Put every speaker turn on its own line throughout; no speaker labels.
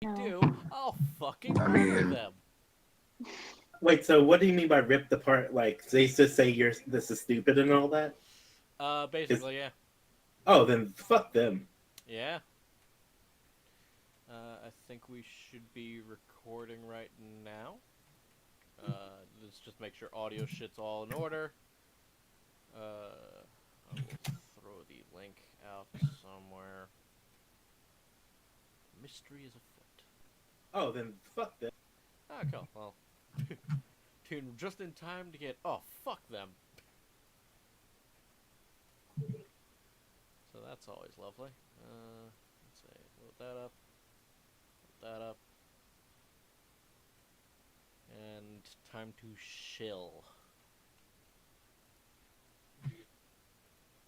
No.
do, I'll fucking
I
murder
mean,
them.
Wait, so what do you mean by rip the part? Like they just say this is stupid and all that? Is
Basically, yeah.
oh then fuck them.
Yeah. I think we should be recording right now. Let's just make sure audio shit's all in order. I will throw the link out somewhere. Mystery is afoot.
Oh then fuck them.
Ah, cool. Well, tune just in time to get. Oh, fuck them. So that's always lovely. Let's see. Load that up. Load that up. And time to shill.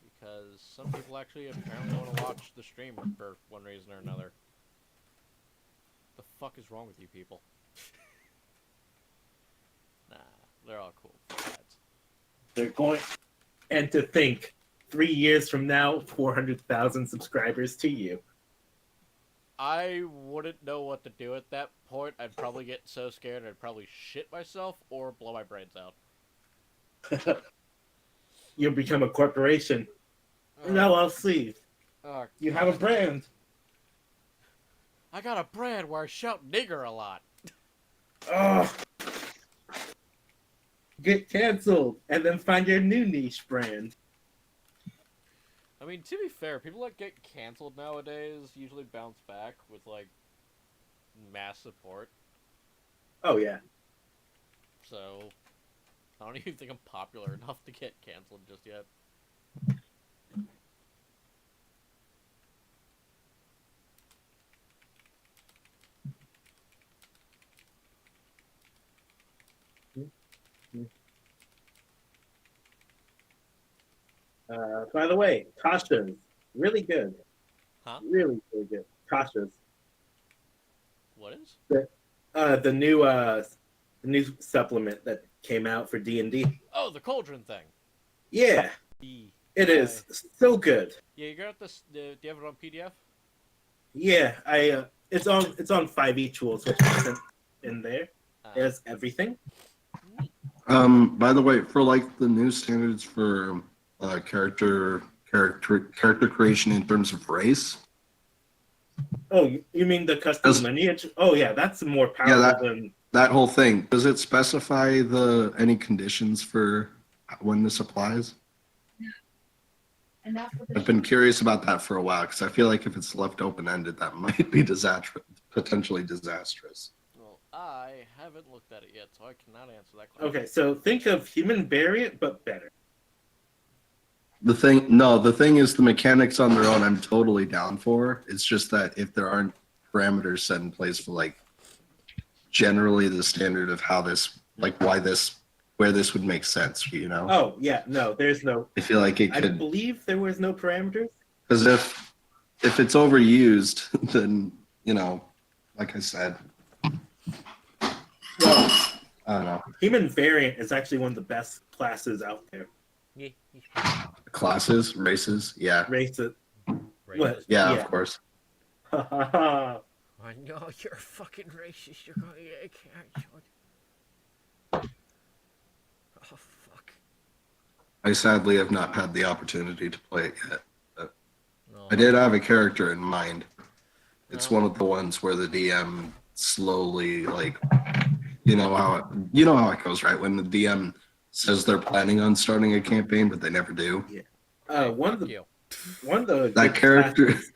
Because some people actually apparently want to watch the stream for one reason or another. The fuck is wrong with you people? Nah, they're all cool. Besides.
They're going and to think 3 years from now, 400,000 subscribers to you.
I wouldn't know what to do at that point. I'd probably get so scared I'd probably shit myself or blow my brains out.
You'll become a corporation.
Oh,
No, I'll see.
oh,
You have a brand.
I got a brand where I shout nigger a lot.
Oh, get canceled and then find your new niche brand.
I mean, to be fair, people that get canceled nowadays usually bounce back with, like, mass support.
Oh yeah.
So, I don't even think I'm popular enough to get canceled just yet.
By the way, Tasha's really good.
Huh?
Really, really good. Tasha's
What is?
the new supplement that came out for D&D.
Oh, the cauldron thing.
Yeah, it is so good.
Yeah, you got this. Do you have it on PDF?
Yeah, it's on 5e tools, which isn't in there. It has everything.
by the way, for like the new standards for character creation in terms of race.
Oh, you mean the custom lineage? Oh yeah, that's more powerful than
that whole thing. Does it specify any conditions for when this applies?
And that's what
I've been curious about that for a while because I feel like if it's left open-ended, that might be potentially disastrous.
Well, I haven't looked at it yet, so I cannot answer that question.
Okay, so think of human variant, but better.
The thing is the mechanics on their own I'm totally down for. It's just that if there aren't parameters set in place for like generally the standard of how this, like where this would make sense, you know?
Oh yeah, no, there's no.
I feel like it
I
could,
believe there was no parameters.
because if it's overused, then, you know, like I said,
Well,
I don't know.
human variant is actually one of the best classes out there.
Yeah.
Classes, races, yeah.
Races.
Racist.
What?
Yeah,
Yeah.
of course.
I know you're fucking racist. You're going to get canceled. Oh fuck.
I sadly have not had the opportunity to play it yet.
No.
I did have a character in mind. It's
No.
one of the ones where the DM slowly, like, you know how it goes, right? When the DM says they're planning on starting a campaign, but they never do.
one of
Fuck
the
you.
That
good
character,
classes-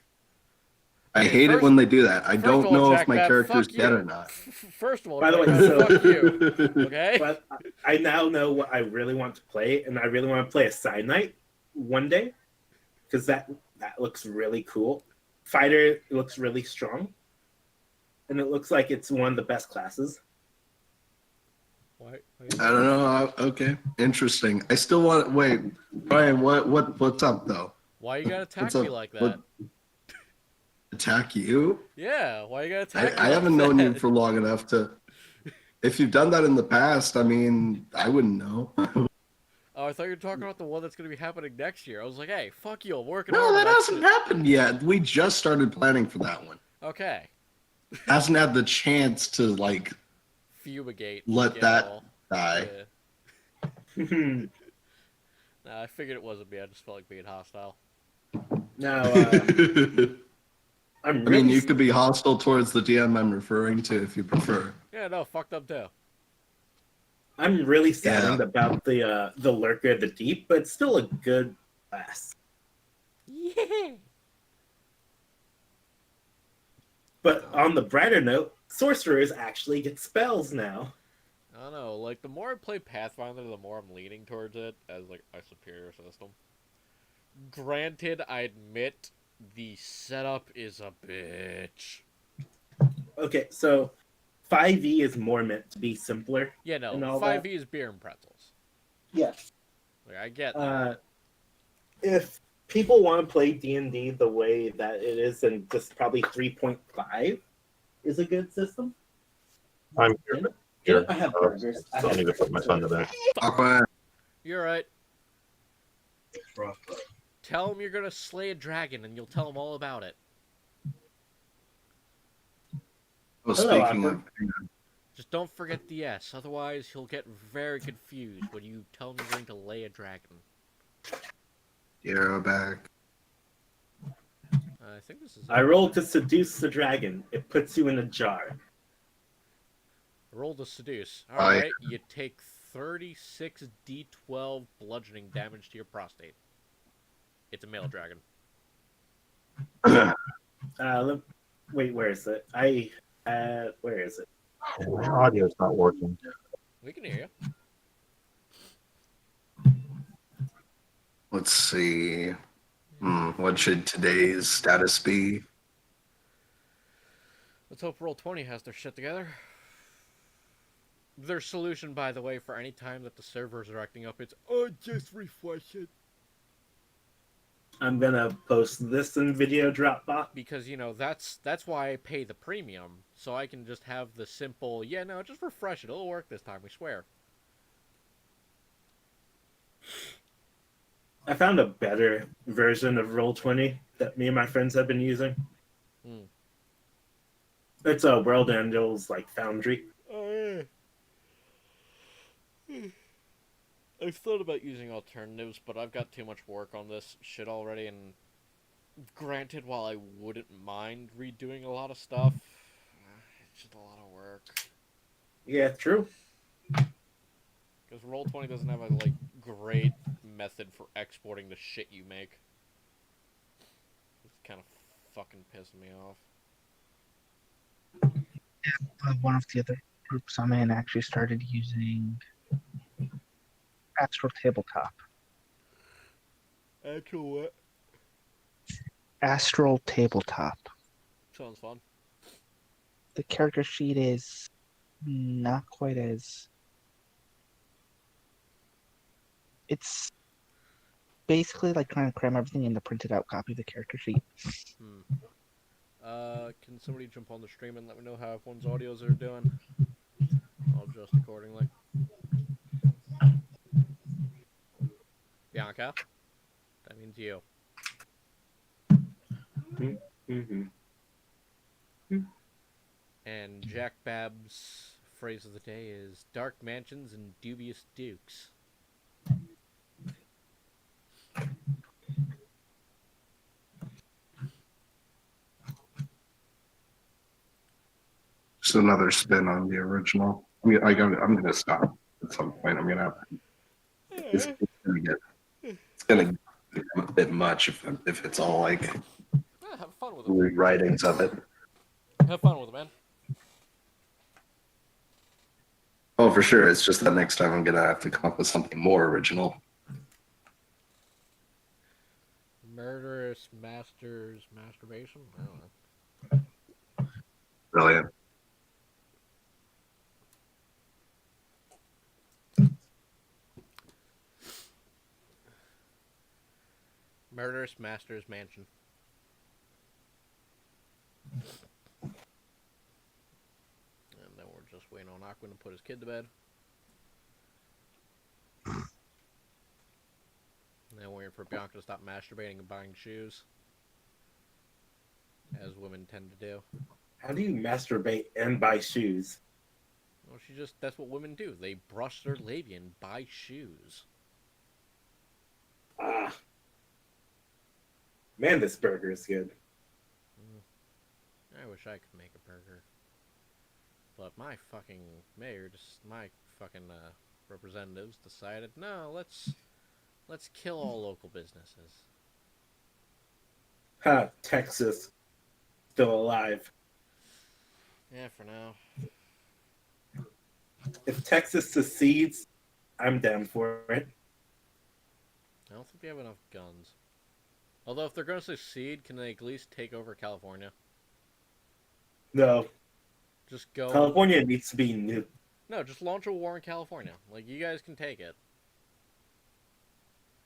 I hate it when they do that. I
First
don't
of all,
know
Jack
if my
Bat,
character's
fuck
dead
you.
or not.
First of all,
By the
Jack
way,
Bat,
so-
fuck you. Okay.
But I now know what I really want to play, and I really want to play a side knight one day because that looks really cool. Fighter looks really strong, and it looks like it's one of the best classes.
Why?
I don't know. Okay, interesting. I still want. Wait, Brian, what's up though?
Why you gotta attack
What's
me
up?
like that?
What- Attack you?
Yeah, why you gotta attack me
I
like
haven't known you
that?
for long enough to. If you've done that in the past, I mean, I wouldn't know.
Oh, I thought you were talking about the one that's gonna be happening next year. I was like, hey, fuck you, I'm working
No,
hard on
that
that
hasn't
shit.
happened yet. We just started planning for that one.
Okay.
hasn't had the chance to like
Fumigate.
let
get
that
all.
die.
Yeah. Nah, I figured it wasn't me. I just felt like being hostile.
Now,
I
I'm
mean,
really,
you could be hostile towards the DM I'm referring to if you prefer.
Yeah, no, fuck them too.
I'm really saddened about the Lurker of the Deep, but it's still a good class.
Yeah.
But on the brighter note, sorcerers actually get spells now.
I don't know. Like the more I play Pathfinder, the more I'm leaning towards it as like a superior system. Granted, I admit the setup is a bitch.
Okay, so 5e is more meant to be simpler.
Yeah, no.
And all
5e is beer and pretzels.
Yes.
Like I get that.
If people want to play D&D the way that it is, then just probably 3.5 is a good system.
I'm here.
I have burgers.
I need to put my son to bed.
Aqua,
You're right. Tell him you're gonna slay a dragon, and you'll tell him all about it.
well,
Hello,
speaking
Aqua.
of,
Just don't forget the S, otherwise he'll get very confused when you tell him you're going to lay a dragon.
Hero back.
I think this is.
I rolled to seduce the dragon. It puts you in a jar.
Roll to seduce.
I-
Alright, you take 36 d12 bludgeoning damage to your prostate. It's a male dragon.
Wait, where is it? Where is it?
My audio's not working.
We can hear you.
Let's see. What should today's status be?
Let's hope Roll20 has their shit together. Their solution, by the way, for any time that the servers are acting up, it's, oh, just refresh it.
I'm gonna post this in video Dropbox.
Because, you know, that's why I pay the premium, so I can just have the simple, yeah, no, just refresh it. It'll work this time, we swear.
I found a better version of Roll20 that me and my friends have been using.
Hmm.
It's a World Angels like Foundry.
Oh, yeah. I've thought about using alternatives, but I've got too much work on this shit already, and granted, while I wouldn't mind redoing a lot of stuff, it's just a lot of work.
Yeah, true.
Because Roll20 doesn't have a, like, great method for exporting the shit you make. It's kind of fucking pissing me off.
One of the other groups I'm in actually started using Astral Tabletop.
Actual what?
Astral Tabletop.
Sounds fun.
The character sheet is not quite as. It's basically like trying to cram everything in the printed out copy of the character sheet.
Can somebody jump on the stream and let me know how everyone's audios are doing? I'll adjust accordingly. Bianca? That means you.
Mm-hmm.
And Jack Bab's phrase of the day is dark mansions and dubious dukes.
Just another spin on the original. I'm gonna stop at some point. I'm gonna. It's gonna get a bit much if it's all like
Yeah, have fun with it.
rewritings of it.
Have fun with it, man.
Oh, for sure. It's just that next time I'm gonna have to come up with something more original.
Murderous masters masturbation? I don't know.
Brilliant.
Murderous masters mansion. And then we're just waiting on Aquin to put his kid to bed. And then waiting for Bianca to stop masturbating and buying shoes. As women tend to do.
How do you masturbate and buy shoes?
Well, that's what women do. They brush their labia and buy shoes.
Ah, man, this burger is good.
I wish I could make a burger. But my fucking my fucking representatives decided, no, let's kill all local businesses.
Ha, Texas, still alive.
Yeah, for now.
If Texas secedes, I'm down for it.
I don't think they have enough guns. Although if they're going to secede, can they at least take over California?
No,
Just go.
California needs to be nuked.
No, just launch a war in California. Like, you guys can take it.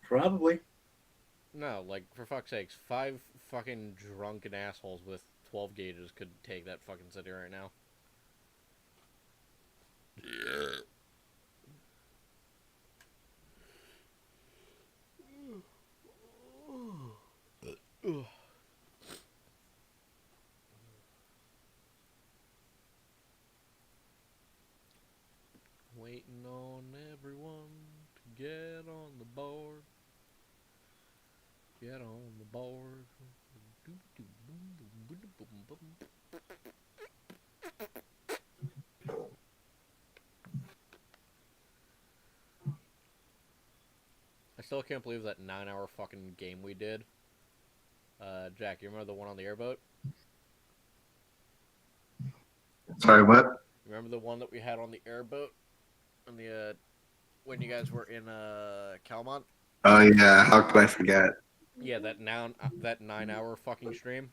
Probably.
No, like, for fuck's sakes, 5 fucking drunken assholes with 12 gauges could take that fucking city right now. Yeah. Waiting on everyone to get on the board. Get on the board. I still can't believe that 9-hour fucking game we did. Jack, you remember the one on the airboat?
Sorry, what?
Remember the one that we had on the airboat? On the, when you guys were in, Calmont?
Oh yeah, how could I forget?
Yeah, that 9-hour fucking stream?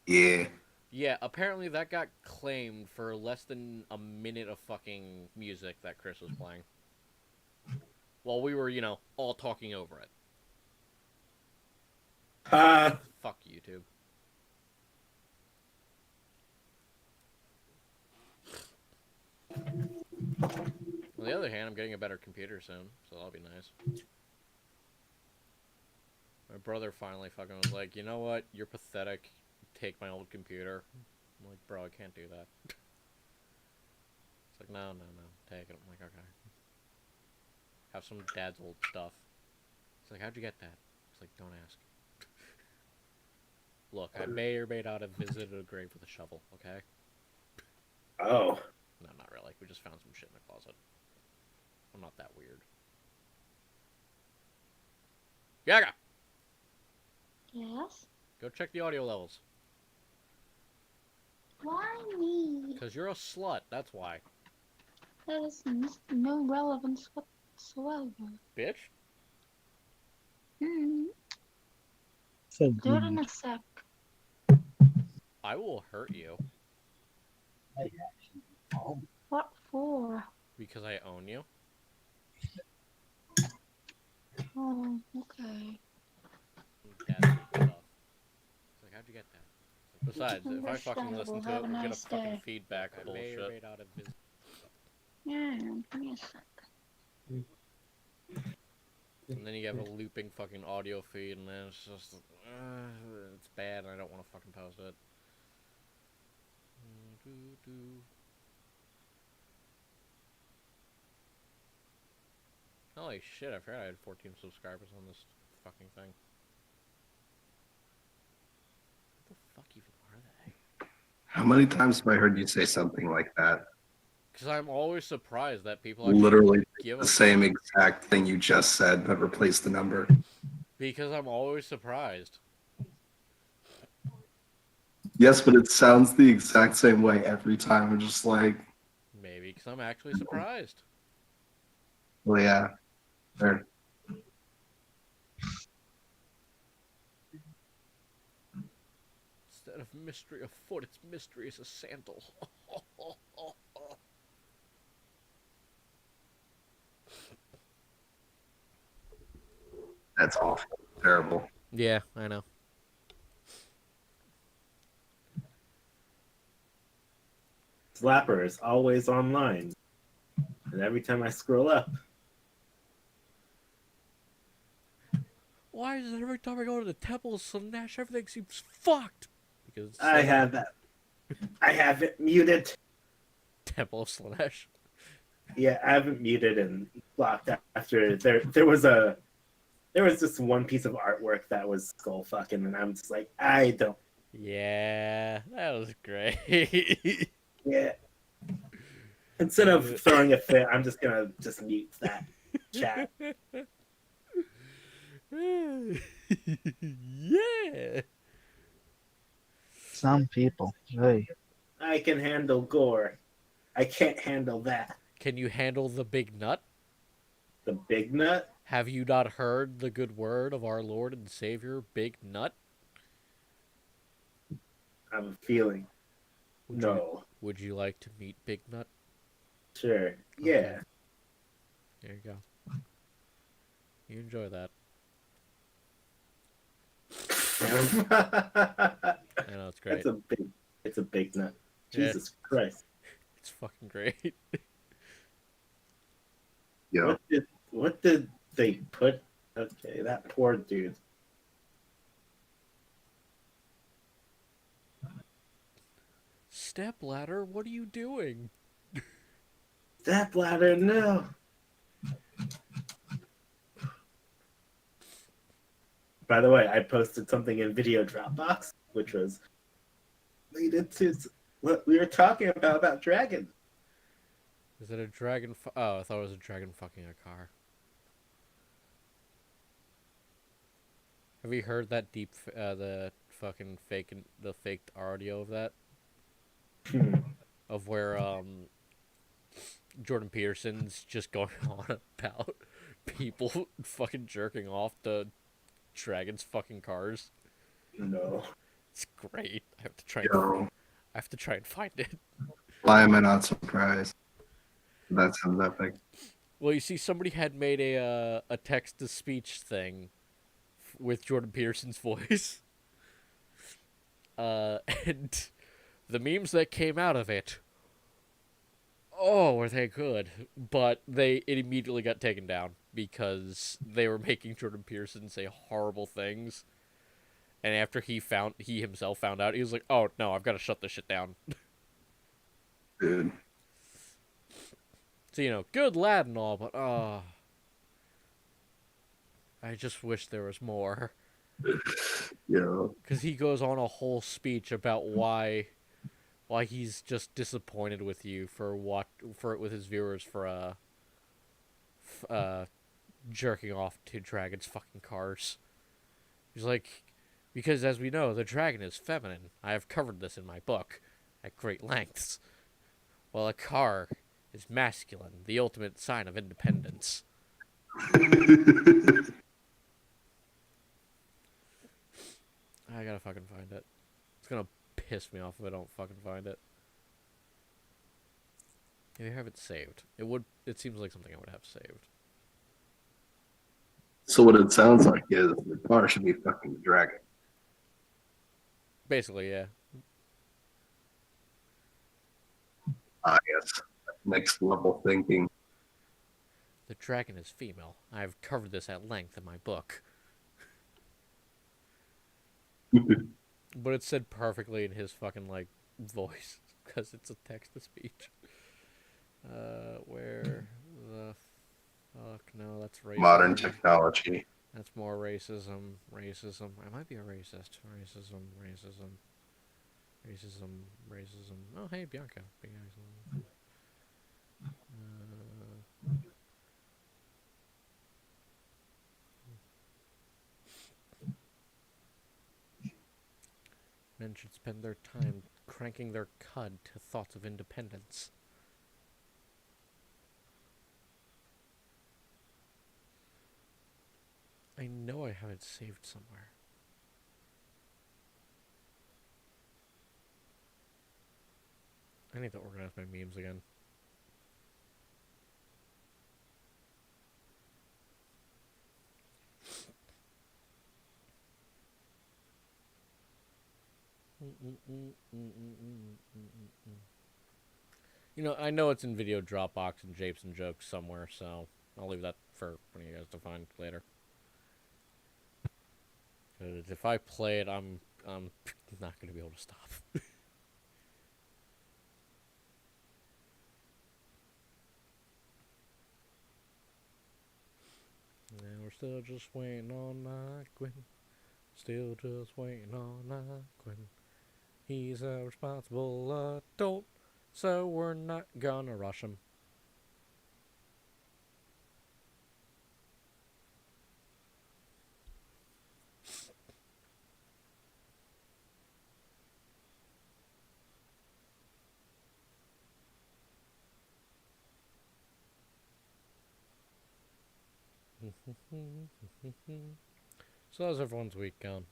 Yeah.
Yeah, apparently that got claimed for less than a minute of fucking music that Chris was playing. While we were, all talking over it.
Ha!
Fuck YouTube. On the other hand, I'm getting a better computer soon, so that'll be nice. My brother finally fucking was like, you know what? You're pathetic. Take my old computer. I'm like, bro, I can't do that. It's like, no, take it. I'm like, okay. Have some dad's old stuff. It's like, how'd you get that? It's like, don't ask. Look, I may or may not have visited a grave with a shovel, okay?
Oh.
No, not really. We just found some shit in the closet. I'm not that weird. Yaga!
Yes?
Go check the audio levels.
Why me?
Because you're a slut, that's why.
That is no relevance whatsoever.
Bitch?
So
Do it in a sec.
I will hurt you.
What for?
Because I own you.
Oh, okay.
Dad's old stuff. It's like, how'd you get that? Besides, if I fucking
Understandable.
listen to
Have
it,
a
we'll get a
nice
fucking
day.
feedback bullshit.
Yeah, give me a sec.
And then you have a looping fucking audio feed, and then it's just, it's bad, and I don't want to fucking post it. Holy shit, I forgot I had 14 subscribers on this fucking thing. What the fuck even are they?
How many times have I heard you say something like that?
Because I'm always surprised that people actually
Literally
give
the
a
same
fuck.
exact thing you just said, but replace the number.
Because I'm always surprised.
Yes, but it sounds the exact same way every time. I'm just like,
Maybe because I'm actually surprised.
well, yeah. Fair.
Instead of mystery afoot, it's mystery as a sandal.
That's awful. Terrible.
Yeah, I know.
Slapper is always online. And every time I scroll up,
Why is it every time I go to the temple of Slanesh, everything seems fucked? Because
I have that I haven't muted.
Temple of Slanesh.
Yeah, I haven't muted and blocked after there was this one piece of artwork that was skull fucking, and I'm just like, I don't.
Yeah, that was great.
Yeah. Instead of throwing a fit, I'm just gonna just mute that chat.
Yeah.
Some people. Hey,
I can handle gore. I can't handle that.
Can you handle the big nut?
The big nut?
Have you not heard the good word of our Lord and Savior, Big Nut?
I have a feeling.
Would you
No.
would you like to meet Big Nut?
Sure. Yeah.
There you go. You enjoy that. I know it's great.
It's a big nut.
Yeah.
Jesus Christ.
It's fucking great.
Yo,
What did they put? Okay, that poor dude.
Step ladder, what are you doing?
That bladder, no. By the way, I posted something in Video Dropbox, which was related to what we were talking about dragons.
Is it a dragon? Oh, I thought it was a dragon fucking a car. Have you heard that the fucking the faked audio of that? Of where Jordan Peterson's just going on about people fucking jerking off to dragons fucking cars.
No.
It's great.
yo,
I have to try and find it.
why am I not surprised? That sounds epic.
Well, you see, somebody had made a text to speech thing with Jordan Peterson's voice, and the memes that came out of it. Oh, were they good? But it immediately got taken down because they were making Jordan Peterson say horrible things. And after he himself found out, he was like, "Oh no, I've got to shut this shit down."
Dude.
So good lad and all, but I just wish there was more.
Yo.
Because he goes on a whole speech about why he's just disappointed with you with his viewers for jerking off to dragons fucking cars. He's like, because as we know, the dragon is feminine. I have covered this in my book at great lengths. While a car is masculine, the ultimate sign of independence. I gotta fucking find it. It's gonna piss me off if I don't fucking find it. If you have it saved, it seems like something I would have saved.
So what it sounds like is the car should be fucking the dragon.
Basically, yeah.
I guess. Next level thinking.
The dragon is female. I have covered this at length in my book. But it's said perfectly in his fucking, voice. Because it's a text-to-speech. Where the fuck? No, that's racism.
Modern technology.
That's more racism. Racism. I might be a racist. Racism. Oh, hey, Bianca. Men should spend their time cranking their cud to thoughts of independence. I know I have it saved somewhere. I need to organize my memes again. I know it's in Video Dropbox and Japes and Jokes somewhere, so I'll leave that for one of you guys to find later. Because if I play it, I'm not going to be able to stop. still just waiting on Night Quinn. Still just waiting on Night Quinn. He's a responsible adult, so we're not gonna rush him. So how's everyone's week going?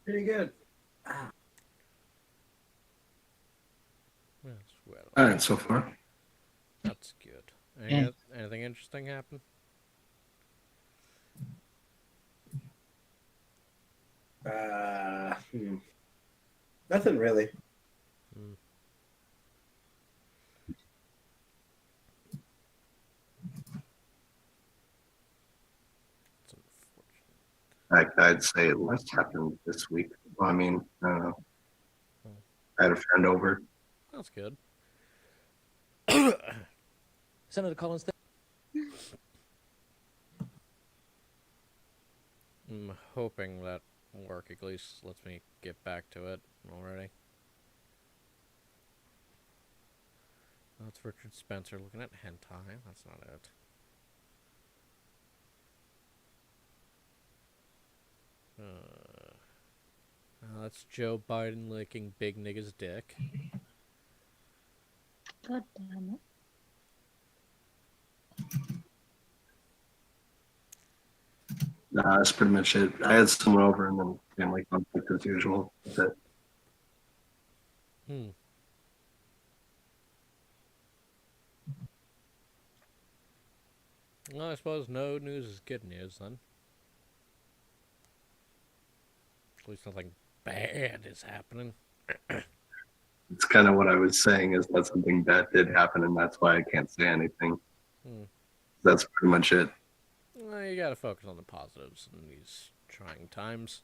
Pretty good.
That's well.
All right, so far.
That's good.
Mm.
Anything interesting happen?
Nothing really.
Hmm. It's unfortunate.
I'd say less happened this week. Well, I mean, I don't know. I had a friend over.
That's good.
Senator Collins.
I'm hoping that work at least lets me get back to it already. That's Richard Spencer looking at hentai. That's not it. That's Joe Biden licking big nigga's dick.
God damn it.
Nah, that's pretty much it. I had someone over and then family conflict as usual. That's it.
Hmm. Well, I suppose no news is good news then. At least nothing bad is happening.
It's kind of what I was saying is that something bad did happen, and that's why I can't say anything.
Hmm.
That's pretty much it.
Well, you gotta focus on the positives in these trying times.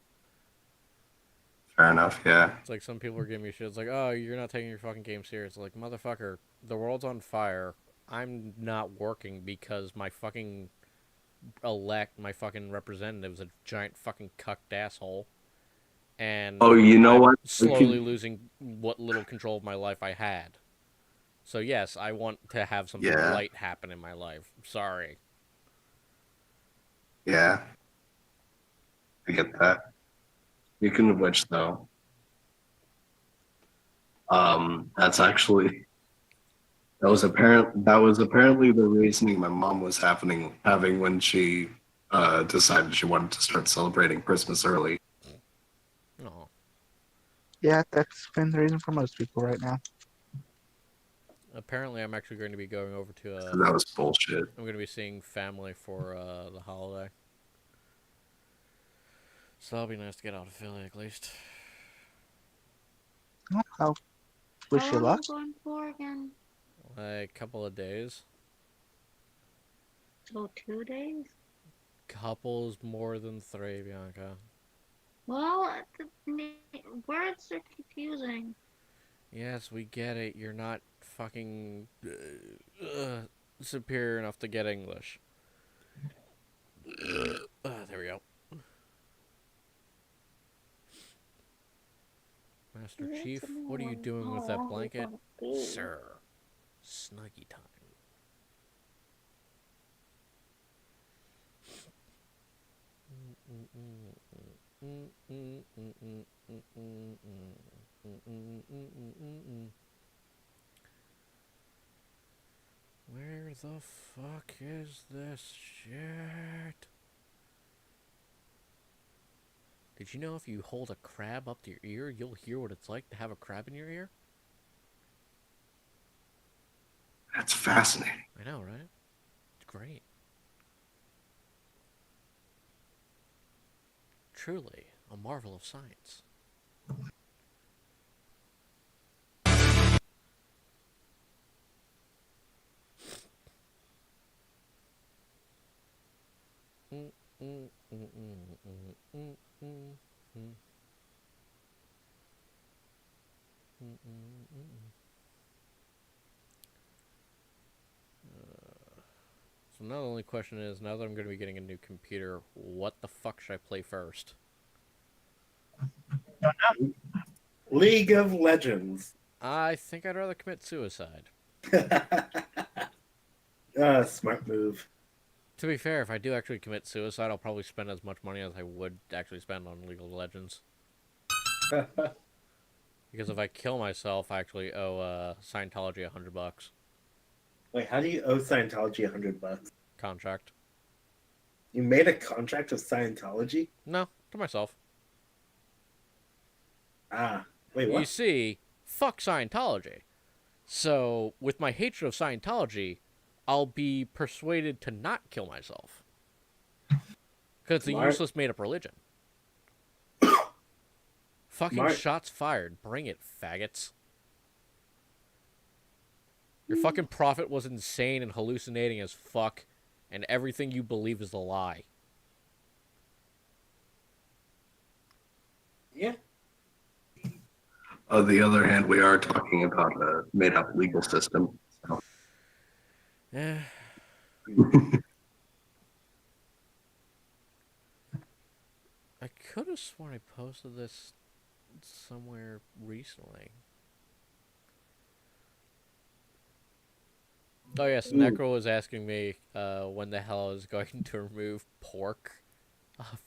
Fair enough, yeah.
It's like some people are giving me shit. It's like, oh, you're not taking your fucking game serious. Like, motherfucker, the world's on fire. I'm not working because my fucking my fucking representative's a giant fucking cucked asshole. And
Oh, you know
I'm
what?
slowly losing what little control of my life I had. So yes, I want to have something
Yeah.
light happen in my life. Sorry.
Yeah. I get that. Speaking of which, though, that's actually that was apparently the reasoning my mom was having when she decided she wanted to start celebrating Christmas early.
Oh.
Yeah, that's been the reason for most people right now.
Apparently, I'm actually going to be going over to
So that was bullshit.
I'm going to be seeing family for the holiday. So that'll be nice to get out of Philly at least.
Oh, I'll wish
How
you
long are
luck.
you going for again?
Like a couple of days.
So 2 days?
Couples more than 3, Bianca.
Well, words are confusing.
Yes, we get it. You're not fucking superior enough to get English. There we go. Master Chief, what are you doing with that blanket? Sir, snuggy time. Where the fuck is this shit? Did you know if you hold a crab up to your ear, you'll hear what it's like to have a crab in your ear?
That's fascinating.
I know, right? It's great. Truly a marvel of science. So now the only question is, now that I'm going to be getting a new computer, what the fuck should I play first?
League of Legends.
I think I'd rather commit suicide.
Smart move.
To be fair, if I do actually commit suicide, I'll probably spend as much money as I would actually spend on League of Legends. Because if I kill myself, I actually owe Scientology $100
Wait, how do you owe Scientology $100?
contract.
You made a contract with Scientology?
No, to myself.
Ah, wait,
You
what?
see, fuck Scientology. So, with my hatred of Scientology, I'll be persuaded to not kill myself. Because it's a
Smart.
useless made-up religion. Fucking
Smart.
shots fired. Bring it, faggots. Your fucking prophet was insane and hallucinating as fuck, and everything you believe is a lie.
Yeah.
On the other hand, we are talking about a made-up legal system. So.
Eh. I could have sworn I posted this somewhere recently. Oh yes,
Ooh.
Necro was asking me when the hell I was going to remove pork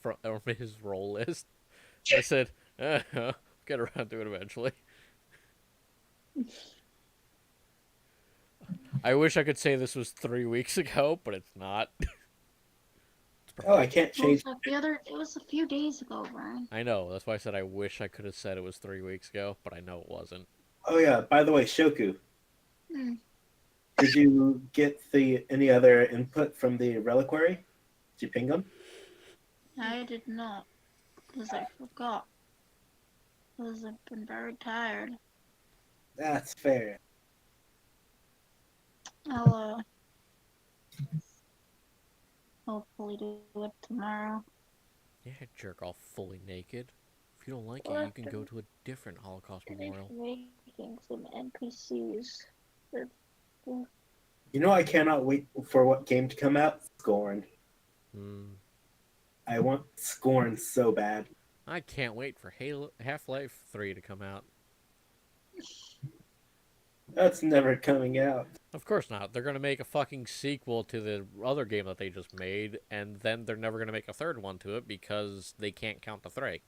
from his roll list. I said, I'll get around to it eventually. I wish I could say this was 3 weeks ago, but it's not.
Oh, I can't
It was
change.
like it was a few days ago, Brian.
I know, that's why I said I wish I could have said it was 3 weeks ago, but I know it wasn't.
Oh yeah. By the way, Shoku,
Hmm.
did you get any other input from the reliquary? Did you ping them?
I did not, because I forgot. Because I've been very tired.
That's fair.
I'll hopefully do it tomorrow.
Yeah, jerk off fully naked. If you don't like it,
What
you can go to a different Holocaust
Finish
memorial.
making some NPCs.
You know, I cannot wait for what game to come out. Scorn.
Hmm.
I want Scorn so bad.
I can't wait for Half-Life 3 to come out.
That's never coming out.
Of course not. They're going to make a fucking sequel to the other game that they just made, and then they're never going to make a third one to it because they can't count the 3.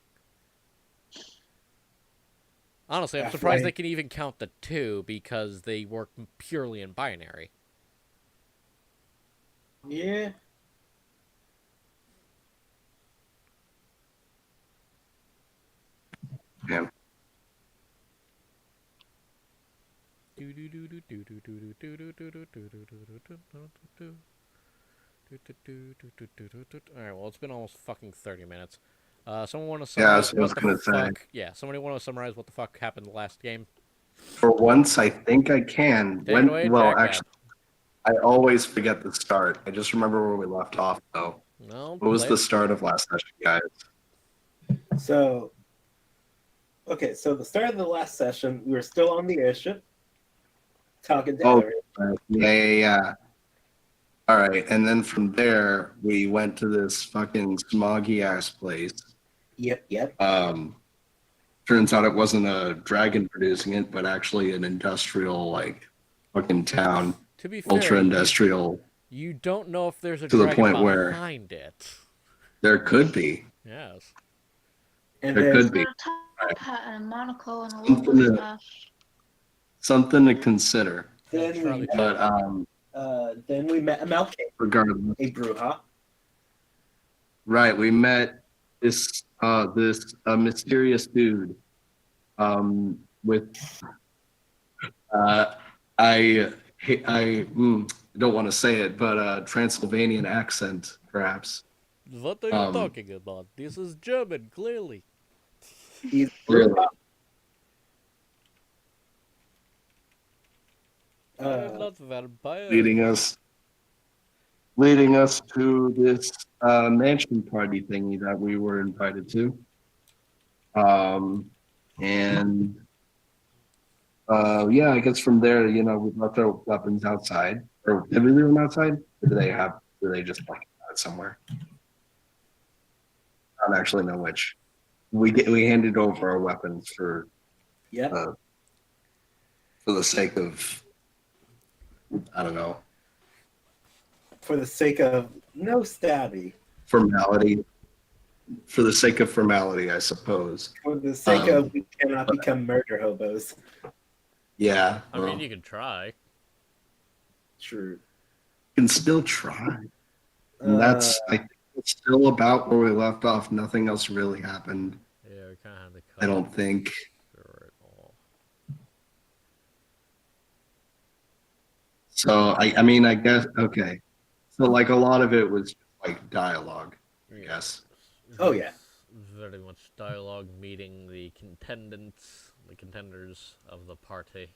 Honestly, I'm
That's
surprised
right.
they can even count the 2 because they work purely in binary.
Yeah.
Yeah.
Alright, well, it's been almost fucking 30 minutes. Someone want to
Yeah,
summarize
so I was
what the
gonna say.
fuck... Yeah, somebody want to summarize what the fuck happened last game?
For once, I think I can.
Take it away,
Well,
Jack.
actually, I always forget the start. I just remember where we left off, though.
No,
What was
play
the
it.
start of last session, guys?
So, okay, so the start of the last session, we were still on the airship, talking to
Oh,
Ellery.
yeah. All right, and then from there, we went to this fucking smoggy-ass place.
Yep.
Turns out it wasn't a dragon producing it, but actually an industrial, like, fucking town.
To be fair,
Ultra-industrial.
you don't know if there's a
To the
dragon
point where-
behind it.
There could be.
Yes.
And
There
then
could be.
Got a top hat and a monocle and a
Something
little
to-
mustache.
Something to consider.
then
Charlie
we,
But
then we met Amalcate,
regardless.
a Bruja.
Right, we met this mysterious dude with I don't want to say it, but Transylvanian accent, perhaps.
What are you talking about? This is German, clearly.
He's
Really?
I am not vampire.
leading us to this mansion party thingy that we were invited to. Yeah, I guess from there, we left our weapons outside Or did we leave them outside? Or do they just like it somewhere? I don't actually know which. We handed over our weapons
Yep.
for the sake of, I don't know,
For the sake of no stabby.
formality. For the sake of formality, I suppose.
For the sake of we cannot become murder hobos.
Yeah.
I mean, you can try.
True.
can still try. And that's I think it's still about where we left off. Nothing else really happened.
Yeah, we kind of had to
I don't think.
through it all.
So I mean I guess okay. So like a lot of it was like dialogue, I guess.
Oh, yeah.
Very much dialogue meeting the contenders of the party,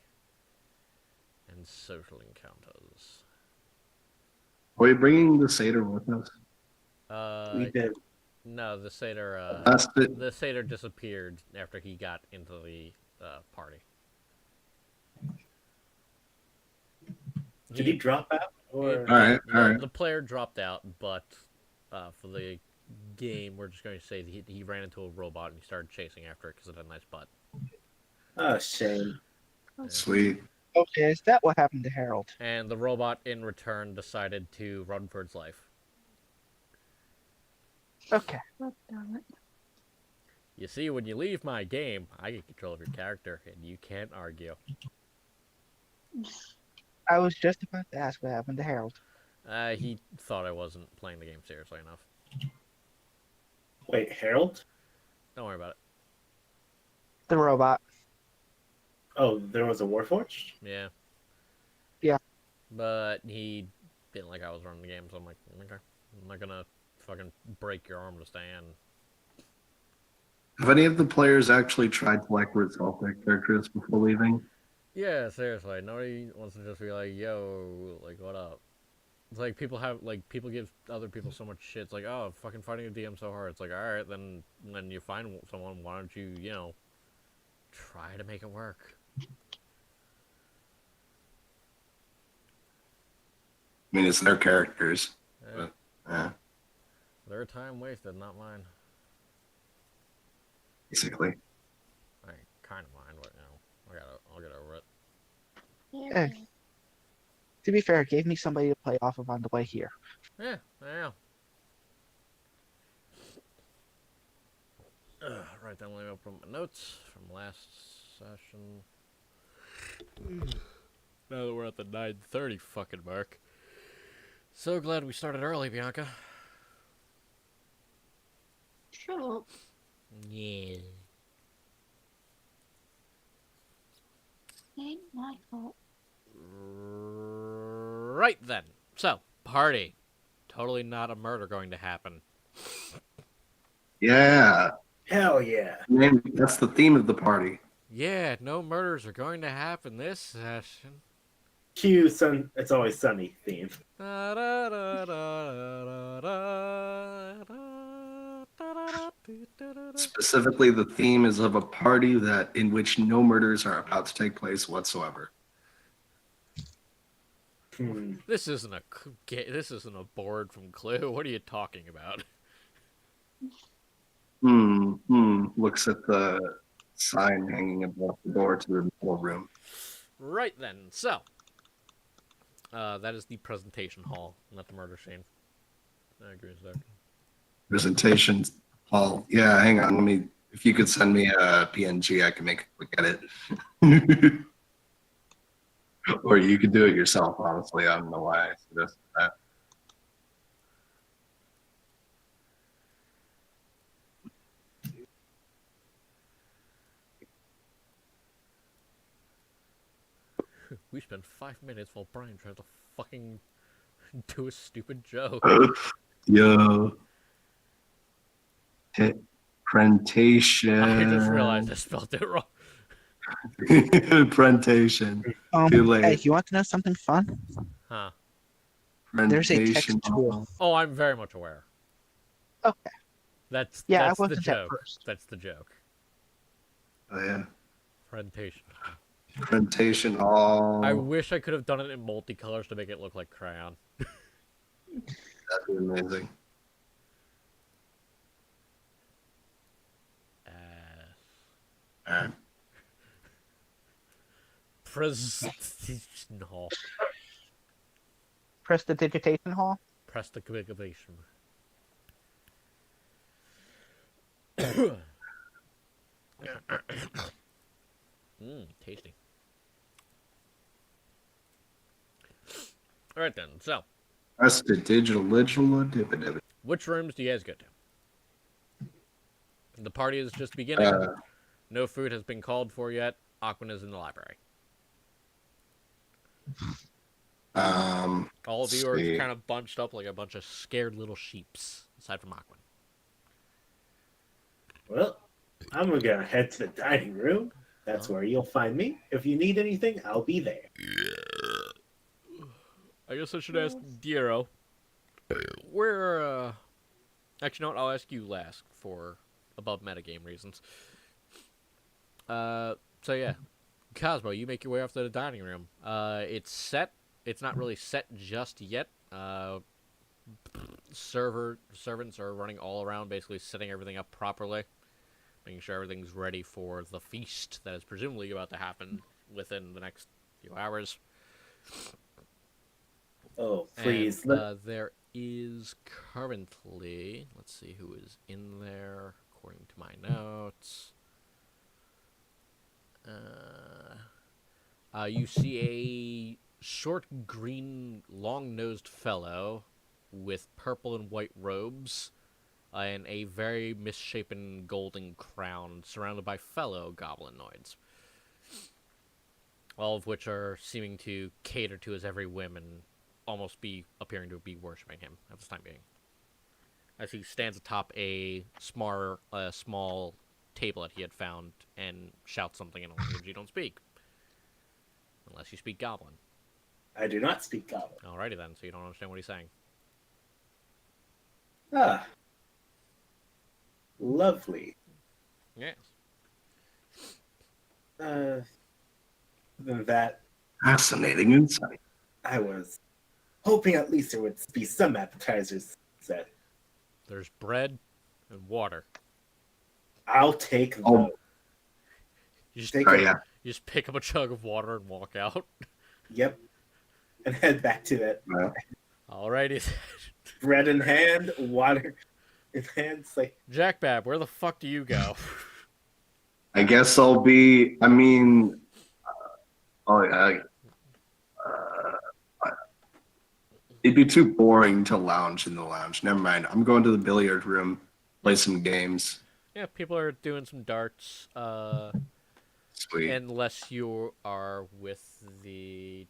and social encounters.
Are we bringing the satyr with us?
We did.
No, the satyr.
That's it.
The satyr disappeared after he got into the party.
Did he drop out? Or
All right, all right.
The player dropped out, but for the game, we're just going to say that he ran into a robot and he started chasing after it because it had a nice butt.
oh, shame.
Sweet.
Okay, is that what happened to Harold?
And the robot, in return, decided to run for its life.
Okay.
God damn it.
You see, when you leave my game, I get control of your character, and you can't argue.
I was just about to ask what happened to Harold.
He thought I wasn't playing the game seriously enough.
Wait, Harold?
Don't worry about it.
The robot.
Oh, there was a Warforged?
Yeah.
Yeah.
But he didn't like I was running the game, so I'm like, okay, I'm not gonna fucking break your arm to stand.
Have any of the players actually tried to like resolve their characters before leaving?
Yeah, seriously, nobody wants to just be like, yo, like, what up? It's like people give other people so much shit. It's like, oh, fucking fighting a DM so hard. It's like, alright, then when you find someone, why don't you, try to make it work?
I mean, it's their characters.
Yeah.
Yeah,
Their time wasted, not mine.
basically.
I kind of mind, but, I'll get over it.
Yeah. To be fair, it gave me somebody to play off of on the way here.
Yeah. Right then, let me open my notes from last session. Now that we're at the 9:30 fucking mark. So glad we started early, Bianca.
Shut up.
Yeah.
Ain't my fault.
Right then. So, party. Totally not a murder going to happen.
Yeah.
Hell yeah.
Man, that's the theme of the party.
Yeah, no murders are going to happen this session.
Cue sun. It's always sunny theme.
Specifically, the theme is of a party that in which no murders are about to take place whatsoever.
This isn't a board from Clue. What are you talking about?
Looks at the sign hanging above the door to the middle room.
Right then. So, that is the presentation hall, not the murder scene. I agree with that.
Presentation hall. Yeah, hang on. Let me. If you could send me a PNG, I can make a look at it. Or you could do it yourself. Honestly, I don't know why I suggested that.
We spent 5 minutes while Brian tried to fucking do a stupid joke.
Yo. Prentation.
I just realized I spelled it wrong.
Prentation. Too late.
Hey, you want to know something fun?
Huh.
There's a text
Prentation.
tool.
Oh, I'm very much aware.
Okay.
That's
Yeah, I
the
wasn't at
joke.
first.
That's the joke.
Oh, yeah.
Presentation.
Printation hall.
I wish I could have done it in multicolors to make it look like crayon.
That'd be amazing. Alright.
Presentation hall.
Prestidigitation hall.
Prestidigitation. Tasty. Alright then, so.
Prestidigital.
Which rooms do you guys go to? The party is just beginning. No food has been called for yet. Aquan is in the library. All of you are kind of bunched up like a bunch of scared little sheeps, aside from Aquan.
Well, I'm gonna head to the dining room. That's where you'll find me. If you need anything, I'll be there.
I guess I should ask Diero. Where, actually, no, I'll ask you last for above metagame reasons. So yeah. Cosmo, you make your way off to the dining room. It's set. It's not really set just yet. Servants are running all around, basically setting everything up properly, making sure everything's ready for the feast that is presumably about to happen within the next few hours.
Oh, please.
And, there is currently, let's see who is in there, according to my notes. You see a short, green, long-nosed fellow with purple and white robes and a very misshapen golden crown surrounded by fellow goblinoids, all of which are seeming to cater to his every whim and almost be appearing to be worshipping him at this time being. As he stands atop a small table that he had found and shouts something in a language you don't speak. Unless you speak Goblin.
I do not speak Goblin.
Alrighty then, so you don't understand what he's saying.
Ah. Lovely.
Yes.
Other than that,
Fascinating insight.
I was hoping at least there would be some appetizers set.
There's bread and water.
I'll take those.
Oh.
You just,
Take
Oh,
it.
yeah.
you just pick up a jug of water and walk out.
Yep. And head back to that.
Well,
Alrighty.
Bread in hand, water in hand. It's like,
Jack Bab, where the fuck do you go?
I guess I'll be. I mean, it'd be too boring to lounge in the lounge. Never mind. I'm going to the billiard room, play some games.
Yeah, people are doing some darts.
Sweet.
Unless you are with the...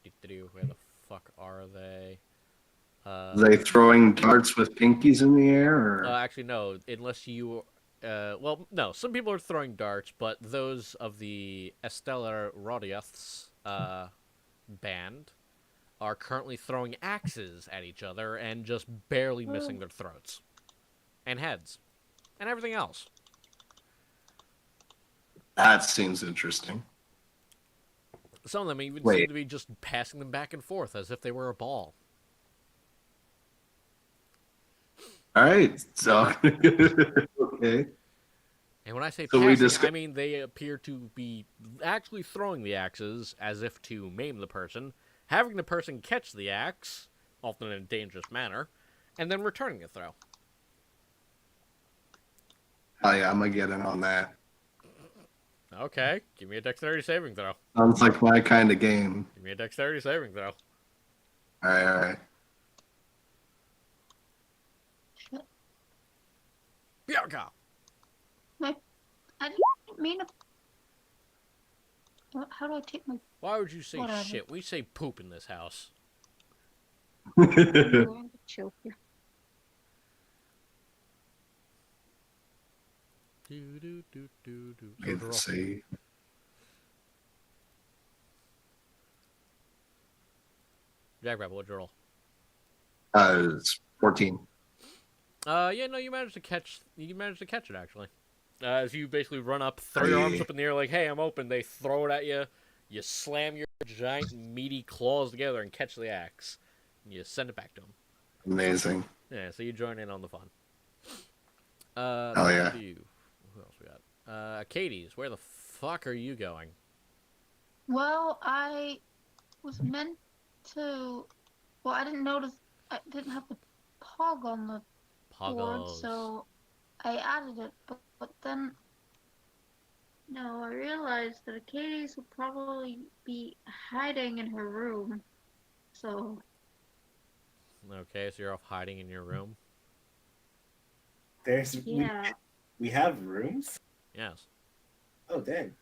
Where the fuck are they?
Are they throwing darts with pinkies in the air? Or?
Actually, no. Unless you... well, no. Some people are throwing darts, but those of the Estelar Rodioths band are currently throwing axes at each other and just barely missing their throats. And heads. And everything else.
That seems interesting.
Some of them even
Wait.
seem to be just passing them back and forth as if they were a ball.
All right. So, okay.
And when I say
So we
passing,
just-
I mean they appear to be actually throwing the axes as if to maim the person, having the person catch the axe, often in a dangerous manner, and then returning the throw.
Oh yeah, I'm gonna get in on that.
Okay, give me a dexterity saving throw.
Sounds like my kind of game.
Give me a dexterity saving throw.
All right.
Bianca!
I didn't mean to. How do I take my?
Why would you say
Whatever.
shit? We say poop in this house.
Chill here.
Let's see.
Jack Rabbit, what'd you roll?
It's 14.
Yeah, no, you managed to catch it actually. As you basically run up, throw your arms up in the air like, "Hey, I'm open." They throw it at you. You slam your giant meaty claws together and catch the axe. And you send it back to him.
Amazing.
Yeah, so you join in on the fun.
Oh yeah.
Who else we got? Katie's, where the fuck are you going?
Well, I was meant to. Well, I didn't notice. I didn't have the pog on the board,
Poggles.
so I added it. But then, no, I realized that Katie's would probably be hiding in her room. So
Okay, so you're off hiding in your room?
There's
yeah.
we have rooms.
Yes.
Oh dang.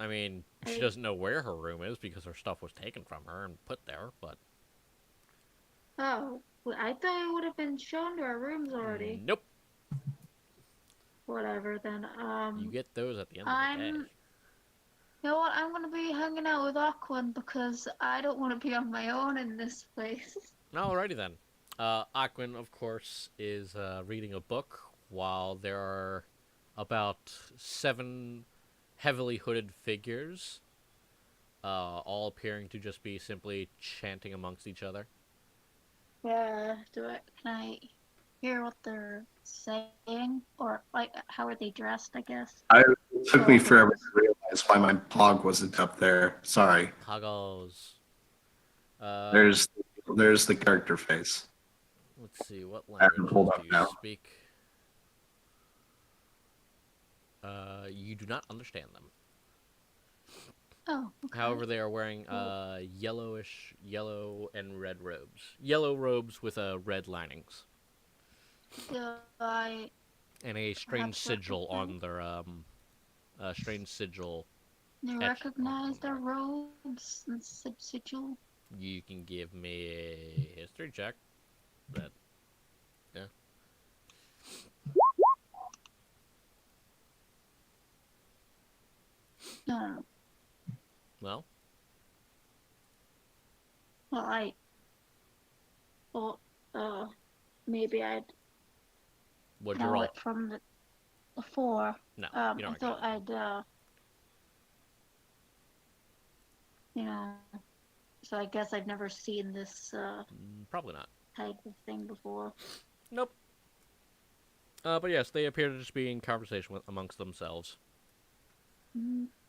I mean, she doesn't know where her room is because her stuff was taken from her and put there, but...
Oh, well, I thought it would have been shown to our rooms already.
Nope.
Whatever then.
You get those at the end of the day.
You know what? I'm gonna be hanging out with Aquan because I don't want to be on my own in this place.
Alrighty then. Aquin, of course, is reading a book while there are about 7 heavily hooded figures, all appearing to just be simply chanting amongst each other.
Yeah. Can I hear what they're saying, or like how are they dressed? I guess.
It took me forever to realize why my pog wasn't up there. Sorry.
Poggles.
There's the character face.
Let's see, what
I haven't
language
pulled
do
up
you
now.
speak? You do not understand them.
Oh. Okay.
However, they are wearing yellow and red robes. Yellow robes with red linings.
Do I
And a strange
Perhaps
sigil on
recognize-
their strange sigil.
you
etched
recognize
on
their
them.
robes and sigil?
You can give me a history check. That, yeah.
No.
Well,
Well, well, maybe I'd
what'd you
know
roll?
it from the 4.
No,
I
you don't.
thought I'd, you know, so I guess I've never seen this
Probably not.
type of thing before.
Nope. But yes, they appear to just be in conversation amongst themselves.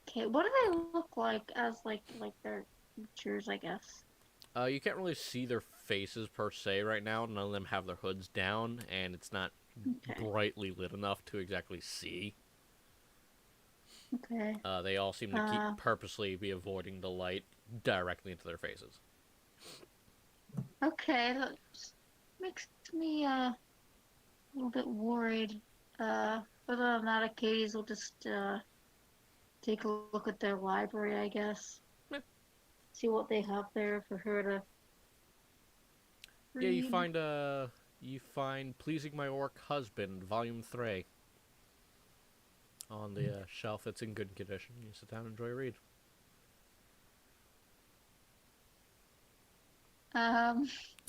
Okay, what do they look like as like their features? I guess.
You can't really see their faces per se right now. None of them have their hoods down, and it's not
Okay.
brightly lit enough to exactly see.
Okay.
They all seem to keep purposely be avoiding the light directly into their faces.
Okay, that just makes me a little bit worried. Other than that, Katie's will just take a look at their library, I guess.
Yeah.
See what they have there for her to read.
Yeah, you find Pleasing My Orc Husband, Volume 3. On the shelf that's in good condition. You sit down and enjoy a read.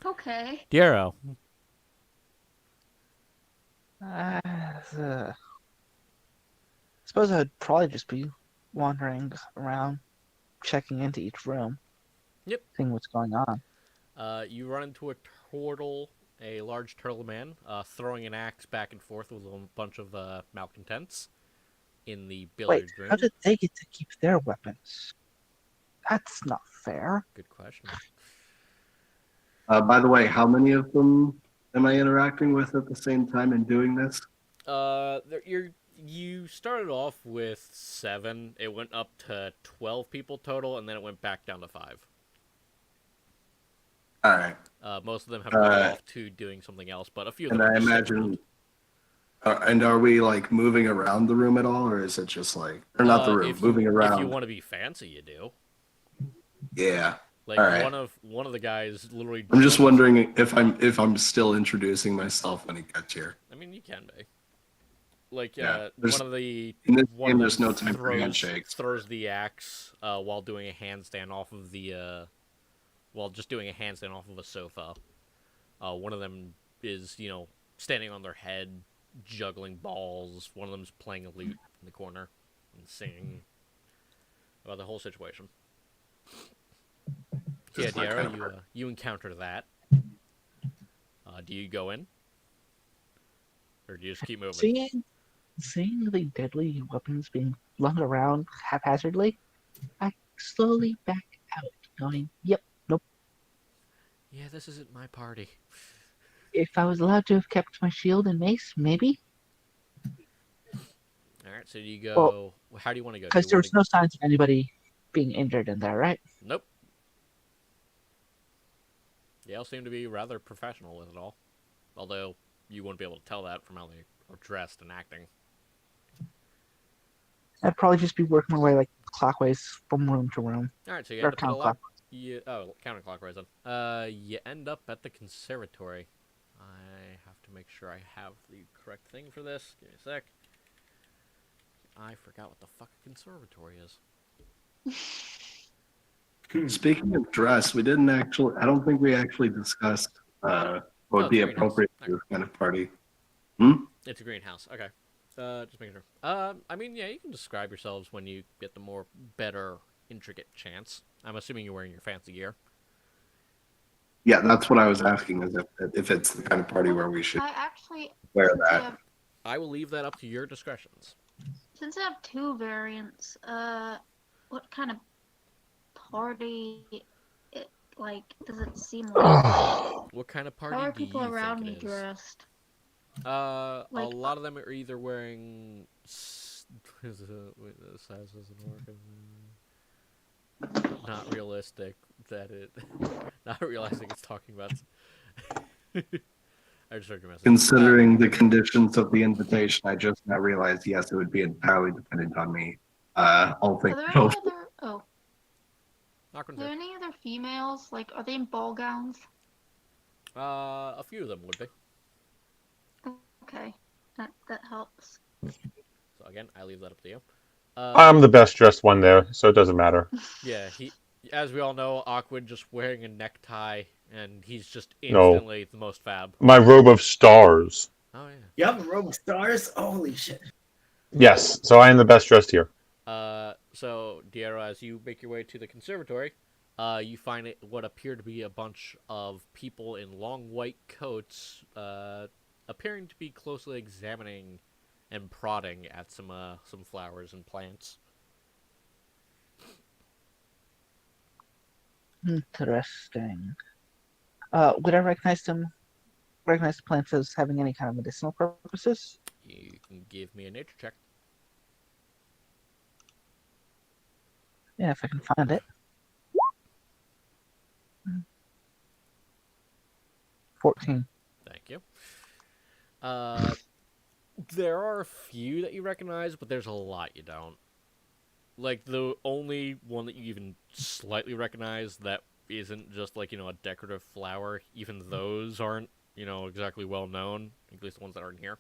Okay.
Diero.
Suppose I'd probably just be wandering around, checking into each room.
Yep.
Seeing what's going on.
You run into a large turtle man, throwing an axe back and forth with a bunch of malcontents in the
Wait,
billiard room.
how did they get to keep their weapons? That's not fair.
Good question.
By the way, how many of them am I interacting with at the same time in doing this?
You started off with 7. It went up to 12 people total, and then it went back down to 5.
All right.
Most of them have gone off to doing something else, but a few of them
And
are
I
just sitting around.
imagine. And are we like moving around the room at all, or is it just like, or not the room, moving around?
If you want to be fancy, you do.
Yeah.
Like
All right.
one of the guys literally.
I'm just wondering if I'm still introducing myself when he gets here.
I mean, you can be. Like
Yeah,
one of the
in this
one
game,
of
there's
them
no time for handshakes.
throws the axe while doing a handstand off of the while just doing a handstand off of a sofa. One of them is standing on their head, juggling balls. One of them's playing a lute in the corner and singing. about the whole situation. So yeah, Diero, you encounter that. Do you go in, or do you just keep moving?
Seeing the deadly weapons being flung around haphazardly, I slowly back out, going, "Yep, nope."
Yeah, this isn't my party.
If I was allowed to have kept my shield and mace, maybe.
All right, so do you
Well,
go? How do you want to go? Do
because
you
there
want
was
to?
no signs of anybody being injured in there, right?
Nope. They all seem to be rather professional with it all. Although you wouldn't be able to tell that from how they are dressed and acting.
I'd probably just be working my way like clockwise from room to room,
All right, so you
or
end up at a lab.
counterclockwise.
Counterclockwise then. You end up at the conservatory. I have to make sure I have the correct thing for this. Give me a sec. I forgot what the fuck a conservatory is.
Speaking of dress, we didn't actually. I don't think we actually discussed what would be
greenhouse.
appropriate for
Okay.
this kind of party.
It's a greenhouse. Okay. Just making sure. I mean, yeah, you can describe yourselves when you get the more better, intricate chance. I'm assuming you're wearing your fancy gear.
Yeah, that's what I was asking. Is if it's the kind of party where we should
I actually,
wear
since I
that.
have,
I will leave that up to your discretions.
since I have two variants, what kind of party, does it seem like?
What kind of
How
party
are
do
people
you
around me
think it is?
dressed?
A
Like,
lot of them are either wearing wait, the size doesn't work. Not realistic that it. Not realizing it's talking about. I just heard your message.
Considering the conditions of the invitation, I just now realized yes, it would be entirely dependent on me. All
are
things
there any
both.
other? Oh,
Not
are there any other females? Like, are they in ball gowns?
A few of them would be.
Okay, that helps.
So again, I leave that up to you.
I'm the best dressed one there, so it doesn't matter.
Yeah, as we all know, Aquid just wearing a necktie, and he's just
No.
instantly the most fab.
My robe of stars.
Oh yeah.
You have a robe of stars? Holy shit.
Yes, so I am the best dressed here.
So Diero, as you make your way to the conservatory, you find it what appear to be a bunch of people in long white coats, appearing to be closely examining and prodding at some flowers and plants.
Interesting. Would I recognize the plants as having any kind of medicinal purposes?
You can give me a nature check.
Yeah, if I can find it. 14.
Thank you. There are a few that you recognize, but there's a lot you don't. Like, the only one that you even slightly recognize that isn't just, like, a decorative flower, even those aren't, exactly well known, at least the ones that aren't here.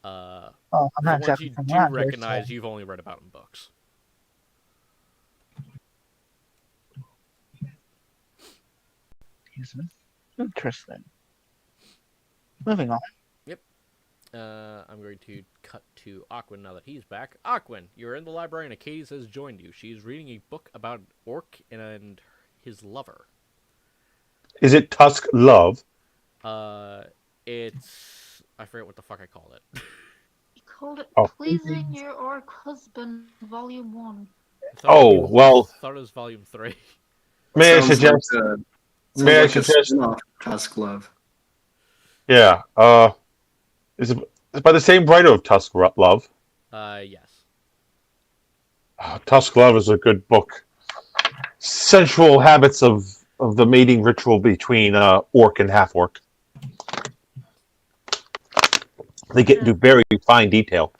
I'm
The
not
ones
exactly
you
from
do
around here,
recognize,
so...
you've only read about in books.
Excuse me. Interesting. Moving on.
I'm going to cut to Aquin now that he's back. Aquin, you're in the library and Acades has joined you. She's reading a book about an orc and his lover.
Is it Tusk Love?
It's... I forget what the fuck I called it.
You called it
Oh.
Pleasing Your Orc Husband, Volume 1.
Oh, well,
I thought it was Volume 3.
may I
Sounds
suggest?
like a, sounds
May I
like a
suggest?
spin-off of Tusk Love.
Yeah. It's by the same writer of Tusk Love.
Yes.
Tusk Love is a good book. Sensual habits of the mating ritual between orc and half orc. They get into very fine detail.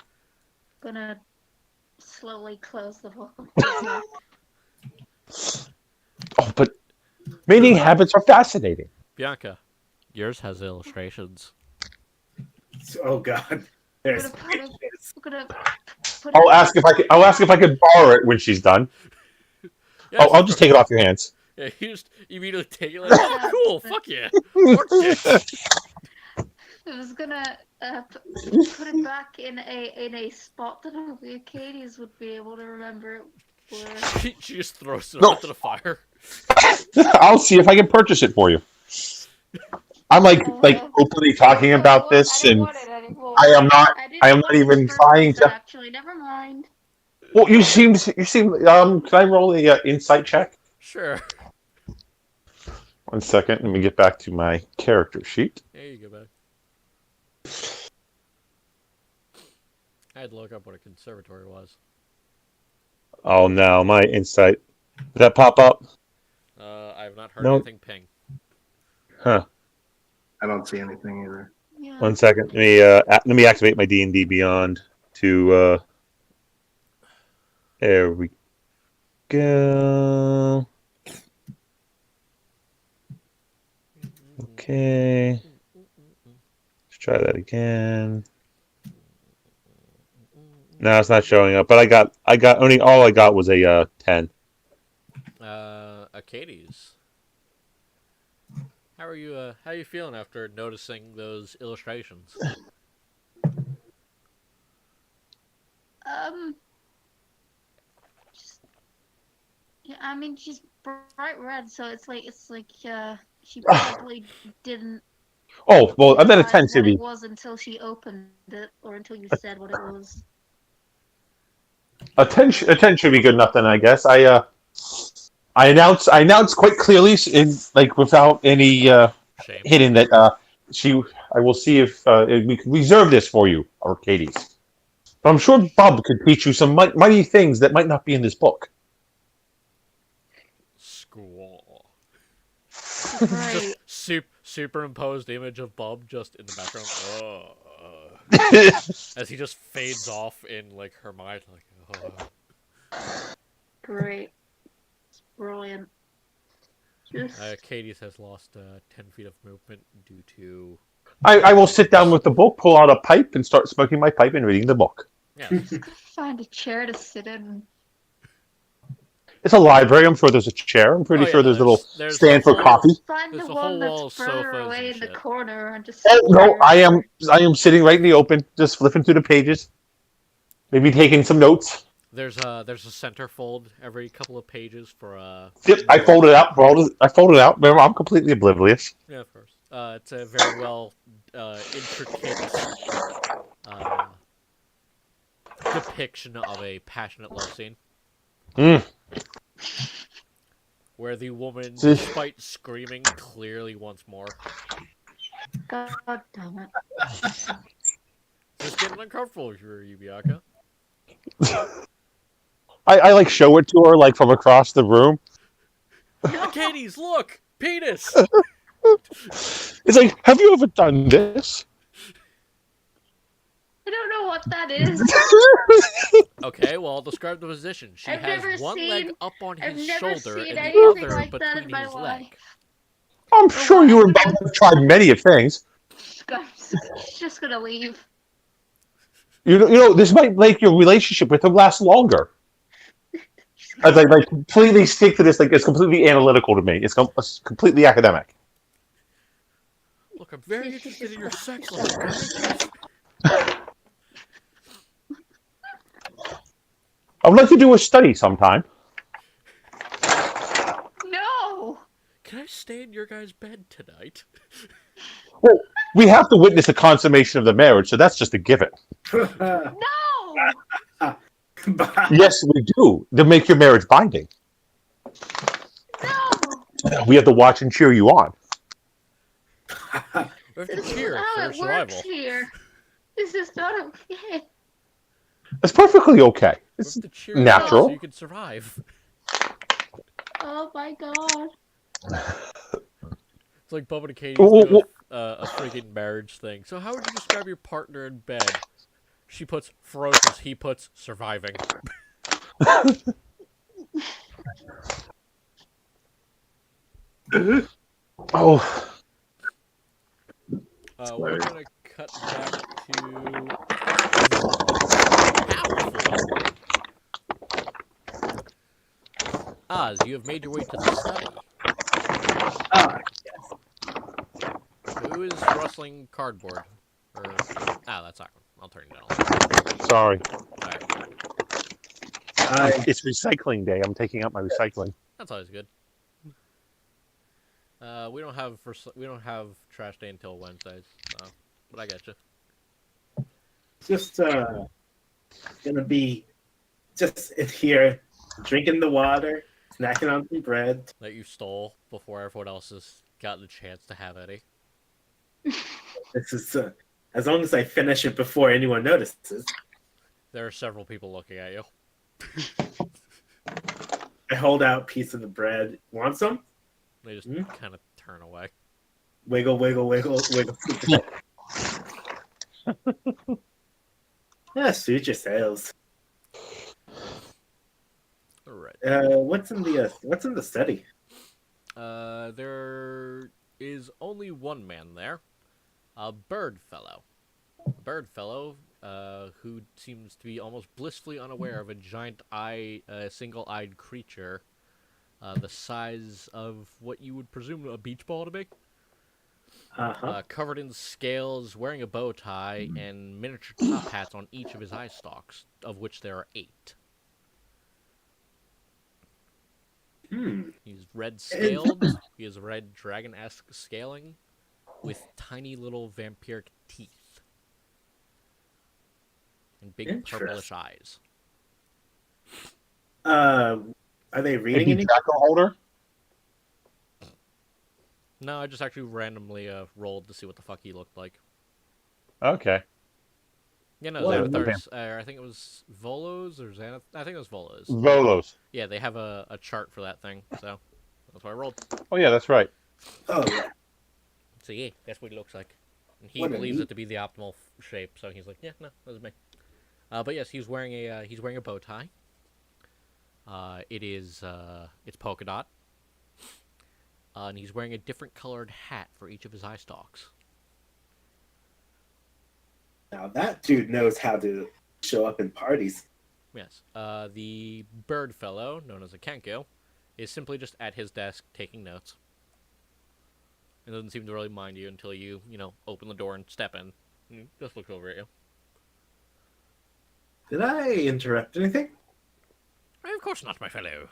Gonna slowly close the book.
Oh, but mating habits are fascinating.
Bianca, yours has illustrations.
Oh god. There's
I'll ask if I could borrow it when she's done.
Yes,
I'll just take it off your hands.
Yeah, you just immediately take it like, oh, cool, fuck yeah. Orc dick.
I was gonna put it back in a spot that only Acadians would be able to remember. for?
She just throws it
No.
into the fire.
I'll see if I can purchase it for you. I'm like
Oh,
openly talking about
I
this,
didn't
and
want it anymore.
I am not.
I
I
didn't
am not
want it in the
even
first
trying
place,
to.
actually. Never mind.
Well, you seem. You seem. Can I roll a insight check?
Sure.
1 second. Let me get back to my character sheet.
There you go back. I had to look up what a conservatory was.
Oh no, my insight. Did that pop up?
I have not heard
No.
anything ping.
Huh.
I don't see anything either.
Yeah.
1 second. Let me activate my D&D Beyond to. There we go. Okay. Let's try that again. No, it's not showing up. But I got only all I got was a 10.
Acades. How are you? How are you feeling after noticing those illustrations?
Just, yeah, I mean, she's bright red, so it's like she probably didn't
Oh well, I'm at a 10
realize what
city.
it was until she opened it, or until you said what it was.
A 10 should be good enough then, I guess. I announced quite clearly in without any
Shame.
hitting that I will see if we can reserve this for you, Arcades. But I'm sure Bob could teach you some mighty things that might not be in this book.
Squall.
Right.
Just superimposed image of Bub just in the background. As he just fades off in like her mind,
Great. It's brilliant. Just
Katie's has lost 10 feet of movement due to.
I will sit down with the book, pull out a pipe, and start smoking my pipe and reading the book.
Yeah.
just gotta find a chair to sit in.
It's a library. I'm sure there's a chair. I'm pretty sure there's a little
there's
stand for coffee.
Find
There's
the
a whole
one
wall of
that's further
sofas
away
and
in the
shit.
corner and just
Oh
sit
no,
there.
I am sitting right in the open, just flipping through the pages, maybe taking some notes.
There's a centerfold every couple of pages for
Yep, I fold it out. I fold it out. Remember, I'm completely oblivious.
Yeah, of course. It's a very well intricate depiction of a passionate love scene. Where the woman, despite screaming, clearly wants more.
God damn it.
Just getting uncomfortable for you, Bianca.
I like show it to her like from across the room.
Katie's, look! Penis!
It's like, have you ever done this?
I don't know what that is.
Okay, well, I'll describe the position. She
I've
has
never
one
seen-
leg up on
I've
his
never
shoulder
seen
and the
anything
other
like that in
between
my
his
life.
leg.
I'm sure you and Bob have tried many of things.
She's just gonna leave.
You know, this might make your relationship with him last longer. As I completely stick to this, like it's completely analytical to me. It's completely academic.
Look, I'm very interested in your sex life, guys.
I would like to do a study sometime.
No!
Can I stay in your guys' bed tonight?
Well, we have to witness a consummation of the marriage, so that's just a given.
No!
Yes, we do. To make your marriage binding.
No!
We have to watch and cheer you on.
We have to
This is
cheer
how
for
it
survival.
works here. This is not okay.
It's perfectly okay.
We
It's
have to cheer you on
natural.
so you can survive.
Oh my god.
It's like Bubba and Katie's
Well,
doing a freaking marriage thing. So how would you describe your partner in bed? She puts ferocious, he puts surviving.
Oh,
We're gonna cut back to Oz, you have made your way to the study.
Yes.
Who is rustling cardboard? That's Aqua. I'll turn it down.
sorry.
Alright.
It's recycling day. I'm taking out my recycling.
That's always good. We don't have trash day until Wednesdays, so, but I get you.
Just gonna be just in here drinking the water, snacking on some bread.
That you stole before everyone else has gotten the chance to have any.
This is as long as I finish it before anyone notices.
There are several people looking at you.
I hold out a piece of the bread. Want some?
They just kind of turn away.
Wiggle, wiggle, wiggle, wiggle. Yeah, suit your sales.
All right.
What's in the study?
There is only one man there, a bird fellow. A bird fellow, who seems to be almost blissfully unaware of a giant single-eyed creature, the size of what you would presume a beach ball to be. Covered in scales, wearing a bow tie, and miniature top hats on each of his eye stalks, of which there are 8. He's red scaled. He has red dragon-esque scaling, with tiny little vampiric teeth and big purplish eyes.
Are they reading
Any
anything?
tobacco holder?
No, I just actually randomly rolled to see what the fuck he looked like.
Okay.
Yeah, no,
Well,
Xanathar's, I think it was Volos or Xanath. I think it was Volos.
Volos.
Yeah, they have a chart for that thing, so that's why I rolled.
Oh yeah, that's right.
Oh yeah.
So yeah, that's what he looks like. And he
What a
believes
neat-
it to be the optimal shape, so he's like, yeah, no, that's me. But yes, he's wearing a bow tie. It's polka dot. And he's wearing a different colored hat for each of his eye stalks.
Now that dude knows how to show up in parties.
Yes. The bird fellow, known as a Kenko, is simply just at his desk taking notes. It doesn't seem to really mind you until you open the door and step in. He just looks over at you.
Did I interrupt anything?
Of course not, my fellow.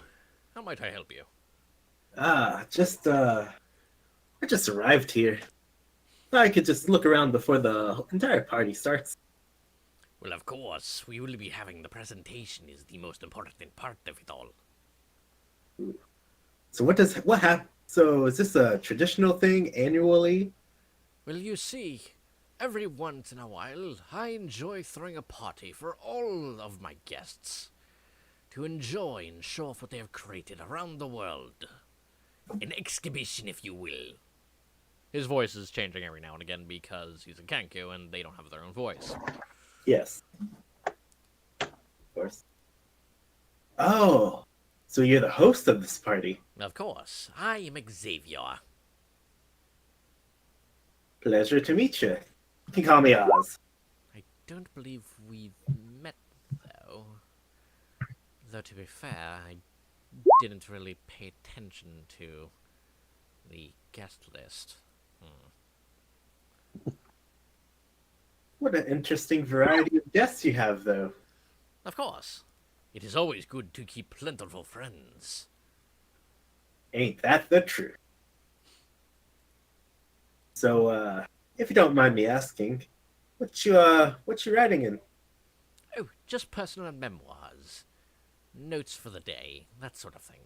How might I help you?
I just arrived here. I could just look around before the entire party starts.
Well, of course. We will be having the presentation is the most important part of it all.
So what happened? So is this a traditional thing annually?
Well, you see, every once in a while, I enjoy throwing a party for all of my guests to enjoy and show off what they have created around the world. An exhibition, if you will. His voice is changing every now and again because he's a Kanku and they don't have their own voice.
Yes. Of course. Oh, so you're the host of this party.
Of course, I am Xavier.
Pleasure to meet you. You can call me Oz.
I don't believe we've met, though. Though, to be fair, I didn't really pay attention to the guest list.
What an interesting variety of guests you have, though.
Of course. It is always good to keep plentiful friends.
Ain't that the truth? So, if you don't mind me asking, what you writing in?
Oh, just personal memoirs. Notes for the day, that sort of thing.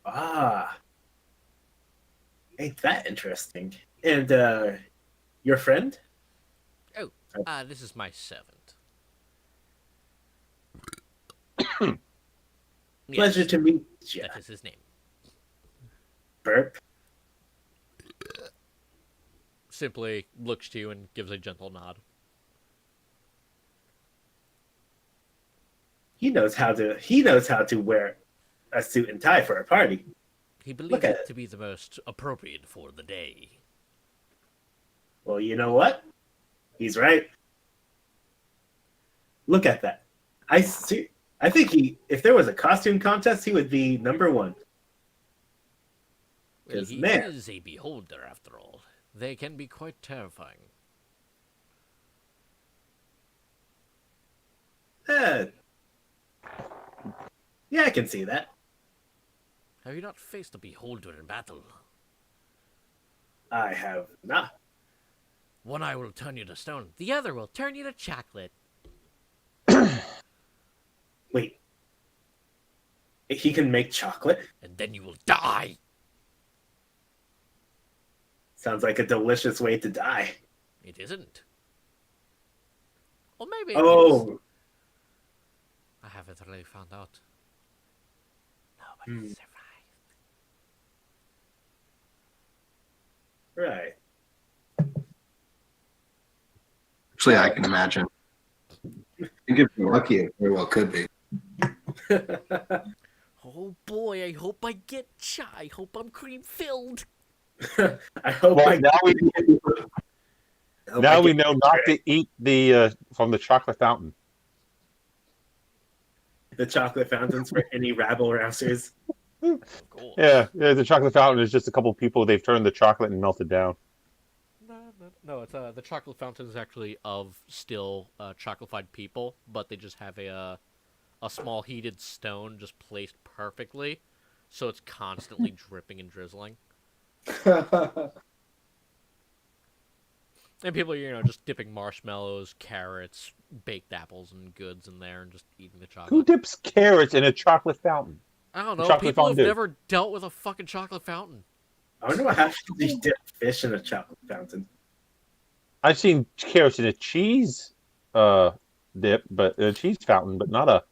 Ah, ain't that interesting? And your friend?
Oh, this is my servant.
Pleasure
Yes,
to meet you.
that is his name.
Burp.
Simply looks to you and gives a gentle nod.
He knows how to wear a suit and tie for a party.
He believes
Look at
it
it.
to be the most appropriate for the day.
Well, you know what? He's right. Look at that. I think if there was a costume contest, he would be number 1.
Well,
'Cause,
he
man.
is a beholder, after all. They can be quite terrifying.
Eh, yeah, I can see that.
Have you not faced a beholder in battle?
I have not.
One eye will turn you to stone, the other will turn you to chocolate.
Wait, he can make chocolate?
And then you will die.
Sounds like a delicious way to die.
It isn't. Or maybe it is.
Oh,
I haven't really found out.
Hmm.
Nobody survived.
right.
Actually, I can imagine. I think if you're lucky, it very well could be.
Oh boy, I hope I get chai. I hope I'm cream filled.
I hope
Well,
I
now we
hope
now
I
we
get-
know not to eat the from the chocolate fountain.
the chocolate fountains for any rabble rousers.
Of course.
Yeah, the chocolate fountain is just a couple of people. They've turned the chocolate and melted down.
No, it's the chocolate fountain is actually of still chocolatified people, but they just have a small heated stone just placed perfectly, so it's constantly dripping and drizzling. And people are, just dipping marshmallows, carrots, baked apples, and goods in there, and just eating the
Who
chocolate.
dips carrots in a chocolate fountain?
I don't know.
Chocolate
People have
fondue.
never dealt with a fucking chocolate fountain.
I wonder what happens if you dip fish in a chocolate fountain.
I've seen carrots in a cheese dip, but a cheese fountain, but not a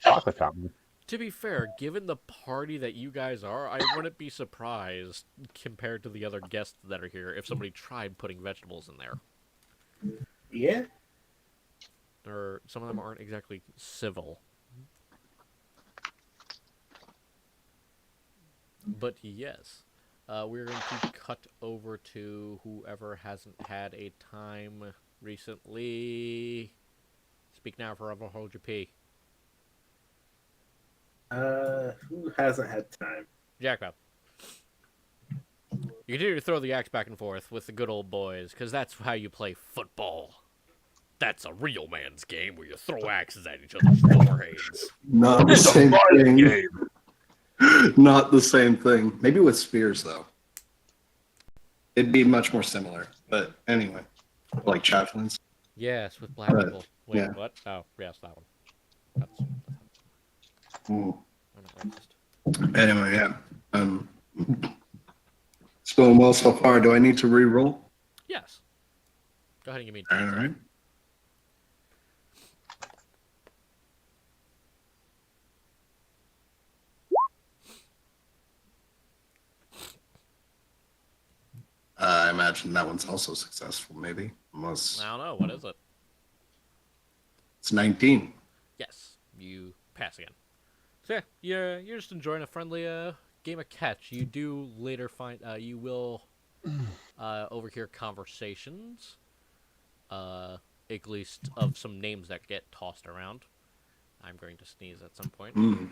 chocolate fountain.
To be fair, given the party that you guys are, I wouldn't be surprised compared to the other guests that are here if somebody tried putting vegetables in there.
Yeah.
Or some of them aren't exactly civil. But yes, we're going to cut over to whoever hasn't had a time recently. Speak now, forever hold your pee.
Who hasn't had time?
Jackpot. You continue to throw the axe back and forth with the good old boys, because that's how you play football. That's a real man's game where you throw axes at each other's foreheads.
Not the same thing. Not the same thing. Maybe with spears, though. It'd be much more similar. But anyway, like javelins.
Yes, with black people. Wait,
yeah.
what? Oh, yes, that one. That's...
Ooh.
I'm not racist.
Anyway, yeah. It's going well so far. Do I need to re-roll?
Yes. Go ahead and give me
All
a
right. I imagine that one's also successful, maybe. Unless
I don't know. What is it?
it's 19.
Yes, you pass again. So yeah, you're just enjoying a friendly game of catch. You do later find you will overhear conversations, at least of some names that get tossed around. I'm going to sneeze at some point.
Mm.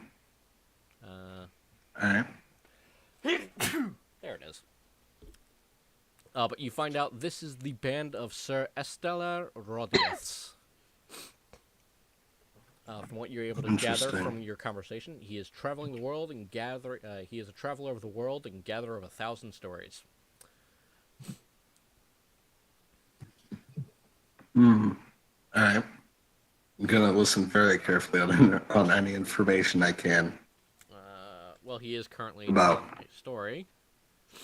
Uh,
All right.
there it is. But you find out this is the band of Sir Estelar Rodriguez. From what you're able to gather
Interesting.
from your conversation, he is traveling the world and gather. He is a traveler of the world and gatherer of 1,000 stories.
Mm. All right. I'm gonna listen very carefully on any information I can.
Well, he is currently
About-
telling a story,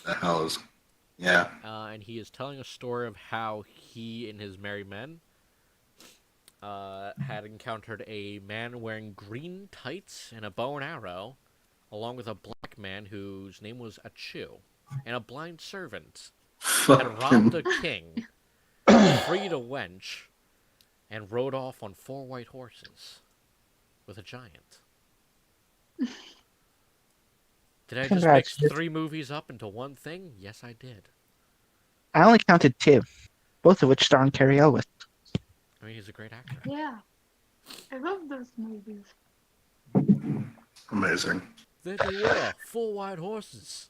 The hell is? Yeah.
and he is telling a story of how he and his merry men had encountered a man wearing green tights and a bow and arrow, along with a black man whose name was Achu, and a blind servant had robbed a king, freed a wench, and rode off on 4 white horses with a giant. Did I just mix
Congrats.
3 movies up into one thing? Yes, I did.
I only counted 2, both of which star Carrie Elwes.
I mean, he's a great actor.
Yeah. I love those movies.
Amazing.
There they were, 4 white horses.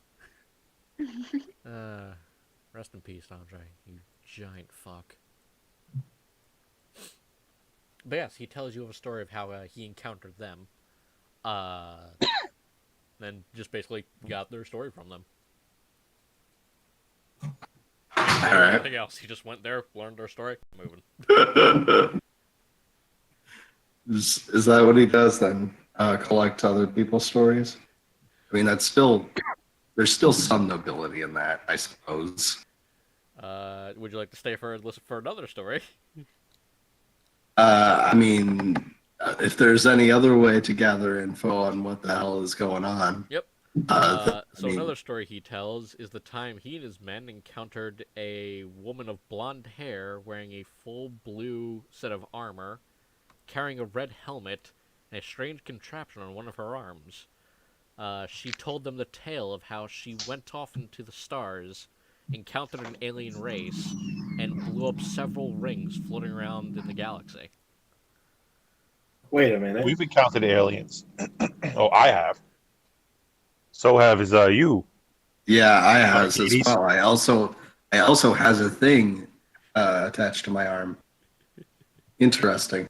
Rest in peace, Andre, you giant fuck. But yes, he tells you a story of how he encountered them. And just basically got their story from them. Didn't do anything else. He just went there, learned their story, moving.
Is that what he does then? Collect other people's stories? I mean, there's still some nobility in that, I suppose.
Would you like to stay for and listen for another story?
I mean, if there's any other way to gather info on what the hell is going on.
Yep.
I
So
mean,
another story he tells is the time he and his men encountered a woman of blonde hair wearing a full blue set of armor, carrying a red helmet, and a strange contraption on one of her arms. She told them the tale of how she went off into the stars, encountered an alien race, and blew up several rings floating around in the galaxy.
Wait a minute.
We've encountered aliens. Oh, I have. So have is you.
yeah, I has as
Arcades.
well. I also has a thing attached to my arm. Interesting.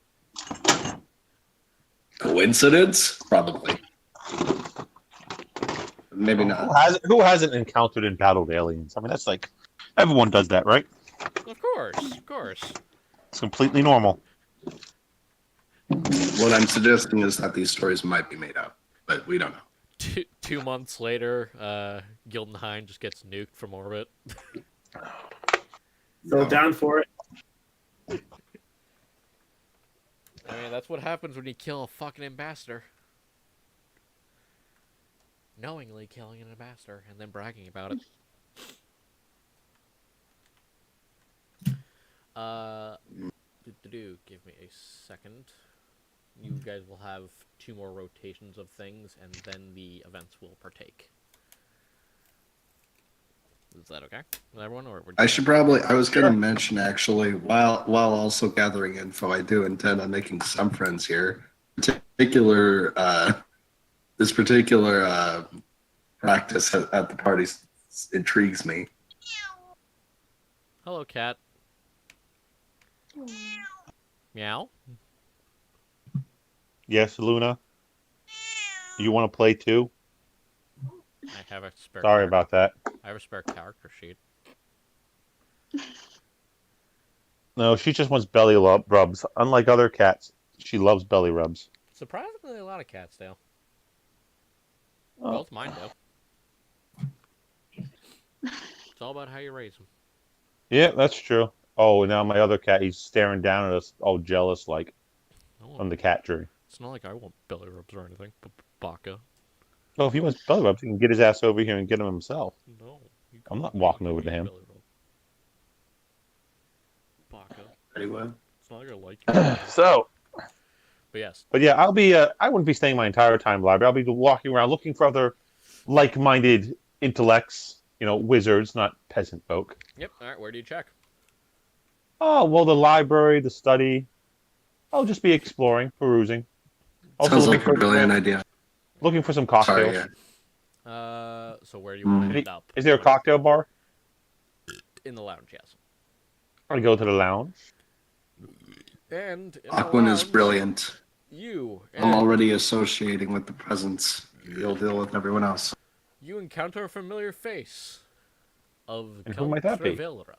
Coincidence? Probably. Maybe not.
Who hasn't encountered and battled aliens? I mean, that's like everyone does that, right?
Of course.
It's completely normal.
What I'm suggesting is that these stories might be made up, but we don't know.
2 months later, Gildenheim just gets nuked from orbit.
So down for it.
I mean, that's what happens when you kill a fucking ambassador. Knowingly killing an ambassador and then bragging about it. Give me a second. You guys will have 2 more rotations of things, and then the events will partake. Is that okay with everyone, or
I was going to mention actually, while also gathering info, I do intend on making some friends here. This particular practice at the party intrigues me.
Hello, cat. Meow.
Yes, Luna. You want to play too?
I have a spare.
Sorry about that.
I have a spare character sheet.
No, she just wants belly rubs. Unlike other cats, she loves belly rubs.
Surprisingly, a lot of cats do.
Oh.
Both mine do. It's all about how you raise them.
Yeah, that's true. Oh, now my other cat, he's staring down at us, all jealous, like, on the cat tree.
It's not like I want belly rubs or anything, but Baka.
Well, if he wants belly rubs, he can get his ass over here and get them himself.
No.
I'm not walking over to him.
Baka.
Anyway.
It's not like I like you.
So.
But yes.
But yeah, I wouldn't be staying my entire time in the library. I'll be walking around looking for other like-minded intellects, wizards, not peasant folk.
Yep. All right. Where do you check?
Oh, well, the library, the study. I'll just be exploring, perusing. Also
Sounds like a brilliant idea.
Looking for some cocktails.
Sorry,
yeah. So where do you want to end up?
Is there a cocktail bar?
In the lounge, yes.
I go to the lounge.
And
Aquan is brilliant. I'm
And
already associating with the presence. You'll deal with everyone else.
you encounter a familiar face of
And who might that be?
Trevelra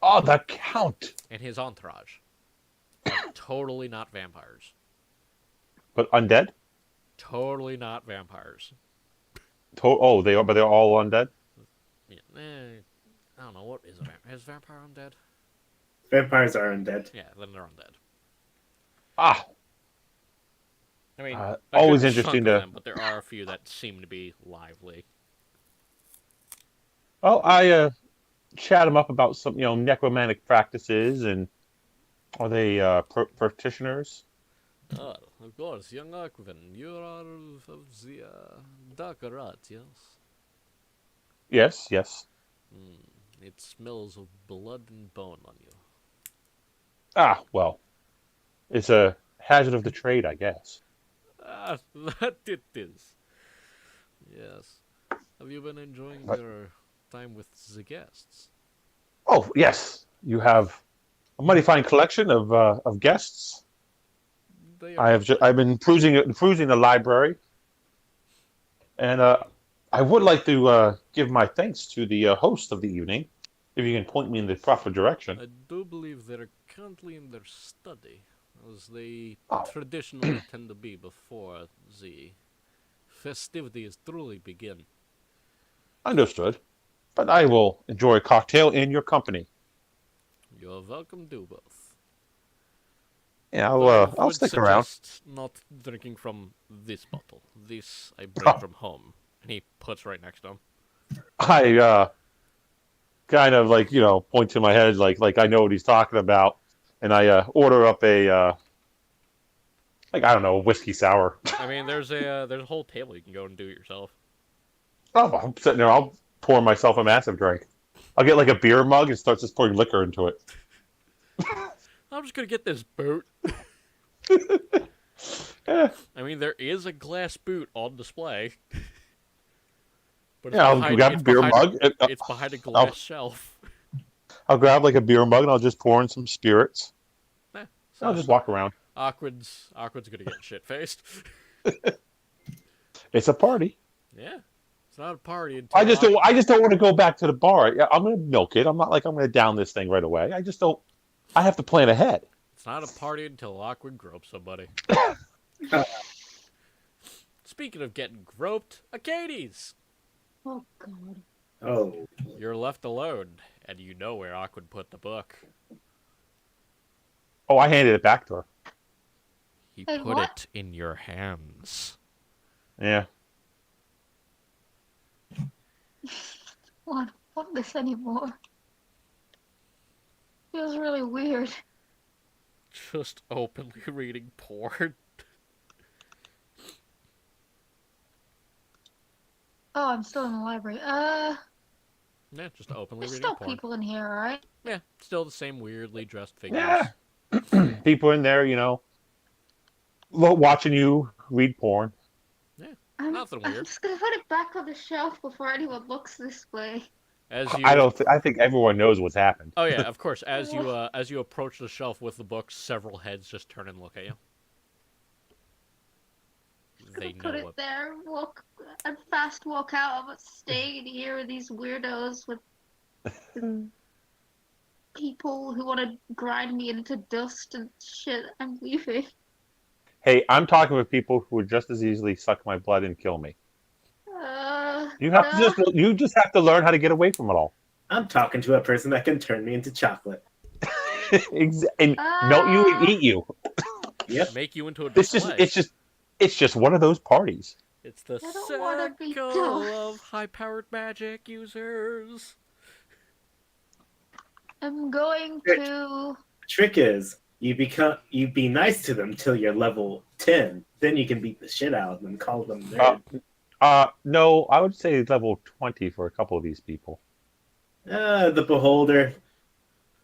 Oh, the Count.
and his entourage. Are totally not vampires.
But undead?
Totally not vampires.
Oh, they are, but they're all undead?
Yeah, I don't know, what is a vampire? Is vampire undead?
Vampires are undead.
Yeah, then they're undead.
Ah,
I mean,
always
a good
interesting
chunk of
to-
them, but there are a few that seem to be lively.
well, I chat them up about some, necromantic practices, and are they practitioners?
Oh, of course, young Aquavin, you are of the darker art, yes?
Yes.
It smells of blood and bone on you.
Ah, well, it's a hazard of the trade, I guess.
Ah, that it is. Yes. Have you been enjoying your time with the guests?
Oh, yes. You have a mighty fine collection of guests.
They are
I've been perusing the library, and I would like to give my thanks to the host of the evening. If you can point me in the proper direction.
I do believe they're currently in their study, as they
Oh.
traditionally tend to be before the festivities truly begin.
Understood. But I will enjoy a cocktail in your company.
You're welcome to both.
Yeah,
Though I
I'll
would
stick around.
suggest not drinking from this bottle. This I bring from home. And he puts right next to him.
I kind of point to my head like I know what he's talking about, and I order up a I don't know, a whiskey sour.
I mean, there's a whole table you can go and do it yourself.
Oh, I'm sitting there. I'll pour myself a massive drink. I'll get like a beer mug and start just pouring liquor into it.
I'm just gonna get this boot.
Yeah,
I mean, there is a glass boot on display. But
yeah. I'll grab a beer mug.
It's behind a glass shelf.
I'll grab like a beer mug and I'll just pour in some spirits. I'll just walk around.
Awkward's gonna get shit faced.
It's a party.
Yeah, it's not a party until
I just don't want to go back to the bar. Yeah, I'm gonna milk it. I'm not like I'm gonna down this thing right away. I just don't. I have to plan ahead.
It's not a party until Awkward gropes somebody. Speaking of getting groped, Acades!
Oh God.
Oh,
You're left alone, and you know where Awkward put the book.
Oh, I handed it back to her.
He
Wait,
put
what?
it in your hands.
Yeah.
I don't want this anymore. Feels really weird.
Just openly reading porn.
Oh, I'm still in the library.
Yeah, just openly
There's
reading
still
porn.
people in here, right?
Yeah, still the same weirdly dressed figures.
Yeah. People in there, watching you read porn.
Nothing
I'm
weird.
just gonna put it back on the shelf before anyone looks this way.
As you,
I think everyone knows what's happened.
Oh yeah, of course. As you approach the shelf with the books, several heads just turn and look at you. They
Put
know
it
what.
there, and fast walk out. I'm not staying in here with these weirdos with people who want to grind me into dust and shit. I'm leaving.
Hey, I'm talking with people who would just as easily suck my blood and kill me. You just have to learn how to get away from it all.
I'm talking to a person that can turn me into chocolate.
And melt you and eat you.
Yep.
Make you into a
It's
display.
just one of those parties.
It's the
I don't wanna be
circle
dust.
of high-powered magic users.
I'm going to.
Trick is you be nice to them till you're level 10. Then you can beat the shit out of them, call them nerd.
No, I would say level 20 for a couple of these people.
The beholder.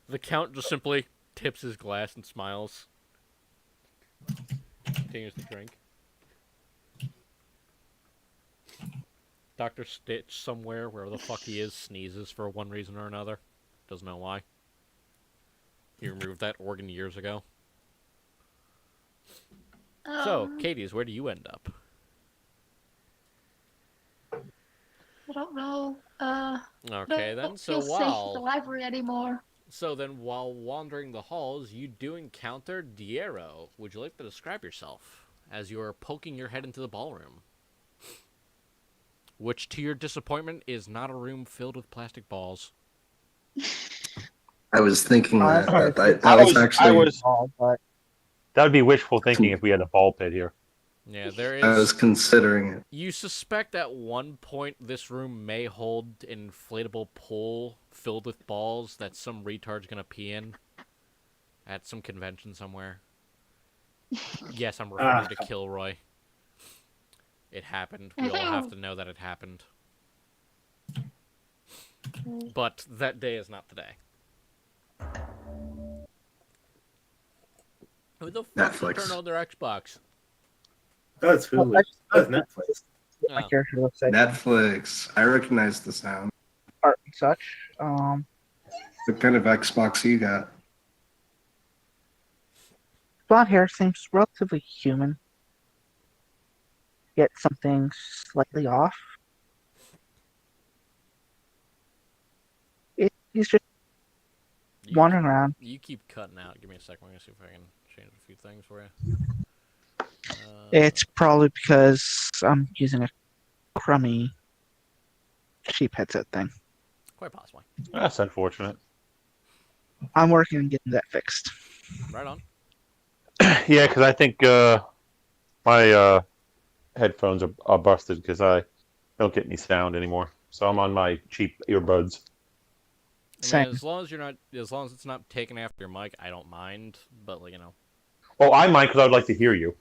The Count just simply tips his glass and smiles. Continues to drink. Dr. Stitch somewhere, wherever the fuck he is, sneezes for one reason or another. Doesn't know why. He removed that organ years ago. So, Katie's, where do you end up?
I don't know.
Okay, then.
Don't
So
feel safe at the
while
library anymore.
while wandering the halls, you do encounter Diero. Would you like to describe yourself as you're poking your head into the ballroom? Which, to your disappointment, is not a room filled with plastic balls.
I was thinking that.
That would be wishful thinking if we had a ball pit here.
Yeah, there
I was
is.
considering it.
You suspect at one point this room may hold an inflatable pool filled with balls that some retard's gonna pee in at some convention somewhere. Yes, I'm referring to Kilroy. It happened. We all have to know that it happened. But that day is not today. Who the fuck
Netflix.
turned on their Xbox?
That's Hulu. That's Netflix.
My
Oh.
character looks like
Netflix. I recognize the sound.
art and such.
What kind of Xbox you got?
Blonde hair seems relatively human, yet something slightly off. He's just
You,
wandering around.
you keep cutting out. Give me a second. I'm going to see if I can change a few things for you.
It's probably because I'm using a crummy cheap headset thing.
Quite possibly.
That's unfortunate.
I'm working on getting that fixed.
Right on.
Yeah, because I think my headphones are busted because I don't get any sound anymore. So I'm on my cheap earbuds.
I
Same.
mean, as long as it's not taken after your mic, I don't mind. But like,
Oh, I mind because I would like to hear you.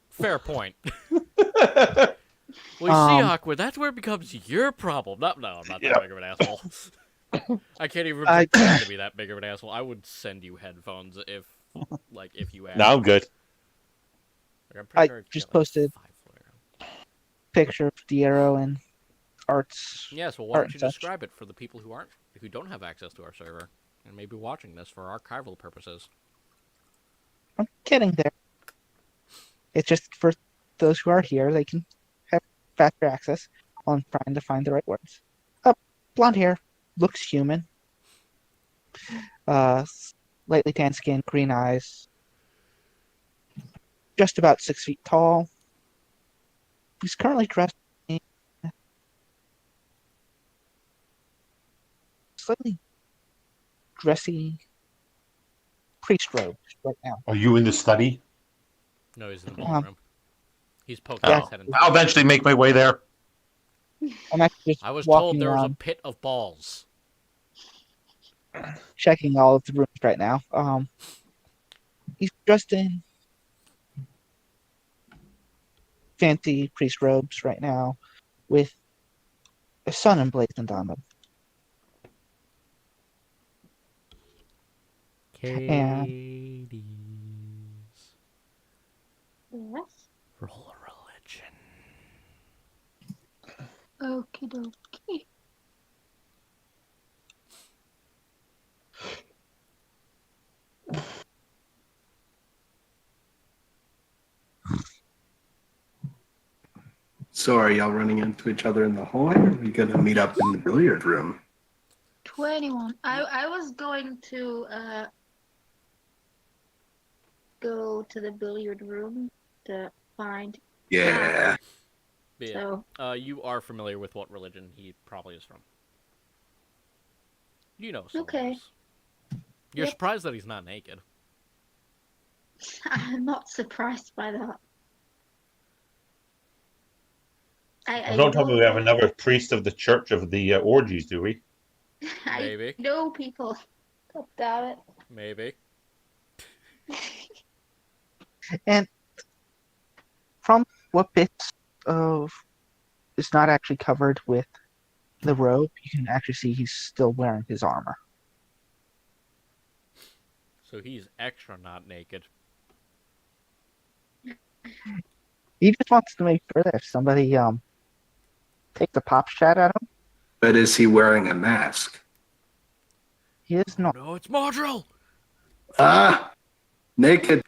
fair point. Well, you see, Awkward, that's where it becomes your problem. No, I'm not that big of an asshole. I can't even pretend to be that big of an asshole. I would send you headphones if you asked.
No, I'm good.
Like, I'm
I
pretty sure
just
get, like,
posted
5 floating around.
picture of Diero and arts.
Yes, well, why
art
don't you
and such.
describe it for the people who don't have access to our server and may be watching this for archival purposes?
I'm getting there. It's just for those who are here, they can have faster access while I'm trying to find the right words. Blonde hair, looks human. Lightly tan skin, green eyes. Just about 6 feet tall. He's currently dressed in slightly dressy priest robe right now.
Are you in the study?
No, he's in the ballroom. He's poking
Yeah.
his head into
I'll
the
eventually make my way there.
I'm actually just
I was
walking
told there was a
around,
pit of balls.
checking all of the rooms right now. He's dressed in fancy priest robes right now, with a sun emblazoned on them.
Katie's
Yes.
roll a religion.
Okie dokie.
So are y'all running into each other in the hallway, or are we gonna meet up in the billiard room?
21. I was going to go to the billiard room to find
Yeah.
Yeah.
so
You are familiar with what religion he probably is from. You know some of
Okay.
those. You're
Yep.
surprised that he's not naked.
I'm not surprised by that. I
Don't tell me we have
know
another priest of the Church of the Orgies, do we?
I
Maybe.
know people. God damn it.
Maybe.
And from what bits of is not actually covered with the robe, you can actually see he's still wearing his armor.
So he's extra not naked.
He just wants to make sure that if somebody takes a pop shot at him,
But is he wearing a mask?
he is not.
No, it's Modril!
Ah! Naked.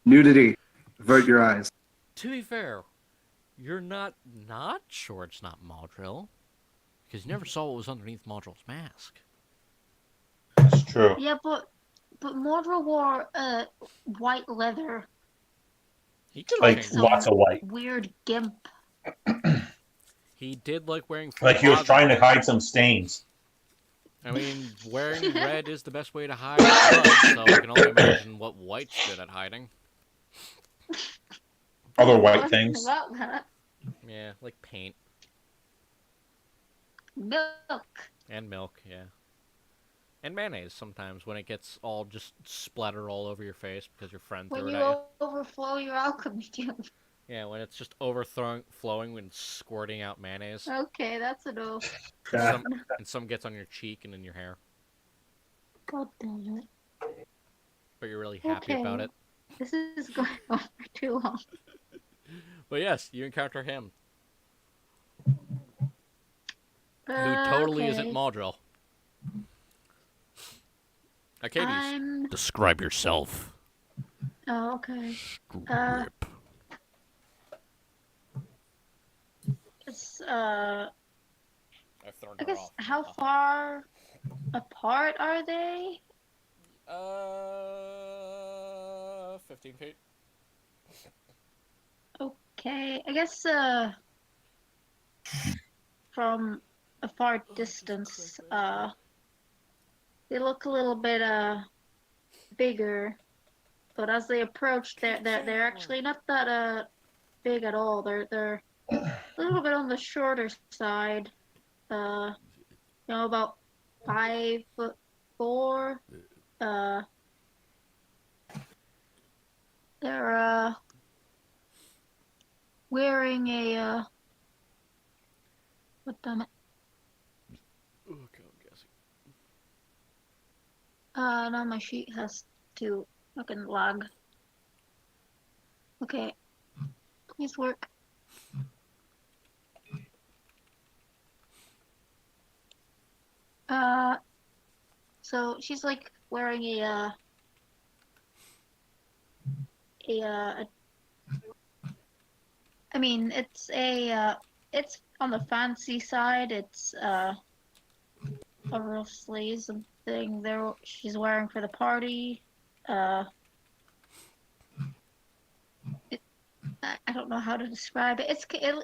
Nudity. Avert your eyes.
To be fair, you're not sure it's not Modril. Because you never saw what was underneath Modril's mask.
It's true.
Yeah, but Mordor wore white leather.
He could
Like
have changed
some-
lots of white.
Weird gimp.
He did like wearing
Like he was
closet.
trying to hide some stains.
I mean, wearing red is the best way to hide blood, so I can only imagine what white's good at hiding.
Other white
Nothing
things.
about that.
Yeah, like paint
Milk.
and milk, yeah. And mayonnaise sometimes when it gets all just splattered all over your face because your friend
When
threw it
you
at you.
overflow your alchemy tube.
Yeah, when it's just flowing when squirting out mayonnaise.
Okay, that's a no.
And some gets on your cheek and in your hair.
God damn it.
But you're really happy
Okay.
about it.
This is going on for too long.
But yes, you encounter him. Who totally isn't
Okay.
Modril. Arcades,
I'm
describe yourself.
Oh, okay.
Script.
It's
I've thrown
I
her
guess
off.
how far apart are they?
15 feet.
Okay, I guess from a far distance, they look a little bit bigger, but as they approach, they're actually not that big at all. They're a little bit on the shorter side. About 5'4". Uh, they're wearing a what damn it?
Okay, I'm guessing.
Now my sheet has to fucking lag. Okay, please work. Uh, so she's like wearing a I mean, it's on the fancy side. It's a real sleaze thing there she's wearing for the party. Uh, it, I don't know how to describe it. It's kind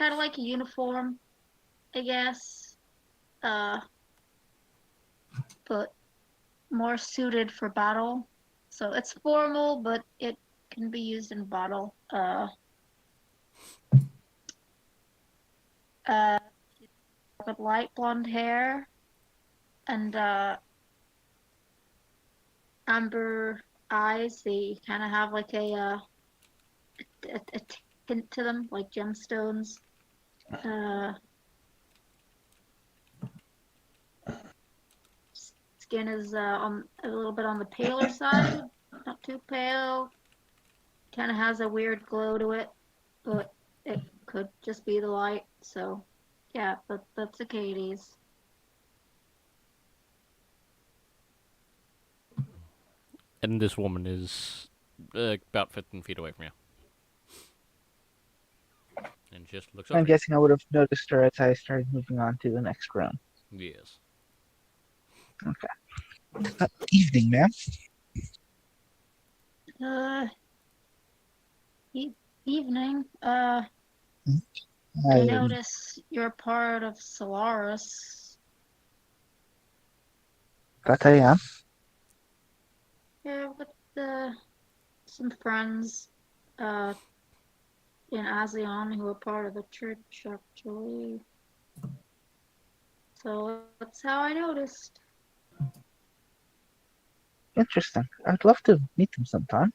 of like a uniform, I guess. Uh, but more suited for battle. So it's formal, but it can be used in battle. Uh, with light blonde hair and amber eyes. They kind of have like a tint to them, like gemstones. Uh, Skin is on a little bit on the paler side, not too pale. Kind of has a weird glow to it, but it could just be the light. So, yeah, that's a Katie's.
And this woman is about 15 feet away from you. And just looks
I'm
over.
guessing I would have noticed her as I started moving on to the next room.
Yes.
Okay. Evening, ma'am.
Uh, e- Evening. I
I
notice you're part of Solaris.
that I am.
Yeah, with some friends uh, in ASEAN who are part of the church, actually. So that's how I noticed.
Interesting. I'd love to meet them sometime.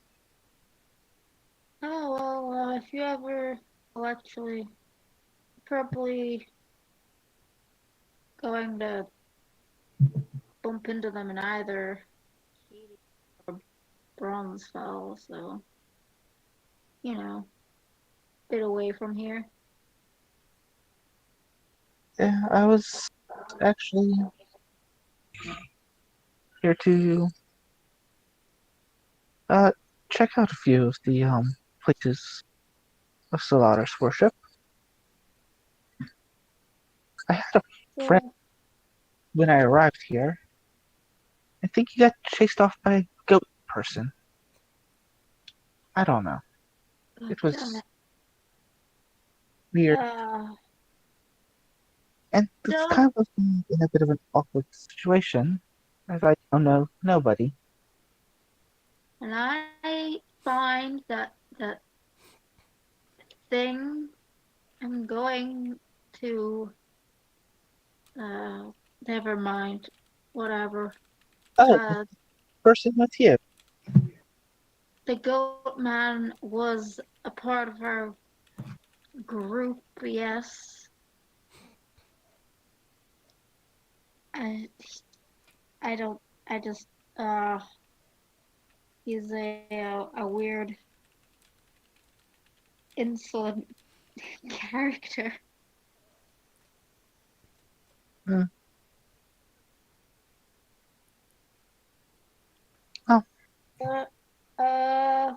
Oh, well, if you ever, well, actually, probably going to bump into them in either Katie or Bronzefell, so, a bit away from here.
Yeah, I was actually here to uh check out a few of the places of Solaris worship. I had a friend
So,
when I arrived here. I think he got chased off by a goat person. I don't know.
God
It
damn
was
it.
weird,
Uh,
and it's
don't,
kind of in a bit of an awkward situation, as I don't know nobody.
and I find that thing I'm going to, uh, never mind. Whatever.
Oh, the
Uh,
person with you.
the goat man was a part of our group, yes. I, I don't, I just, he's a weird, insolent character.
Hmm. Oh,
Uh, Uh,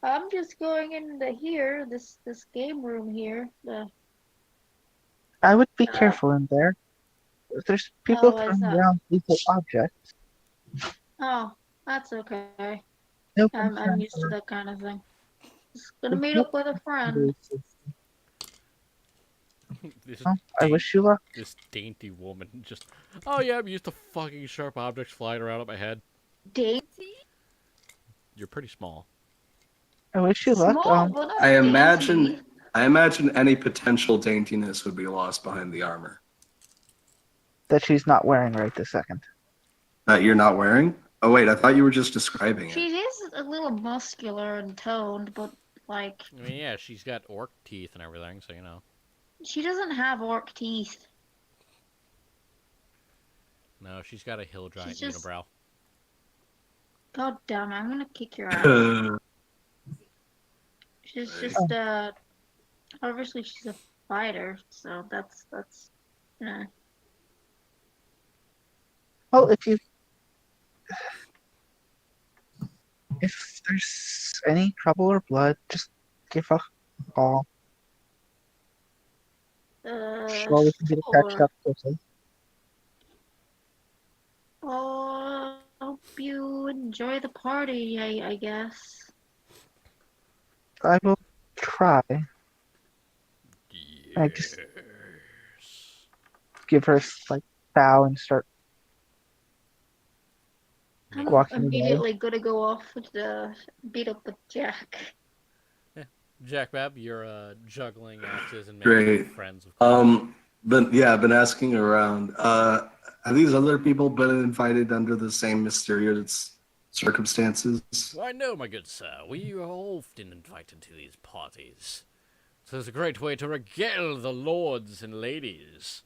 I'm just going into here, this game room here.
I would be
Uh,
careful in there. There's people
oh, why is
throwing
that?
around lethal objects.
Oh, that's okay.
No
I'm
concern
used to
for
that kind of thing. Just gonna
there's
meet
no
up with a friend.
concern for-
this
Oh, I wish you luck.
this dainty woman just. Oh yeah, I'm used to fucking sharp objects flying around at my head.
Dainty?
You're pretty small.
I wish you luck.
Small, but not
I
dainty.
imagine any potential daintiness would be lost behind the armor
That she's not wearing right this second.
that you're not wearing. Oh wait, I thought you were just describing
She
it.
is a little muscular and toned, but like
I mean, yeah, she's got orc teeth and everything, so you know.
she doesn't have orc teeth.
No, she's got a hill giant
She's just-
unibrow.
God damn it, I'm gonna kick your ass. She's just obviously she's a fighter, so that's yeah.
Well, if there's any trouble or blood, just give a call. Sure, we can get it patched
Sure.
up quickly.
Oh, hope you enjoy the party, I guess.
I will try.
Yes.
I just give her like bow and start
I'm
walking away.
immediately gonna go off with beat up with Jack.
Jack you're juggling axes and making
Great.
friends. Of course.
But yeah, I've been asking around. Have these other people been invited under the same mysterious circumstances?
Why, no, my good sir. We are often invited to these parties. So it's a great way to regale the lords and ladies,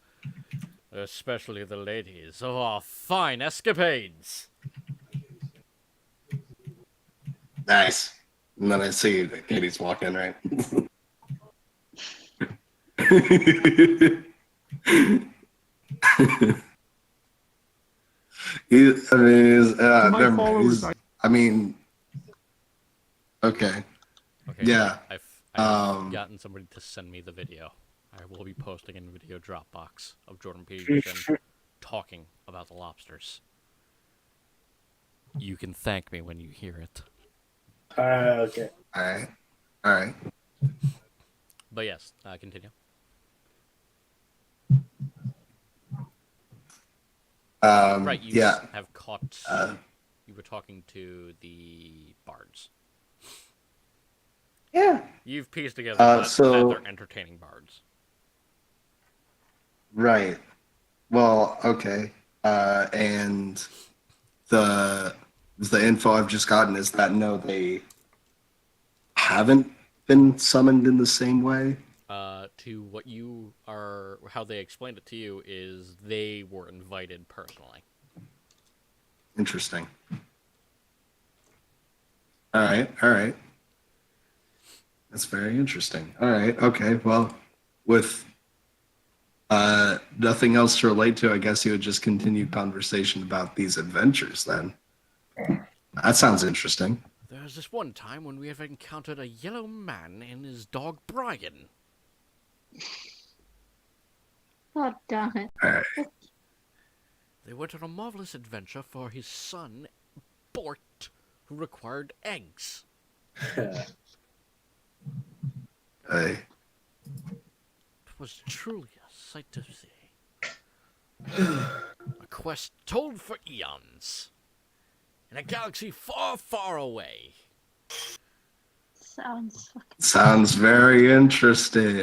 especially the ladies, of our fine escapades.
Nice. And then I see that Katie's walking, right? Never mind. I mean, okay.
Okay.
Yeah.
I've gotten somebody to send me the video. I will be posting in video Dropbox of Jordan Peterson talking about the lobsters. You can thank me when you hear it.
Okay.
All right.
But yes, continue. Right, you
Yeah.
have caught. You were talking to the bards.
Yeah.
You've pieced together that they're entertaining bards.
Right. Well, okay. And the info I've just gotten is that no, they haven't been summoned in the same way.
To what you are, how they explained it to you is they were invited personally.
Interesting. All right. That's very interesting. All right. Okay. Well, with nothing else to relate to, I guess you would just continue conversation about these adventures then. That sounds interesting.
There was this one time when we have encountered a yellow man and his dog Brian.
God damn it.
All right.
They went on a marvelous adventure for his son, Bort, who required eggs.
Hey.
It was truly a sight to see. A quest told for eons. In a galaxy far, far away.
Sounds very interesting.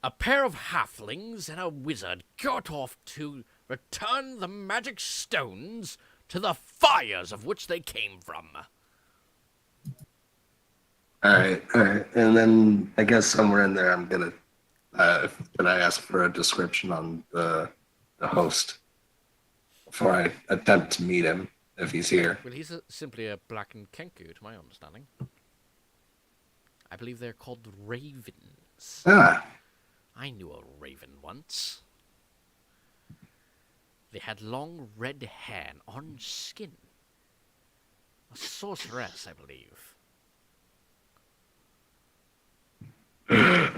A pair of halflings and a wizard got off to return the magic stones to the fires of which they came from.
All right. And then I guess somewhere in there, I'm gonna can I ask for a description on the host before I attempt to meet him if he's here.
Well, he's simply a blackened kenku, to my understanding. I believe they're called ravens.
Ah,
I knew a raven once. They had long red hair and orange skin. A sorceress, I believe.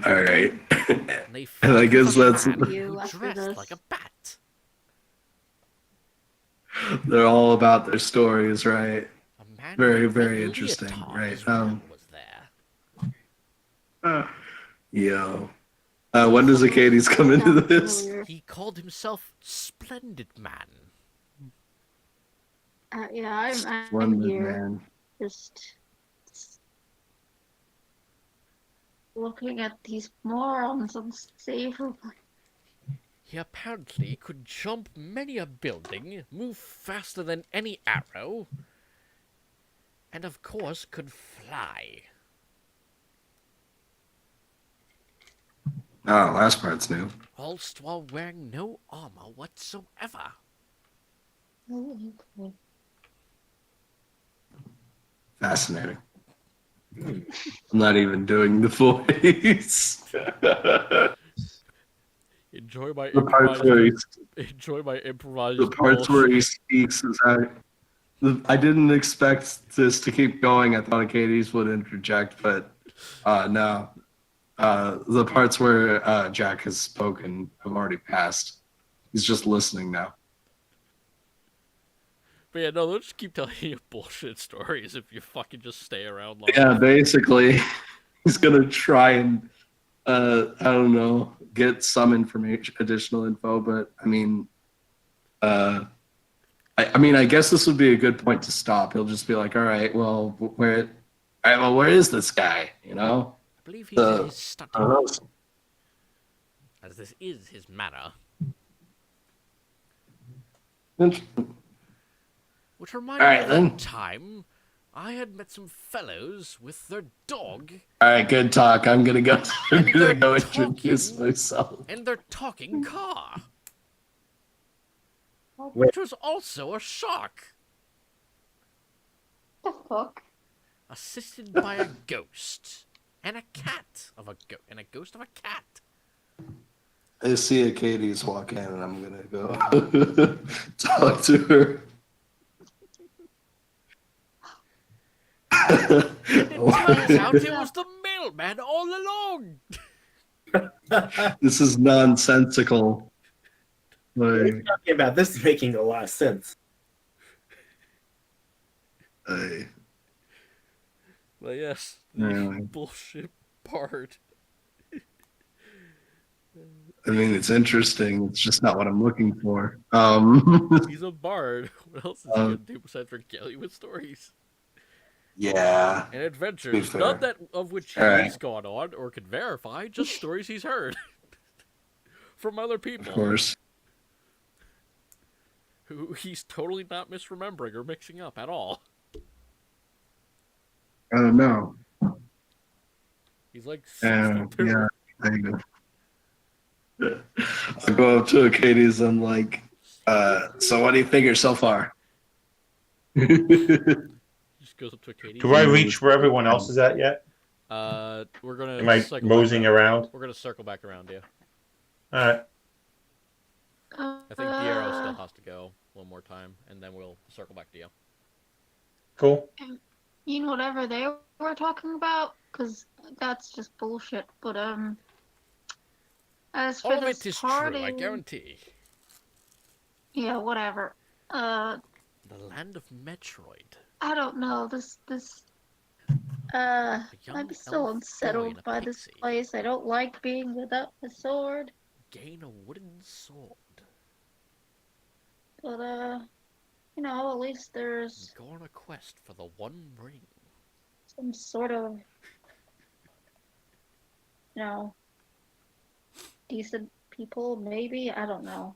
All right.
And they
And I
fought with
guess
a
that's
man
You
who
after
dressed
this.
like a bat.
they're all about their stories, right?
A man
Very,
in a red
very interesting,
leotard
right?
as well was there.
Yo. When does Acades come into
Sounds
this?
familiar.
He called himself Splendid Man.
Yeah, I'm
Splendid,
here.
man.
Just looking at these morons unsavourably.
He apparently could jump many a building, move faster than any arrow, and of course could fly.
Oh, last part's new.
Whilst while wearing no armor whatsoever.
Oh, okay.
Fascinating. I'm not even doing the voice.
Enjoy my
the parts where he,
improvised
the parts where he
bullshit.
speaks is I didn't expect this to keep going. I thought Acades would interject, but no. The parts where Jack has spoken have already passed. He's just listening now.
But yeah, no, they'll just keep telling you bullshit stories if you fucking just stay around long
Yeah,
enough.
basically, he's gonna try and I don't know, get some information, additional info. But I mean, I guess this would be a good point to stop. He'll just be like, "All right, well, where is this guy?" You know,
I believe he's in his study,
I don't know.
as this is his manor. Which reminded me
Alright,
of
then.
that time I had met some fellows with their dog
All right, good talk. I'm gonna go. I'm
And
gonna
they're
go introduce
talking.
myself.
and their talking car,
Wait.
which was also a shark,
The fuck?
assisted by a ghost and a cat of a and a ghost of a cat.
I see Acades walk in, and I'm gonna go talk to her.
And it turns out it was the mailman all along.
This is nonsensical.
What are you
Like,
talking about? This is making a lot of sense.
I
Well, yes, the
Yeah.
bullshit part.
mean, it's interesting. It's just not what I'm looking for.
He's a bard. What else is he gonna do besides regale you with stories
yeah,
and adventures?
fair.
None that of which
All right.
he's gone on or can verify, just stories he's heard from other
of
people
course.
who he's totally not misremembering or mixing up at all.
I don't know.
He's like 62.
Yeah, there you go. I go up to Acades. I'm like, so what do you figure so far?
Just goes up to a Katie.
Do I reach where everyone else is at yet?
We're gonna
Am I
cycle
moseying
back
around?
We're gonna circle back around, yeah.
All right.
I think Diero still has to go one more time, and then we'll circle back to you.
Cool.
You know whatever they were talking about, because that's just bullshit. But as for
All of
this
it is
party,
true, I guarantee.
yeah, whatever.
The land of Metroid.
I don't know. This
A young
I'm so
elf boy
unsettled
and a
by this
pixie
place. I don't like being without a sword.
gain a wooden sword
But you know, at least
and
there's
go on a quest for the One Ring.
some sort of, you know, decent people. Maybe I don't know.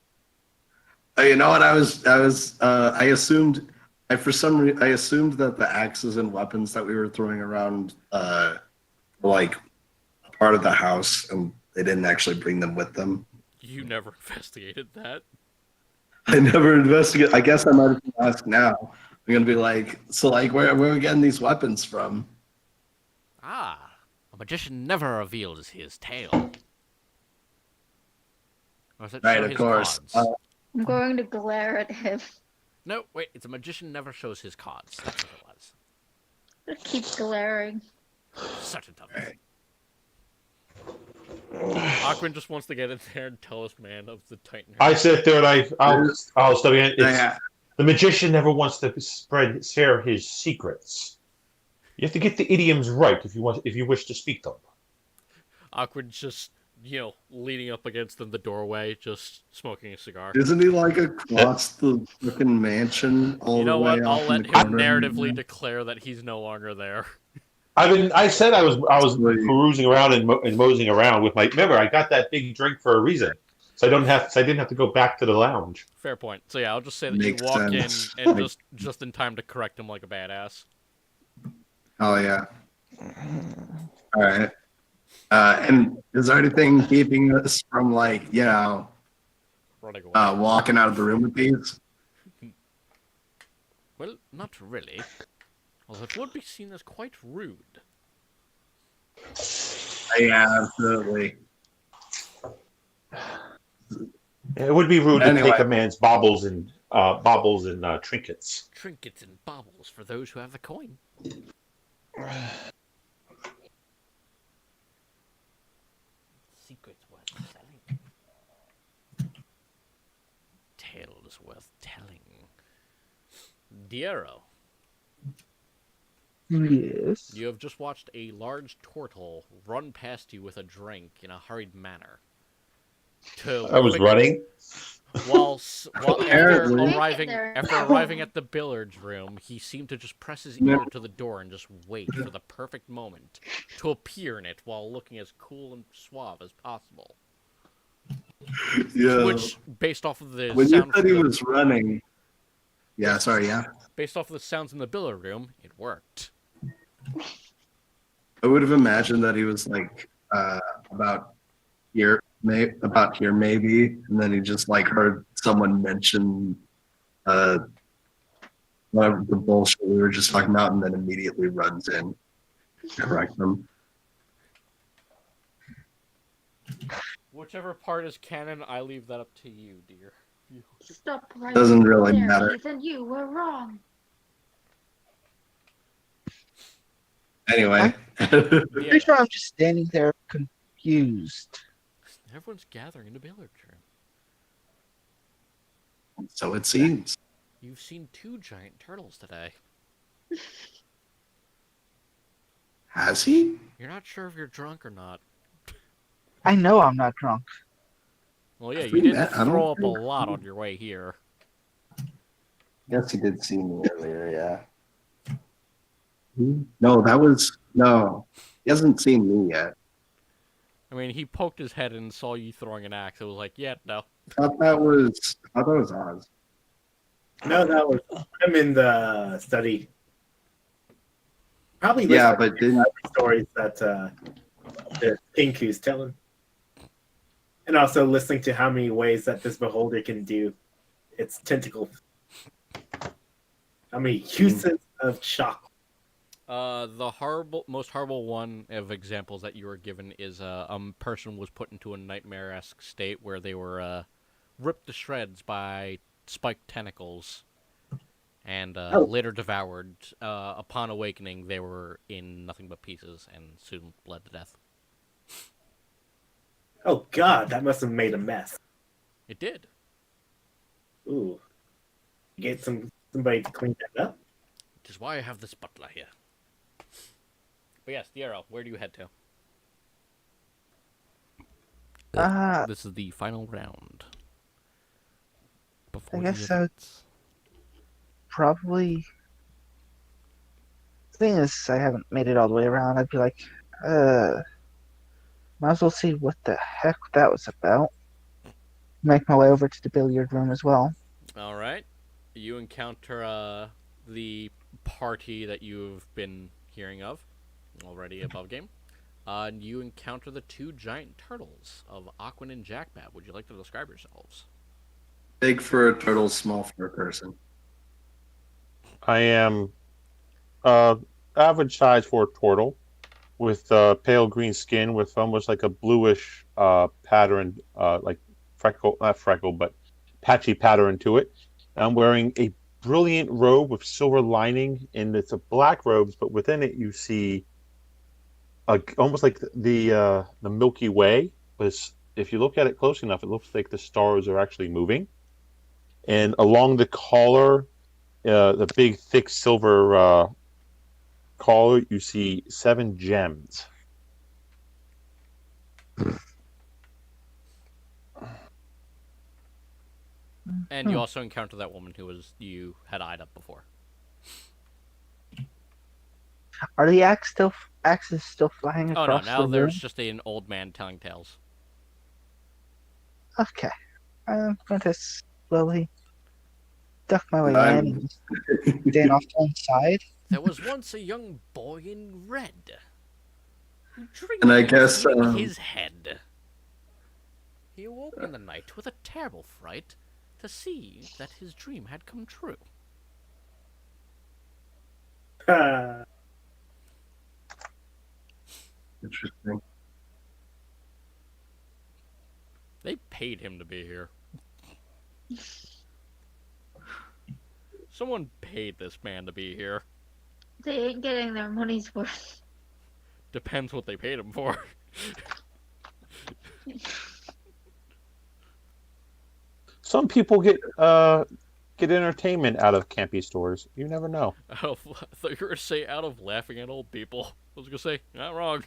You know what? I assumed I assumed that the axes and weapons that we were throwing around were like part of the house, and they didn't actually bring them with them.
You never investigated that.
I never investigated. I guess I might have to ask now. I'm gonna be like, so like, where are we getting these weapons from?
Ah, a magician never reveals his tale. Or does it
Right,
show
of
his
course.
cards?
I'm going to glare at him.
No, wait, it's a magician never shows his cards. That's what it was.
It keeps glaring.
Such a dummy. Aquin just wants to get in there and tell us, man, of the Titan.
I sit there and I'll study it.
Yeah.
The magician never wants to share his secrets. You have to get the idioms right if you wish to speak them.
Aquin's just, leaning up against the doorway, just smoking a cigar.
Isn't he like across the fucking mansion all
You know
the way
what?
off
I'll
in
let
the
him
corner?
narratively declare that he's no longer there.
I said I was perusing around and moseying around with my. Remember, I got that big drink for a reason, so I didn't have to go back to the lounge.
Fair point. So yeah, I'll just say that
Makes
you walk
sense.
in and just in time to correct him like a badass.
Oh yeah. All right. And is there anything keeping us from
Running away.
walking out of the room with these?
Well, not really. Although it would be seen as quite rude.
Yeah, absolutely.
It would be rude
Anyway.
to take a man's baubles and trinkets.
Trinkets and baubles for those who have the coin. Secrets worth selling. Tales worth telling. Diero,
Yes.
you have just watched a large turtle run past you with a drink in a hurried manner.
I was running.
While
Apparently.
after arriving at the billiards room, he seemed to just press his ear to the door and just wait for the perfect moment to appear in it while looking as cool and suave as possible.
Yeah.
Which, based off of the
When you
sound
said he was running. Yeah, sorry, yeah.
based off of the sounds in the billiard room, it worked.
I would have imagined that he was like about here maybe, and then he just like heard someone mention whatever the bullshit we were just talking about, and then immediately runs in to correct them.
Whichever part is canon, I leave that up to you, dear.
Stop right
Doesn't really
there,
matter.
Ethan. You were wrong.
Anyway,
Pretty sure I'm just standing there confused.
Everyone's gathering in the billiard room.
so it seems.
You've seen 2 giant turtles today.
Has he?
You're not sure if you're drunk or not.
I know I'm not drunk.
Well, yeah,
Have
you
we
did
met? I don't
throw up a
think-
lot on your way here.
Yes, he did see me earlier. Yeah. No. He hasn't seen me yet.
I mean, he poked his head and saw you throwing an axe. It was like, yeah, no.
I thought that was Oz.
No, that was I'm in the study. Probably
Yeah,
listening
but
to
didn't
the stories that the Pinku's telling, and also listening to how many ways that this beholder can do its tentacle. How many uses of shock?
The most horrible one of examples that you were given is a person was put into a nightmare-esque state where they were ripped to shreds by spiked tentacles and later devoured. Upon awakening, they were in nothing but pieces and soon bled to death.
Oh God, that must have made a mess.
It did.
Ooh, get somebody to clean that up.
Which is why I have this butler here. But yes, Diero, where do you head to? This is the final round. Before
I guess
the
I would
events.
probably. Thing is, I haven't made it all the way around. I'd be like, might as well see what the heck that was about. Make my way over to the billiard room as well.
All right. You encounter the party that you've been hearing of already above game. And you encounter the 2 giant turtles of Aquin and Jackbat. Would you like to describe yourselves?
big for a turtle, small for a person.
I am average size for a turtle with pale green skin with almost like a bluish pattern, like freckle, not freckle, but patchy pattern to it. I'm wearing a brilliant robe with silver lining, and it's a black robes, but within it you see almost like the Milky Way. But if you look at it close enough, it looks like the stars are actually moving. And along the collar, the big thick silver collar, you see 7 gems.
And you also encounter that woman who you had eyed up before.
Are the axes still flying
Oh no,
across
now
the
there's
room?
just an old man telling tales.
Okay. I'm going to slowly duck my way
I'm-
in and just stand off to one side.
There was once a young boy in red who dreamed
And I
of
guess,
eating his head. He awoke in the night with a terrible fright to see that his dream had come true.
Interesting.
They paid him to be here. Someone paid this man to be here.
They ain't getting their money's worth.
Depends what they paid him for.
Some people get entertainment out of campy stores. You never know.
I thought you were going to say out of laughing at old people. I was going to say, not wrong.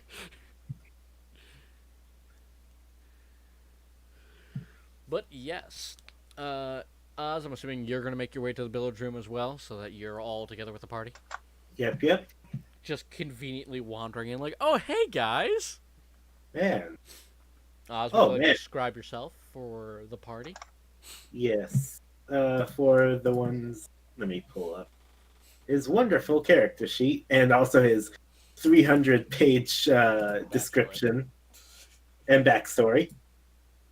But yes, Oz, I'm assuming you're going to make your way to the billiard room as well, so that you're all together with the party.
Yep.
Just conveniently wandering in, like, oh hey guys.
Man.
Oz,
Oh,
would you
man.
describe yourself for the party?
Yes. For the ones, let me pull up his wonderful character sheet and also his 300-page description and backstory.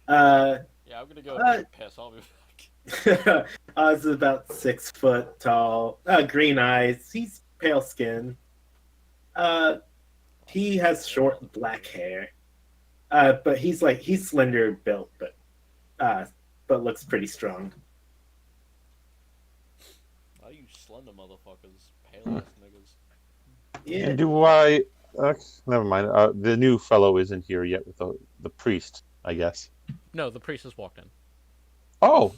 Yeah, I'm gonna go take a piss. I'll be back.
Oz is about 6 foot tall, green eyes. He's pale skin. He has short black hair. But he's slender built, but looks pretty strong.
Oh, you slender motherfuckers, pale ass niggas.
Yeah.
And do I? Never mind. The new fellow isn't here yet with the priest, I guess.
No, the priest has walked in.
Oh,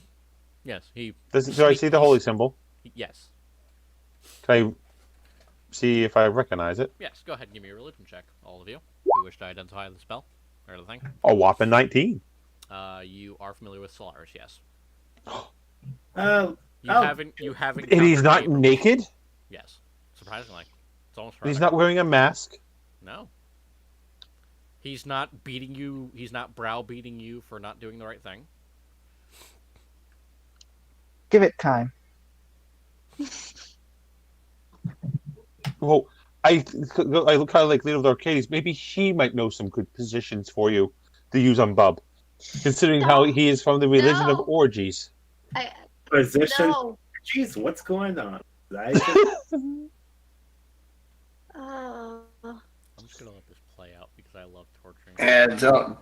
Yes, he.
do I see the holy symbol?
Yes.
Can I see if I recognize it?
Yes, go ahead and give me a religion check, all of you, who wish to identify the spell or the thing.
A whopping 19.
You are familiar with Solaris, yes.
Oh,
You haven't.
And he's
encountered
not
Gabriel.
naked?
Yes, surprisingly, it's almost.
And he's
surprising.
not wearing a mask?
No. He's not beating you. He's not browbeating you for not doing the right thing.
Give it time.
Well, I kind of like Little Arcades. Maybe he might know some good positions for you to use on Bub, considering how he is from the religion of
No.
orgies.
position.
No.
Jeez, what's going on? I just-
I'm just gonna let this play out because I love torturing.
And don't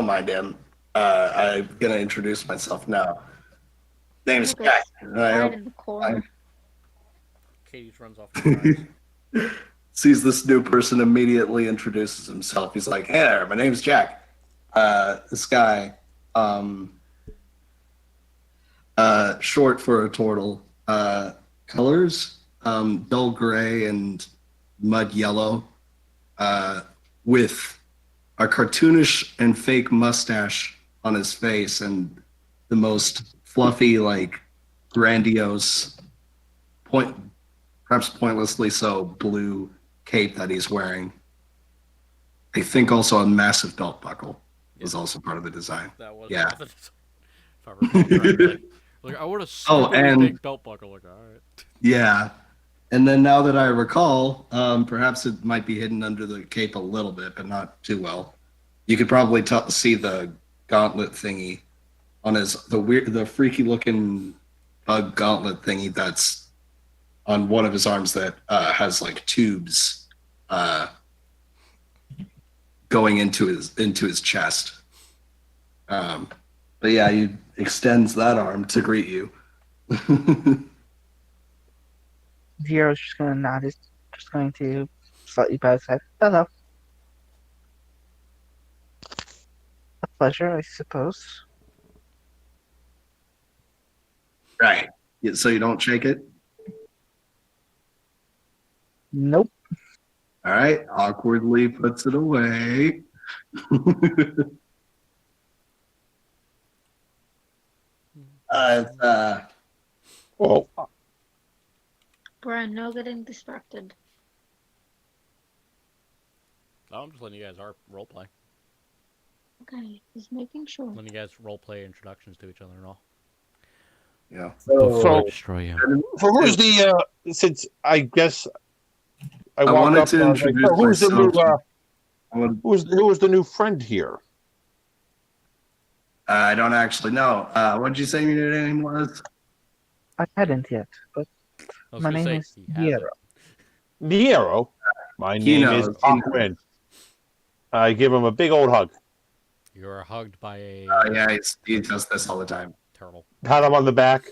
mind him. I'm gonna introduce myself now. Name's
Okay.
Jack.
Right in the corner.
Katie runs off the prize.
Sees this new person, immediately introduces himself. He's like, "Hey there, my name's Jack. This guy, short for a turtle. Colors, dull gray and mud yellow, with a cartoonish and fake mustache on his face and the most fluffy, like grandiose, perhaps pointlessly so, blue cape that he's wearing. I think also a massive belt buckle was also part of the design.
That was
Yeah.
If I recall correctly. Like I would have
Oh, and-
big belt buckle. Like, all right.
Yeah. And then now that I recall, perhaps it might be hidden under the cape a little bit, but not too well. You could probably see the gauntlet thingy on the freaky looking bug gauntlet thingy that's on one of his arms that has like tubes going into his chest. But yeah, he extends that arm to greet you.
Zero's just gonna nod. He's just going to slightly bow his head. Hello. A pleasure, I suppose.
Right. Yeah, so you don't shake it?
Nope.
All right. Awkwardly puts it away. It's,
Oh,
Brian, no getting distracted.
Oh, I'm just letting you guys roleplay.
Okay, just making sure.
Letting you guys roleplay introductions to each other and all.
yeah.
Before I
So-
destroy you.
so who's the? Since I guess I
I
walk
wanted
up
to
and I was like,
introduce
"Oh, who's the new?
myself. I would-
Who's the new friend here?"
I don't actually know. What did you say your name was?
I hadn't yet, but
I was
my
gonna
name
say
is
he hasn't.
Zero.
Niero. My
He
name is
knows, he knows.
Aquin. I give him a big old hug.
You are hugged by a
Yeah, he does this all the time.
turtle.
Pat him on the back.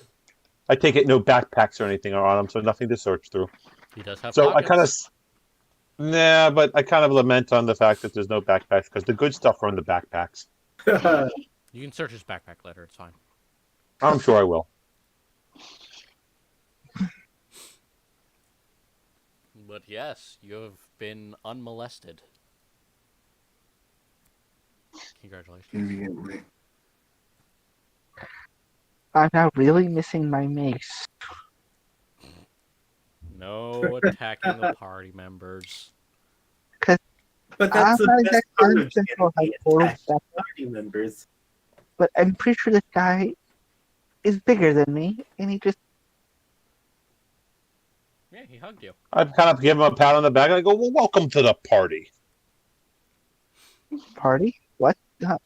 I take it no backpacks or anything are on him, so nothing to search through.
He does have
So
pockets.
I kind of, nah, but I kind of lament on the fact that there's no backpacks because the good stuff are in the backpacks.
You can search his backpack later. It's fine.
I'm sure I will.
But yes, you have been unmolested. Congratulations.
Conveniently.
I'm now really missing my mace.
No attacking the party members.
But that's
I'm
the
not
best
exactly
part of
understanding how
getting
portal
attached
stuff,
party members.
but I'm pretty sure this guy is bigger than me, and he just
Yeah, he hugged you.
I kind of give him a pat on the back and I go, "Well, welcome to the party."
party. What?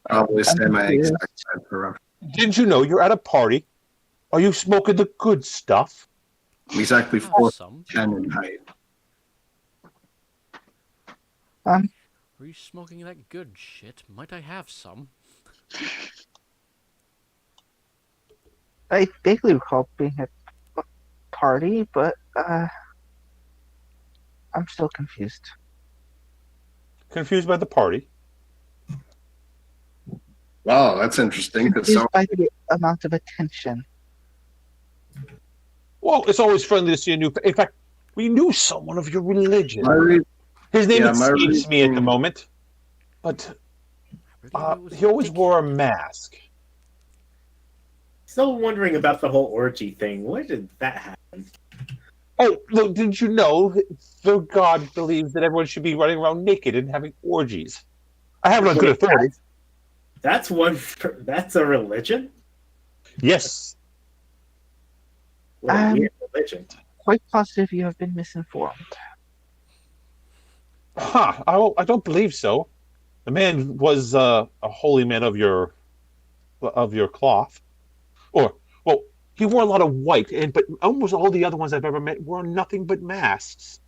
Probably say
I'm
my
confused.
exact side for reference.
Didn't you know you're at a party? Are you smoking the good stuff?
I'm exactly
Have
4'10"
some.
in height.
Are you smoking that good shit? Might I have some?
I vaguely recall being at a party, but I'm still confused.
Confused by the party?
Wow, that's interesting. 'Cause
Confused
so
by the amount of attention.
Well, it's always friendly to see a new. In fact, we knew someone of your religion.
my re-
His name
Yeah, my
escapes me at the
reasoning-
moment, but
I really knew it was
he always
dickhead.
wore a mask.
Still wondering about the whole orgy thing. Where did that happen?
Oh, look, didn't you know the God believes that everyone should be running around naked and having orgies? I have it on good authority.
That's one. That's a religion.
Yes.
What a
Um,
weird religion.
Quite positive you have been misinformed.
Huh. I don't believe so. The man was a holy man of your cloth. Or, well, he wore a lot of white, but almost all the other ones I've ever met wore nothing but masks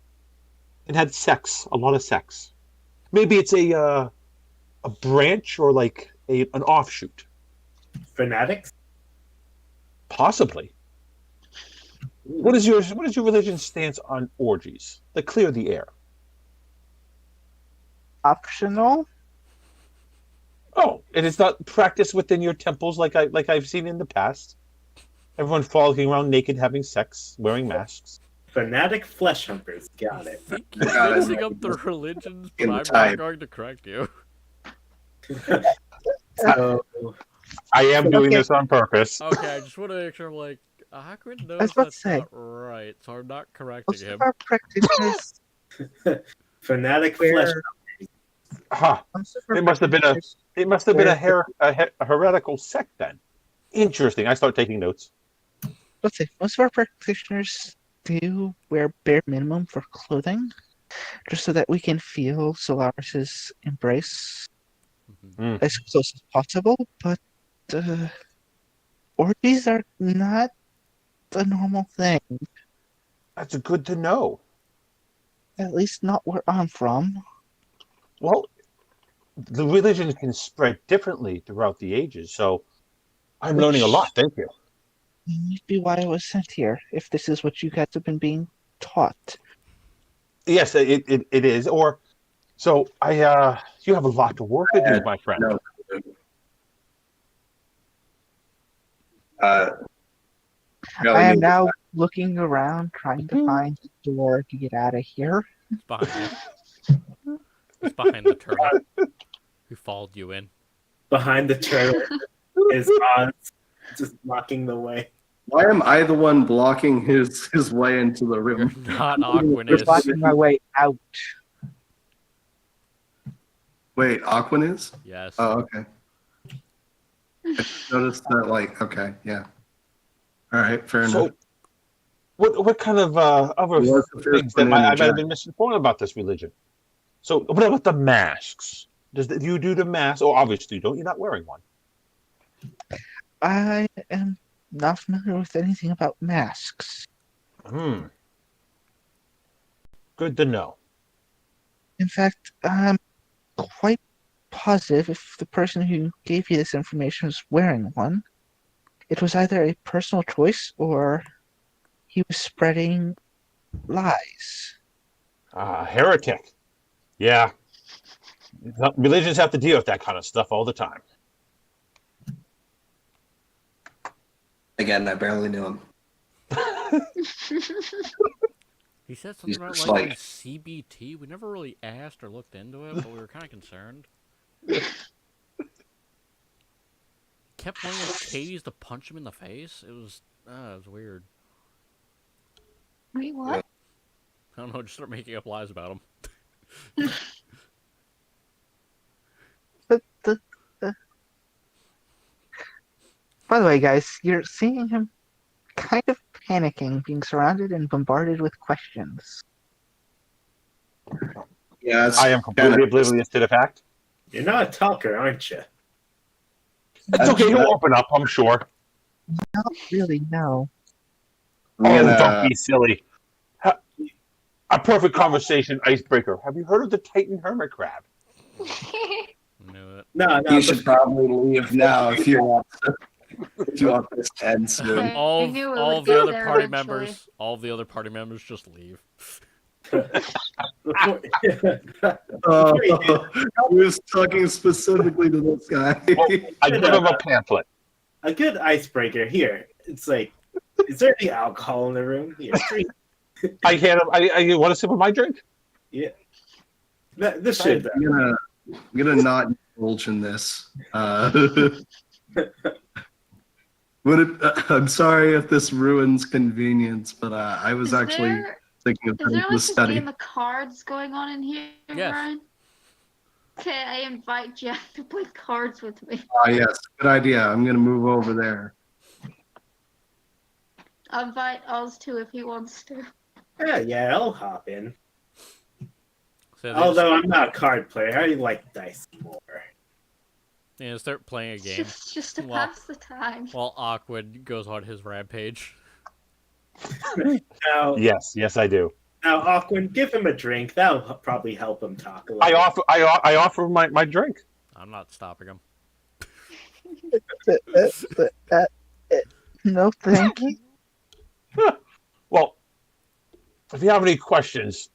and had sex, a lot of sex. Maybe it's a branch or like an offshoot.
Fanatics.
Possibly. What is your religion stance on orgies? Like clear the air.
Optional?
Oh, and it's not practiced within your temples like I've seen in the past. Everyone frolicking around naked, having sex, wearing masks.
Fanatic flesh hunters. Got
I
it.
think you're
Got it.
mixing up the religions, but
In the
I'm
type.
not going to correct you.
So,
I am doing
Okay.
this on purpose.
Okay, I just want to make sure, like, Hagrid
was
knows
about to
that's
say.
not right, so I'm not correcting
Most
him.
of our practitioners.
fanatic
Where-
flesh.
Ha!
Most of our
It must have been
practitioners-
It must have been a heretical sect then. Interesting. I start taking notes.
Let's see. Most of our practitioners do wear bare minimum for clothing, just so that we can feel Solaris's embrace
Mhm.
as close as possible. But orgies are not a normal thing.
That's good to know.
At least not where I'm from.
Well, the religion can spread differently throughout the ages, so I'm learning a lot. Thank you.
might be why I was sent here, if this is what you guys have been being taught.
Yes, it is. Or so you have a lot of work to do, my friend.
No. Uh,
I am now looking around, trying to find a door to get out of here.
It's behind you. It's behind the turtle who followed you in.
Behind the turtle is Oz, just blocking the way.
Why am I the one blocking his way into the
You're
room?
not Aquin
Just
is.
blocking my way out.
Wait, Aquan is?
Yes.
Oh, okay. I just noticed that, like, okay, yeah. All right, fair
So,
enough.
what kind of other
What's the first
things that
one in
I
the
might have
jack?
been misinformed about this religion? So, what about the masks? Do you do the mask? Oh, obviously you don't. You're not wearing one.
I am not familiar with anything about masks.
Hmm. Good to know.
In fact, I'm quite positive if the person who gave you this information was wearing one, it was either a personal choice or he was spreading lies.
Heretic. Yeah. Religions have to deal with that kind of stuff all the time.
Again, I barely knew him.
He said something
He's
about
just
like
like-
CBT. We never really asked or looked into it, but we were kind of concerned. Kept wanting Katie's to punch him in the face. It was weird.
Wait, what?
I don't know. Just start making up lies about him.
By the way, guys, you're seeing him kind of panicking, being surrounded and bombarded with questions.
Yeah,
I am completely oblivious to the fact.
You're not a talker, aren't you?
It's okay. He'll open up, I'm sure.
Not really, no.
Oh, don't be silly. A perfect conversation icebreaker. Have you heard of the Titan hermit crab?
Knew it.
No,
You should probably leave now if you want this to end soon.
I
All
knew it
all
would
the
get
other
there
party
eventually.
members, all the other party members just leave.
He was talking specifically to this guy.
Well, I give him a pamphlet.
A good icebreaker here. It's like, is there any alcohol in the room? Here, drink.
I hand him. I want to sip of my drink.
Yeah. This should.
I'm gonna not indulge in this. I'm sorry if this ruins convenience, but I was actually thinking of
Is there
putting
like
the
a
study.
game of cards going on in here,
Yes.
Brian? Okay, I invite Jack to play cards with me.
Ah, yes, good idea. I'm gonna move over there.
I'll invite Oz too if he wants to.
Yeah, I'll hop in.
So they
Although I'm not a card player, I like dice more.
start playing a
It's
game
just to
Well-
pass the time.
while Awkward goes on his rampage.
Now,
Yes, I do.
now, Aquin, give him a drink. That'll probably help him talk a little.
I offer my drink.
I'm not stopping him.
No, thank you.
Well, if you have any questions,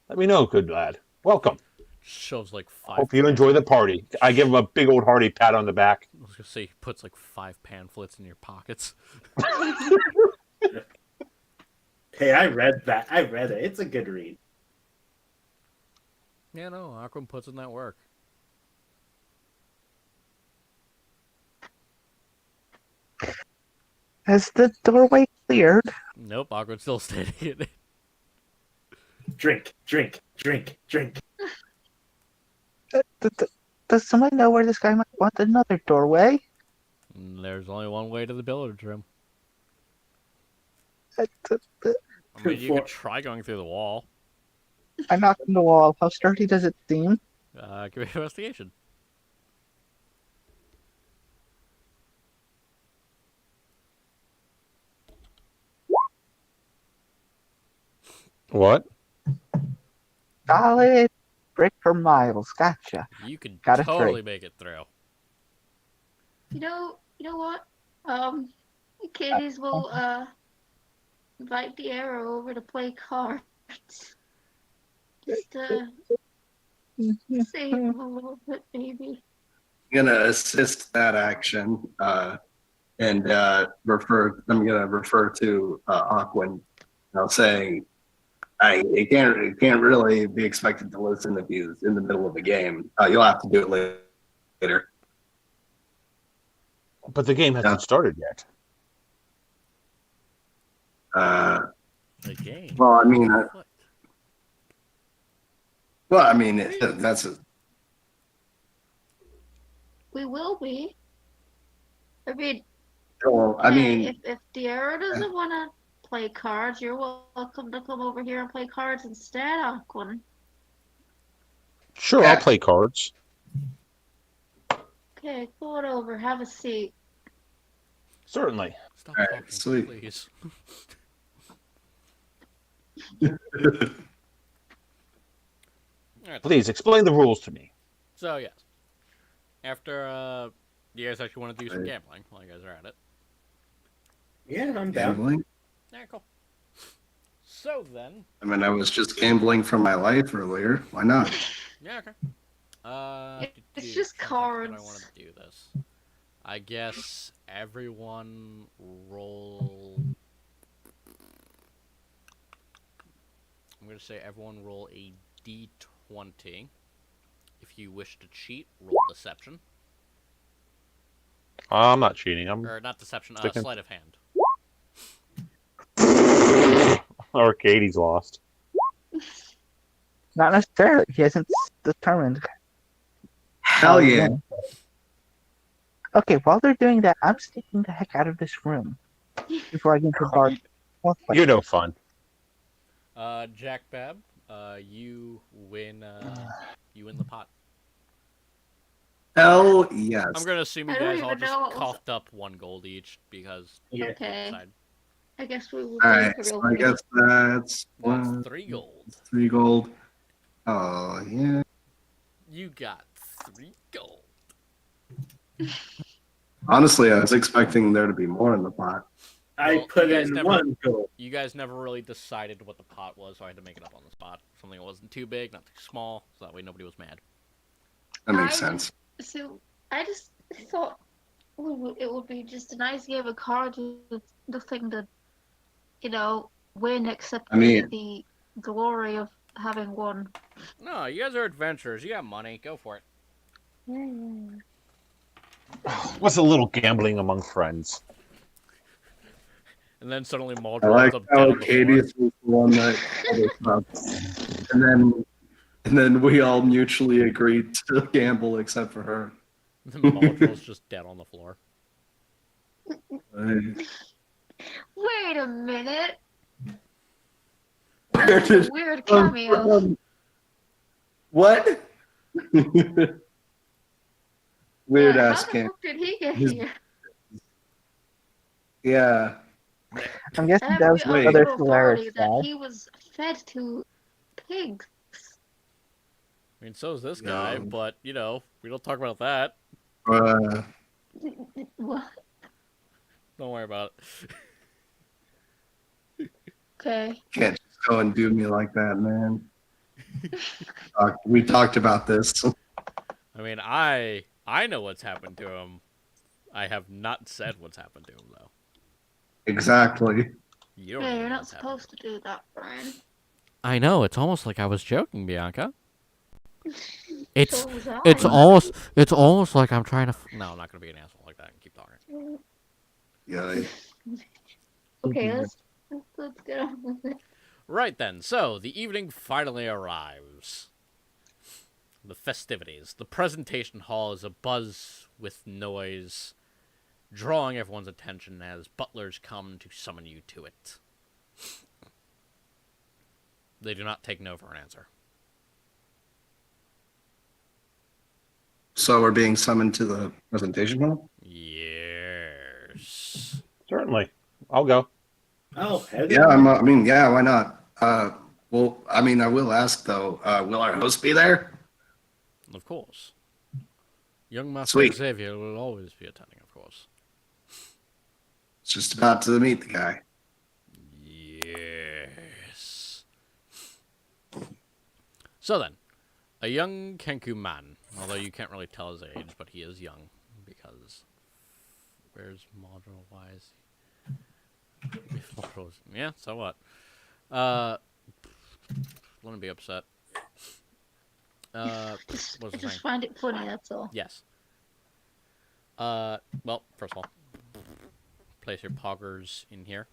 let me know, good lad. Welcome.
Shoves like 5.
Hope you enjoy the party. I give him a big old hearty pat on the back.
I was gonna say he puts like 5 pamphlets in your pockets.
Hey, I read that. I read it. It's a good read.
Yeah, no, Aquin puts in that work.
Has the doorway cleared?
Nope, Aquin's still standing in it.
Drink, drink, drink, drink.
Does someone know where this guy might want another doorway?
There's only one way to the billiards room.
Uh,
I mean, you could try going through the wall.
I knocked on the wall. How sturdy does it seem?
Give me an investigation.
What?
Solid brick for miles. Gotcha.
You could
Got a
totally
three.
make it through.
You know what? Kiddies will invite the arrow over to play cards. Just save him a little bit, maybe.
I'm gonna assist that action and refer. I'm gonna refer to Aquin, saying, it can't really be expected to listen if he's in the middle of a game. You'll have to do it later.
But the game hasn't started yet.
The game.
Well, I mean,
What?
that's a,
We will be. I mean,
well, I mean,
if the arrow doesn't want to play cards, you're welcome to come over here and play cards instead, Aquin.
Sure,
Yeah.
I'll play cards.
Okay, go on over. Have a seat.
Certainly.
Stop
All right,
talking,
sweet.
please. Alright,
Please explain the rules to me.
so yes. After, you guys actually want to do some gambling while you guys are at it?
Yeah, I'm down.
gambling.
Yeah, cool. So then,
I mean, I was just gambling for my life earlier. Why not?
yeah, okay.
It's just
how do I
cards.
want to do this? I guess everyone roll. I'm gonna say everyone roll a d20. If you wish to cheat, roll deception.
I'm not cheating. I'm
Or not deception,
Sticking-
sleight of hand.
or Katie's lost.
Not necessarily. He hasn't determined.
Hell yeah.
Okay, while they're doing that, I'm sneaking the heck out of this room before I get to bar.
You're no fun.
Jack Bab, you win the pot.
Hell yes.
I'm gonna assume you
I don't
guys all
even know
just
what was-
coughed up 1 gold each because
Yeah.
Okay.
side.
I guess we will
All
do
right,
the
so
real
I
quick.
guess that's
That's
1,
3 gold.
3 gold. Oh yeah.
You got 3 gold.
Honestly, I was expecting there to be more in the pot.
I
Well,
put
you guys
in
never-
1 gold.
You guys never really decided what the pot was, so I had to make it up on the spot. Something that wasn't too big, not too small, so that way nobody was mad.
That makes
I-
sense.
So I just thought it would be just a nice game of cards with nothing to, win except
I mean-
the glory of having won.
No, you guys are adventurers. You got money. Go for it.
What's a little gambling among friends?
And then suddenly Maul
I
rolls
like
up dead
how
on the
Katie
floor.
was the one that called us up. And then we all mutually agreed to gamble except for her.
Then Maul rolls just dead on the floor.
Wait a minute.
Where
That's a
did
weird cameo.
what? Weird
Yeah,
ass
how the
game.
fuck did he get
His-
here?
Yeah.
I'm guessing
Have
that was
we
wait.
other
under authority
Solaris
that
guy.
he was fed to pigs?
I mean, so is this guy,
No.
but, we don't talk about that.
What?
Don't worry about it.
Okay.
Can't just go and do me like that, man. We talked about this.
I mean, I know what's happened to him. I have not said what's happened to him, though.
Exactly.
You don't
Yeah,
know
you're not
what's happened.
supposed to do that, Brian.
I know, it's almost like I was joking, Bianca. It's
So was I.
it's almost like I'm trying to no, I'm not gonna be an asshole like that and keep talking.
Yeah.
Okay, let's get on with it.
Right then, so the evening finally arrives. The festivities. The presentation hall is abuzz with noise, drawing everyone's attention as butlers come to summon you to it. They do not take no for an answer.
So we're being summoned to the presentation hall?
Yes.
Certainly. I'll go.
Oh, heck
Yeah, yeah, why not? Well, I mean, I will ask though, will our host be there?
Of course. Young Master
Sweet.
Xavier will always be attending, of course.
Just about to meet the guy.
Yes. So then, a young Kenku man, although you can't really tell his age, but he is young, because where's model wise? If models, yeah, so what? Let me be upset. What was
I
I saying?
just find it funny, that's all.
Yes. Well, first of all, place your poggers in here.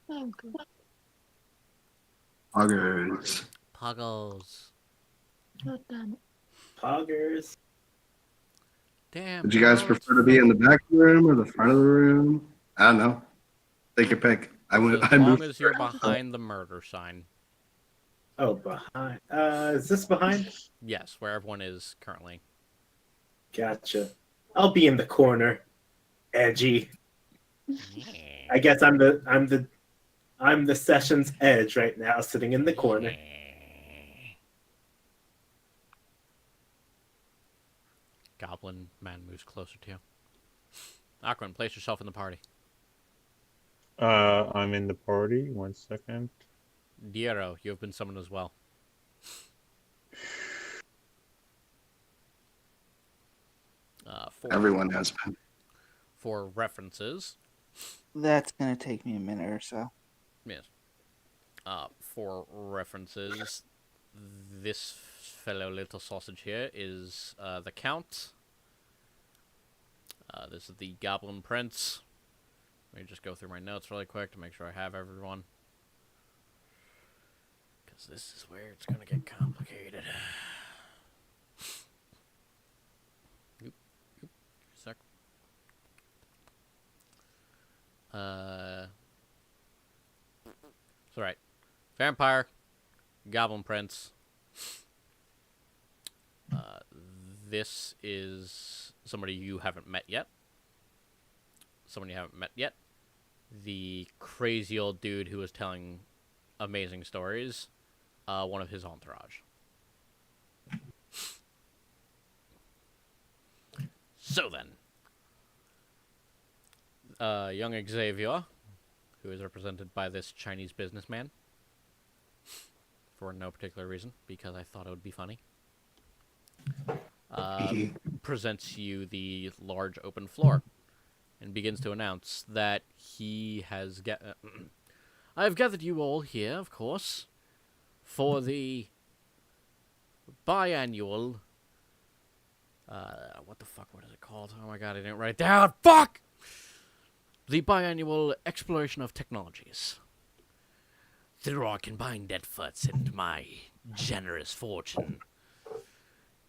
Oh, good.
Poggers.
Poggles.
God damn it.
Poggers.
Damn.
Would you guys
no,
prefer to be in the back room or the front of the room? I don't know. Take your pick.
as
I
long
moved.
as you're behind the murder sign.
Oh, behind. Is this behind?
Yes, where everyone is currently.
Gotcha. I'll be in the corner. Edgy. I guess I'm the session's edge right now, sitting in the corner.
Goblin man moves closer to you. Aquan, place yourself in the party.
I'm in the party. 1 second.
Diero, you have been summoned as well.
Everyone has been.
For references,
That's gonna take me a minute or so.
yes. For references, this fellow little sausage here is the Count. This is the Goblin Prince. Let me just go through my notes really quick to make sure I have everyone. Because this is where it's going to get complicated. Oop, sec. It's alright. Vampire, Goblin Prince. This is somebody you haven't met yet. Someone you haven't met yet. The crazy old dude who was telling amazing stories. One of his entourage. So then, young Xavier, who is represented by this Chinese businessman, for no particular reason, because I thought it would be funny, presents you the large open floor and begins to announce that he has I have gathered you all here, of course, for the biannual. What the fuck? What is it called? Oh my god, I didn't write it down. Fuck! The biannual exploration of technologies. Through our combined efforts and my generous fortune,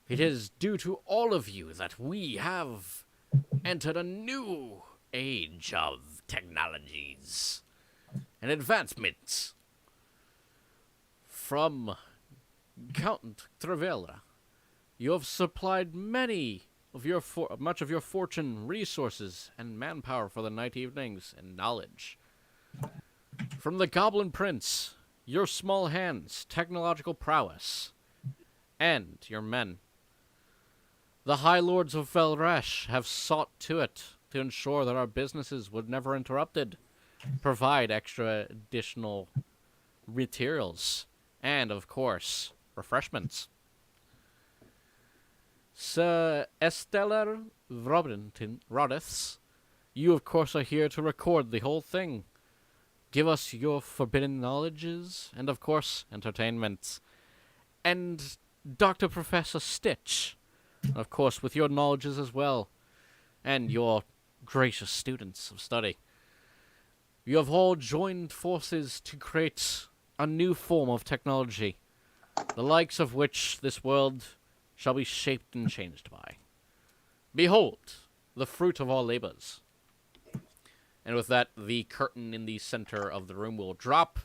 it is due to all of you that we have entered a new age of technologies and advancements. From Count Trevella, you have supplied much of your fortune, resources, and manpower for the night evenings and knowledge. From the Goblin Prince, your small hands, technological prowess, and your men. The High Lords of Velresh have sought to it to ensure that our businesses would never interrupted, provide extra additional materials, and, of course, refreshments. Sir Esteller Rodiths, you, of course, are here to record the whole thing. Give us your forbidden knowledges, and, of course, entertainment. And Dr. Professor Stitch, of course, with your knowledges as well, and your gracious students of study. You have all joined forces to create a new form of technology, the likes of which this world shall be shaped and changed by. Behold, the fruit of our labors. And with that, the curtain in the center of the room will drop.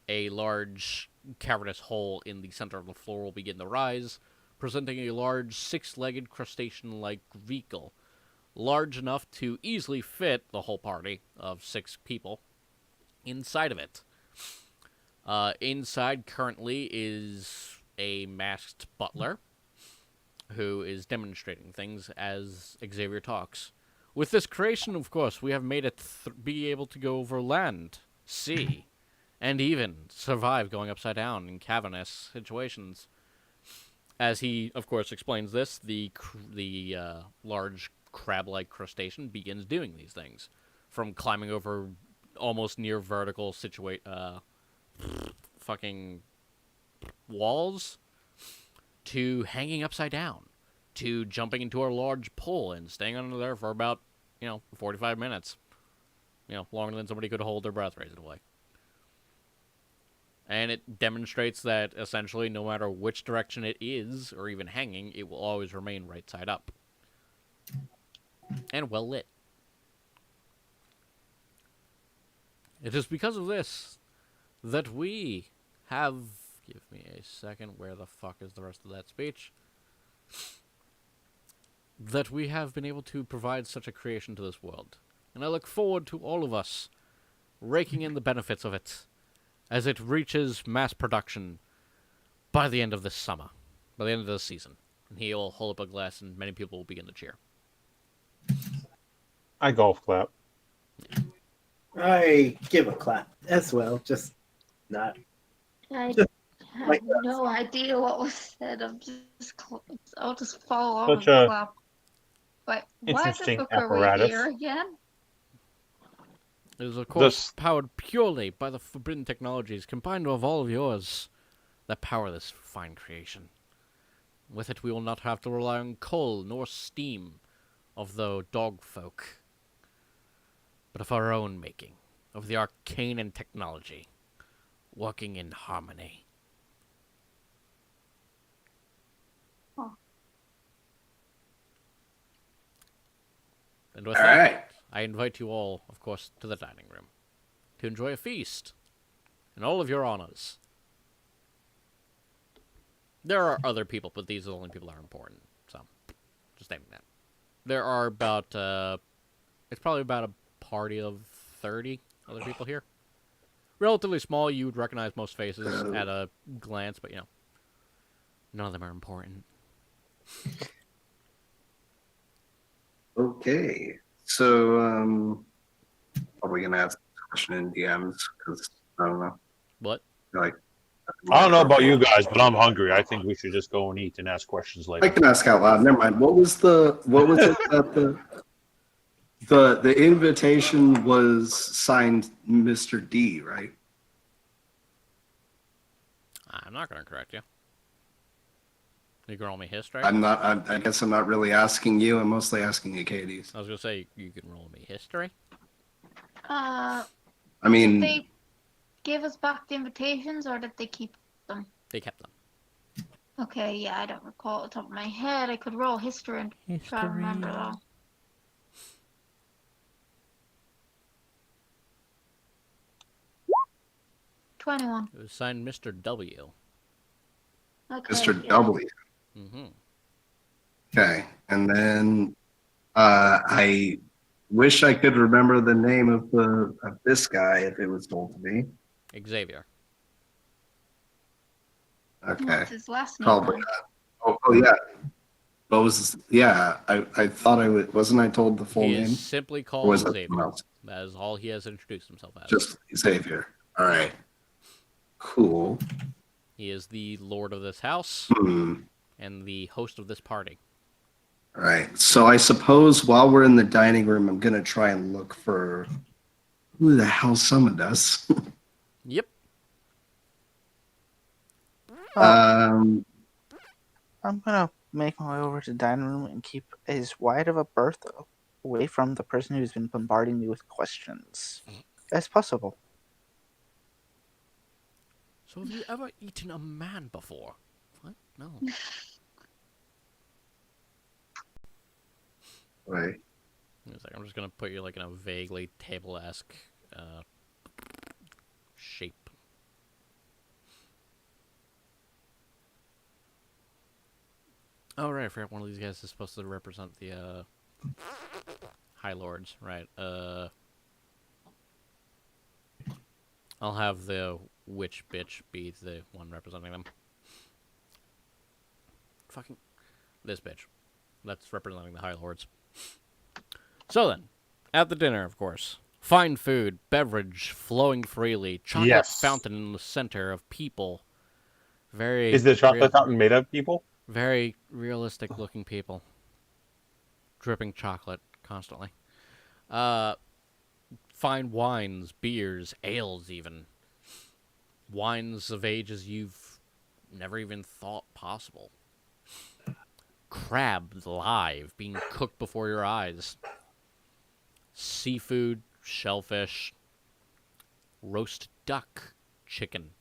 A large cavernous hole in the center of the floor will begin to rise, presenting a large six-legged crustacean-like vehicle, large enough to easily fit the whole party of 6 people inside of it. Inside currently is a masked butler who is demonstrating things as Xavier talks. With this creation, of course, we have made it be able to go over land, sea, and even survive going upside down in cavernous situations. As he, of course, explains this, the large crab-like crustacean begins doing these things, from climbing over almost near vertical fucking walls, to hanging upside down, to jumping into a large pool and staying under there for about, 45 minutes. Longer than somebody could hold their breath reasonably. And it demonstrates that, essentially, no matter which direction it is, or even hanging, it will always remain right side up. And well lit. It is because of this that we have... Give me a second. Where the fuck is the rest of that speech? That we have been able to provide such a creation to this world. And I look forward to all of us raking in the benefits of it as it reaches mass production by the end of this summer, by the end of this season. And he will hold up a glass and many people will begin to cheer.
I golf clap.
I give a clap as well, just not.
I
Just
have
like that.
no idea what was said. I'll just fall off
Such
and
a
clap. Wait, why the
interesting
fuck are we
apparatus.
here again?
It is, of course, powered purely by the forbidden technologies combined with all of yours that power this fine creation. With it, we will not have to rely on coal nor steam of the dog folk, but of our own making, of the arcane and technology, working in harmony.
Huh.
And with
All
that,
right.
I invite you all, of course, to the dining room to enjoy a feast and all of your honors. There are other people, but these are the only people that are important. So, just naming that. There are about, it's probably about a party of 30 other people here. Relatively small, you would recognize most faces at a glance, but, none of them are important.
Okay. So, are we gonna ask a question in DMs? Because I don't know.
What?
Like,
I don't know about you guys, but I'm hungry. I think we should just go and eat and ask questions
I
later.
can ask out loud. Never mind. What was it that the invitation was signed Mr. D, right?
I'm not going to correct you. You can roll me history.
I guess I'm not really asking you. I'm mostly asking you, Katie.
I was going to say, you can roll me history.
I
Did
mean,
they give us back the invitations or did they keep them?
They kept them.
Okay, yeah, I don't recall at the top of my head. I could roll history and try to remember though. $21.
It was signed Mr. W.
Okay.
Mr.
yeah.
W.
Mm-hmm.
Okay, and then I wish I could remember the name of this guy if it was told to me.
Xavier.
Okay,
What's his last name?
probably
then?
not. Oh yeah, I thought I would. Wasn't I told the full
He
name?
is simply
Or
called
was it someone
Xavier.
else?
That is all he has introduced himself as.
Just Xavier. All right, cool.
He is the lord of this house
Hmm.
and the host of this party.
All right. So I suppose while we're in the dining room, I'm gonna try and look for who the hell summoned us.
Yep.
um.
I'm gonna make my way over to the dining room and keep as wide of a berth away from the person who's been bombarding me with questions as possible.
So have you ever eaten a man before? What? No.
Wait.
It's like, I'm just gonna put you like in a vaguely table-esque shape. Oh right, I forgot one of these guys is supposed to represent the High Lords, right? I'll have the witch bitch be the one representing them. Fucking this bitch. That's representing the High Lords. So then, at the dinner, of course, fine food, beverage flowing freely, chocolate
Yes.
fountain in the center of people. Very
Is the chocolate
real-
fountain made of people?
very realistic looking people. Dripping chocolate constantly. Fine wines, beers, ales even. Wines of ages you've never even thought possible. Crab live, being cooked before your eyes. Seafood, shellfish, roast duck, chicken,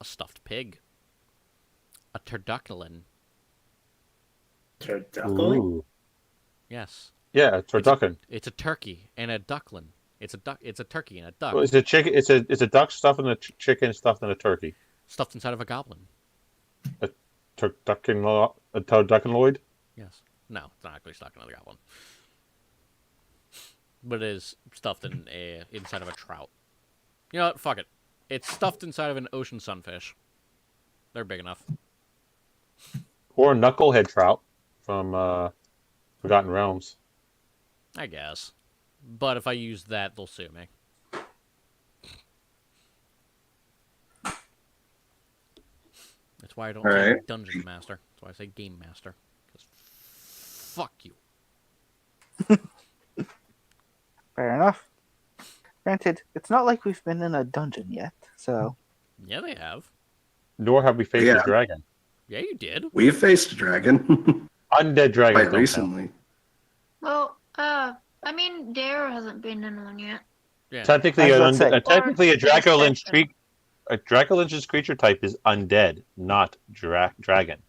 a stuffed pig, a turducken.
Turducken?
Ooh.
Yes,
Yeah, turducken.
it's a turkey and a duckling. It's a duck. It's a turkey and a duck
Well, it's a chicken. It's a duck stuffed in a chicken stuffed in a turkey.
stuffed inside of a goblin.
A turduckenoid.
Yes. No, it's not actually stuck in a goblin, but it is stuffed inside of a trout. You know what? Fuck it. It's stuffed inside of an ocean sunfish. They're big enough.
Or knucklehead trout from Forgotten Realms.
I guess. But if I use that, they'll sue me. That's why I don't
All
say
right.
Dungeon Master. That's why I say Game Master. Because fuck you.
Fair enough. Granted, it's not like we've been in a dungeon yet, so
Yeah, they have.
Nor have we faced
Yeah.
a dragon.
Yeah, you did.
We've faced a dragon
Undead dragons
quite
don't count.
recently.
Well, I mean, Dare hasn't been in one yet.
Yeah.
Technically,
I was about to say.
technically, a Draco-Lynch
Exception.
Draco-Lynch's creature type is undead, not dragon.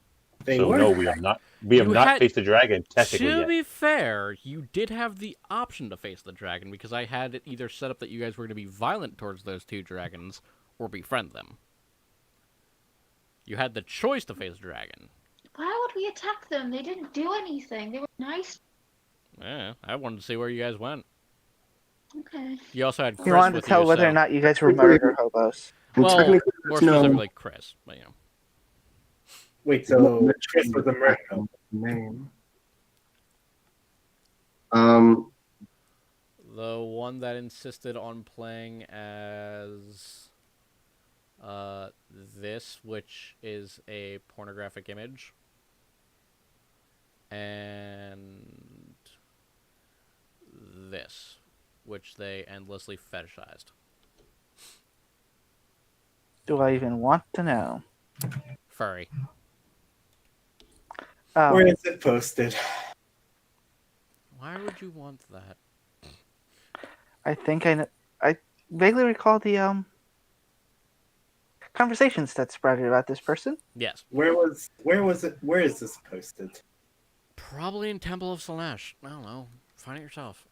They
So
were.
no, we have not. We have
You
not
had-
faced a dragon technically
To
yet.
be fair, you did have the option to face the dragon because I had it either set up that you guys were going to be violent towards those two dragons or befriend them. You had the choice to face the dragon.
Why would we attack them? They didn't do anything. They were nice.
Yeah, I wanted to see where you guys went.
Okay.
You also had Chris
you wanted to
with
tell
you,
whether
so-
or not you guys were murder hobos.
And
Well,
technically,
more
there's no
specifically Chris, but you know.
Wait, so Chris was a murder.
name.
The one that insisted on playing as this, which is a pornographic image, and this, which they endlessly fetishized.
Do I even want to know?
Furry.
Oh,
Where is it posted?
Why would you want that?
I think I vaguely recall the conversations that sprouted about this person.
Yes.
Where was it? Where is this posted?
Probably in Temple of Slanesh. I don't know. Find it yourself.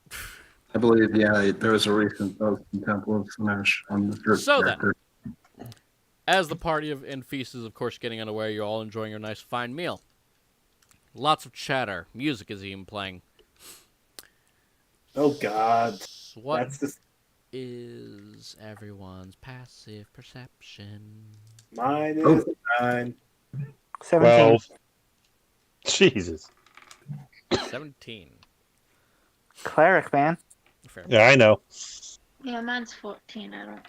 I believe, yeah, there was a recent post in Temple of Slanesh on the first
So then.
character.
As the party and feast is, of course, getting underway, you're all enjoying your nice, fine meal. Lots of chatter. Music is even playing.
Oh God,
What
that's just
is everyone's passive perception?
mine
Oh.
is 9.
17.
12. Jesus.
17.
Cleric, man.
Fair.
Yeah, I know.
Yeah, mine's 14. I don't.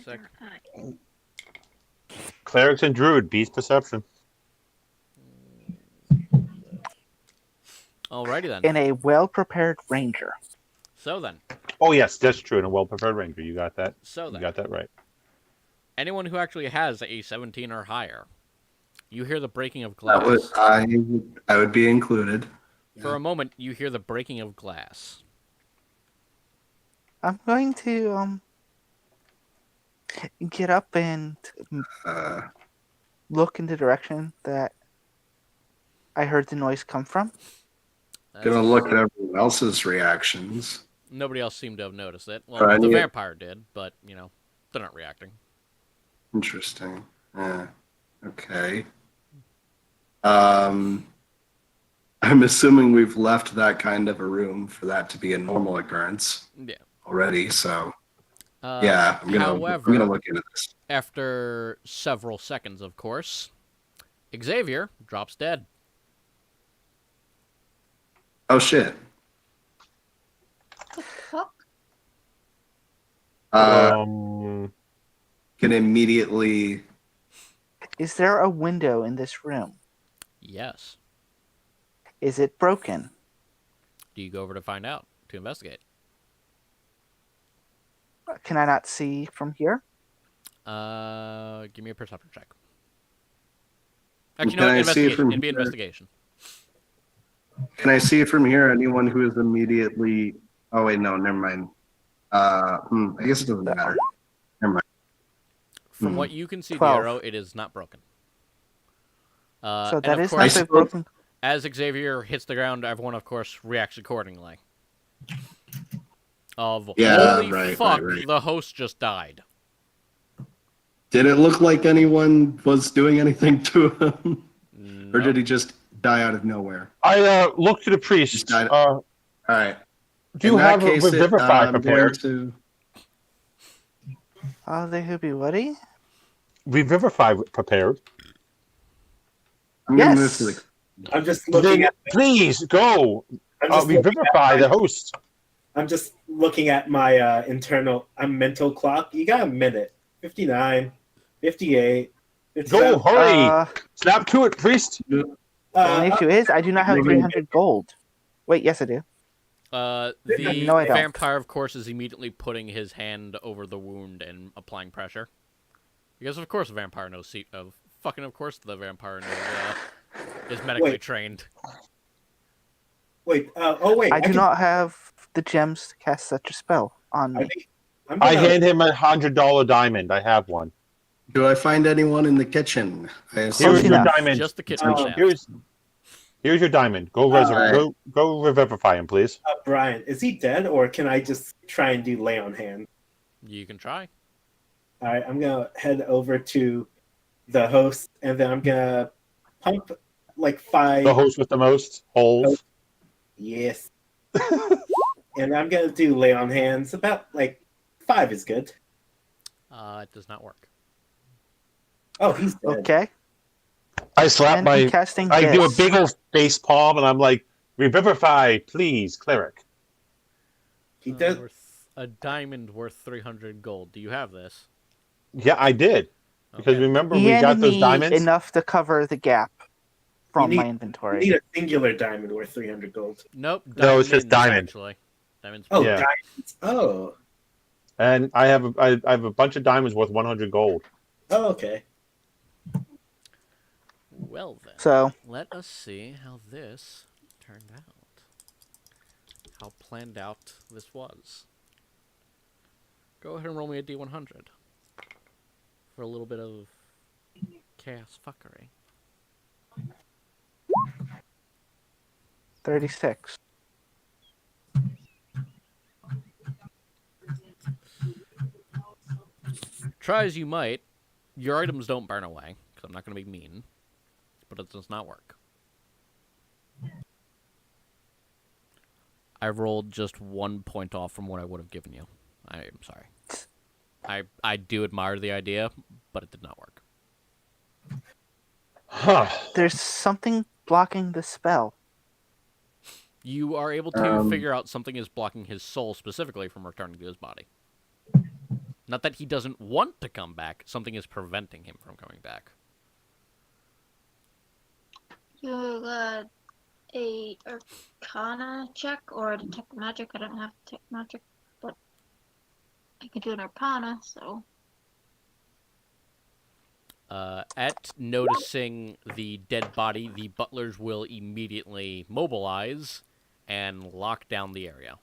Sec.
Clerics and druid beats perception.
Alrighty then.
In a well-prepared ranger.
So then.
Oh yes, that's true. In a well-prepared ranger, you got that.
So
You
then.
got that right.
Anyone who actually has a 17 or higher, you hear the breaking of
That
glass.
was I would be included.
For a moment, you hear the breaking of glass.
I'm going to get up and
Uh,
look in the direction that I heard the noise come from.
gonna look at everyone else's reactions.
Nobody else seemed to have noticed it. Well,
Right,
the
yeah.
vampire did, but, you know, they're not reacting.
Interesting. Yeah. Okay. I'm assuming we've left that kind of a room for that to be a normal occurrence
Yeah.
already. So
Uh,
yeah, I'm gonna
however,
look into this.
after several seconds, of course, Xavier drops dead.
Oh shit.
Um,
Can immediately.
Is there a window in this room?
Yes.
Is it broken?
Do you go over to find out, to investigate?
Can I not see from here?
Give me a perception check. Actually,
Can
no,
I see it
investigation.
from
It'd be
here?
investigation.
Can I see from here anyone who is immediately? Oh wait, no, never mind. I guess it doesn't matter. Never mind.
From what you can see,
12.
the arrow, it is not broken.
So
and
that
of
is
course,
not the broken.
as Xavier hits the ground, everyone, of course, reacts accordingly.
Yeah,
Holy
right,
fuck,
right.
the host just died.
Did it look like anyone was doing anything to him, or
Nope.
did he just die out of nowhere?
I look to the priest.
Just died.
Uh,
All right.
do you
In that
have
case,
a Revivify
I'm going
prepared?
to.
Oh, they could be what?
Revivify prepared.
I'm going to move
Yes.
to the.
I'm just looking
Then
at.
please go.
I'm just looking
Revivify the host.
I'm just looking at my mental clock. You got a minute. 59, 58.
Go, hurry!
Uh,
Snap to it, priest.
the only issue is I do not have
Maybe-
300 gold. Wait, yes I do.
The
No, I don't.
vampire, of course, is immediately putting his hand over the wound and applying pressure. Because, of course, the vampire knows... of course the vampire knows, is medically
Wait.
trained.
Wait. Oh wait.
I do not have the gems to cast such a spell on me.
I hand him $100 diamond. I have one.
Do I find anyone in the kitchen? I
Here's
Close
assume.
your
enough.
diamond.
Just the kitchen staff.
Here's your diamond. Go go revivify him, please.
Brian, is he dead, or can I just try and do lay on hand?
You can try.
All right, I'm gonna head over to the host, and then I'm gonna pump like 5.
The host with the most holes.
Yes. And I'm gonna do lay on hands. About like 5 is good.
It does not work.
Oh, he's dead.
Okay.
I slap
And
my.
casting
I do a
this.
big old face palm, and I'm like, revivify, please, cleric.
He does.
A diamond worth 300 gold. Do you have this?
Yeah, I did. Because
Okay.
remember,
He
we got
handed
those
me
diamonds.
enough to cover the gap from
You
my
need-
inventory.
You need a singular diamond worth 300 gold.
Nope.
No, it's just
diamonds,
diamond.
Actually. Diamonds.
Oh,
Yeah.
diamonds. Oh.
And I have a bunch of diamonds worth 100 gold.
Oh, okay.
Well then.
So
Let us see how this turned out. How planned out this was. Go ahead and roll me a D100 for a little bit of chaos fuckery.
36.
Try as you might, your items don't burn away, because I'm not going to be mean, but it does not work. I rolled just 1 point off from what I would have given you. I am sorry. I do admire the idea, but it did not work.
Huh.
There's something blocking the spell.
You are able to figure out something is blocking his soul specifically from returning to his body. Not that he doesn't want to come back, something is preventing him from coming back.
You got a Arcana check or a detect magic. I don't have detect magic, but I could do an Arcana. So
At noticing the dead body, the butlers will immediately mobilize and lock down the area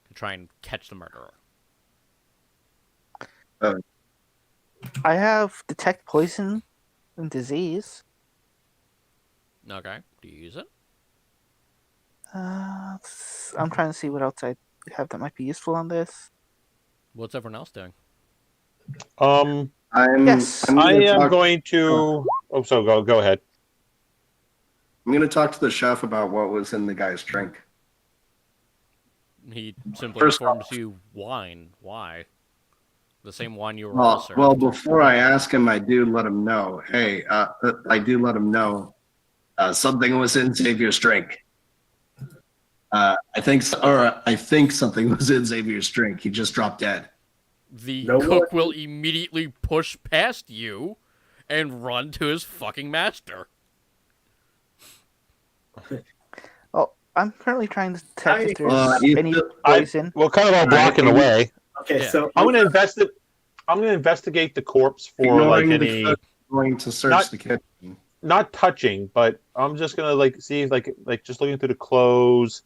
to try and catch the murderer.
I have detect poison and disease.
Okay, do you use it?
I'm trying to see what else I have that might be useful on this.
What's everyone else doing?
I'm.
Yes.
I'm
I
gonna
am
talk-
going to. Oh, so go ahead.
I'm going to talk to the chef about what was in the guy's drink.
He simply
First
informs you wine. Why? The same wine you were
Well,
all served.
well, before I ask him, I do let him know. Hey, I do let him know something was in Xavier's drink. I think something was in Xavier's drink. He just dropped dead.
the
No
cook
more-
will immediately push past you and run to his fucking master.
Well, I'm currently trying to detect if
Uh,
there's
you
any
still-
poison.
We're kind of all blocking the way.
Okay,
Yeah.
so
I'm gonna investigate the corpse for like
ignoring
any
the cook, going to search
not-
the kitchen.
not touching, but I'm just gonna like see if like just looking through the clothes,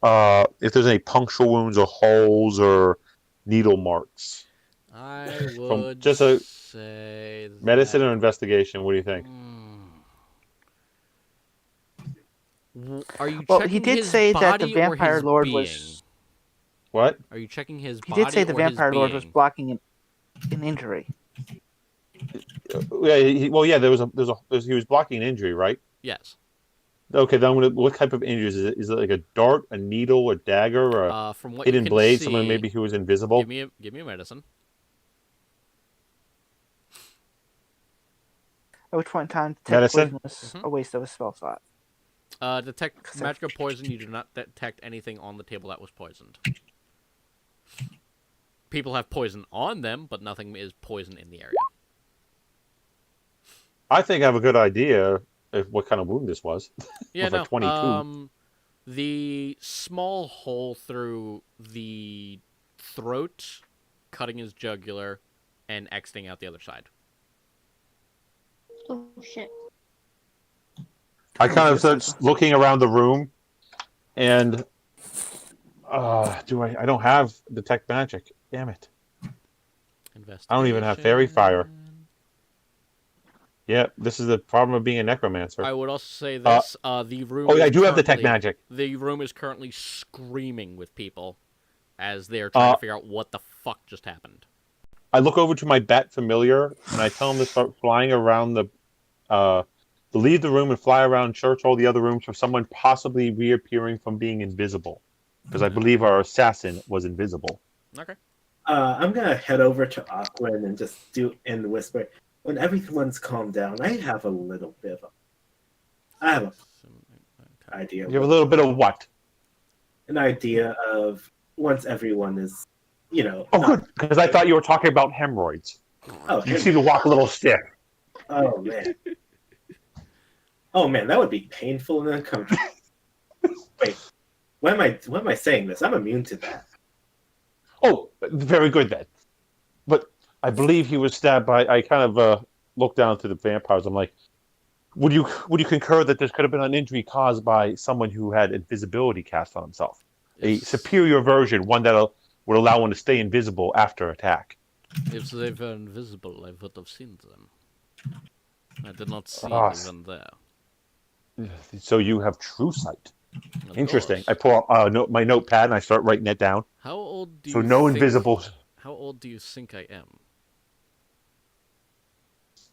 if there's any puncture wounds or holes or needle marks.
I would
just a
say
Medicine
that...
or investigation? What do you think?
Are you
Well,
checking
he did
his
say that the
body or
vampire
his
lord
being?
was.
What?
Are you checking his
He
body
did say the
or his
vampire lord was
being?
blocking an injury.
Yeah. He was blocking an injury, right?
Yes.
Okay, then what type of injuries is it? Is it like a dart, a needle, a dagger, or a
From what you
hidden
can
blade?
see,
Someone maybe who was invisible.
give me a medicine.
At which point in time, detect
Medicine?
poison was
Mhm.
a waste of a spell slot.
Detect magical poison. You do not detect anything on the table that was poisoned. People have poison on them, but nothing is poison in the area.
I think I have a good idea of what kind of wound this was.
Yeah,
With a
no.
22.
The small hole through the throat, cutting his jugular, and exiting out the other side.
Oh shit.
I kind of start looking around the room, and I don't have detect magic. Damn it! I don't even have fairy fire. Yeah, this is the problem of being a necromancer.
I would also say this: the room.
Oh yeah,
is
I do have detect
currently-
magic.
The room is currently screaming with people as they are trying to figure out what the fuck just happened.
I look over to my bat familiar, and I tell him to start flying around to leave the room and fly around, search all the other rooms for someone possibly reappearing from being invisible, because I believe our assassin was invisible.
Okay.
I'm gonna head over to Aquin and just do in the whisper. When everyone's calmed down, I have a little bit of I have an idea.
You have a little bit of what?
An idea of once everyone is,
Oh,
not-
good, because I thought you were talking about hemorrhoids.
Oh,
You seem to walk a little stiff.
oh man. Oh man, that would be painful and uncomfortable. Wait, why am I saying this? I'm immune to that.
Oh, very good then. But I believe he was stabbed by. I kind of looked down to the vampires. I'm like, would you concur that this could have been an injury caused by someone who had invisibility cast on himself? A
If-
superior version, one that would allow one to stay invisible after attack.
If they were invisible, I would have seen them. I did not see
Ah,
even there.
So you have true sight.
Of
Interesting.
course.
I pull out my notepad and I start writing it down.
How old do
So
you
no
think...
invisible.
How old do you think I am?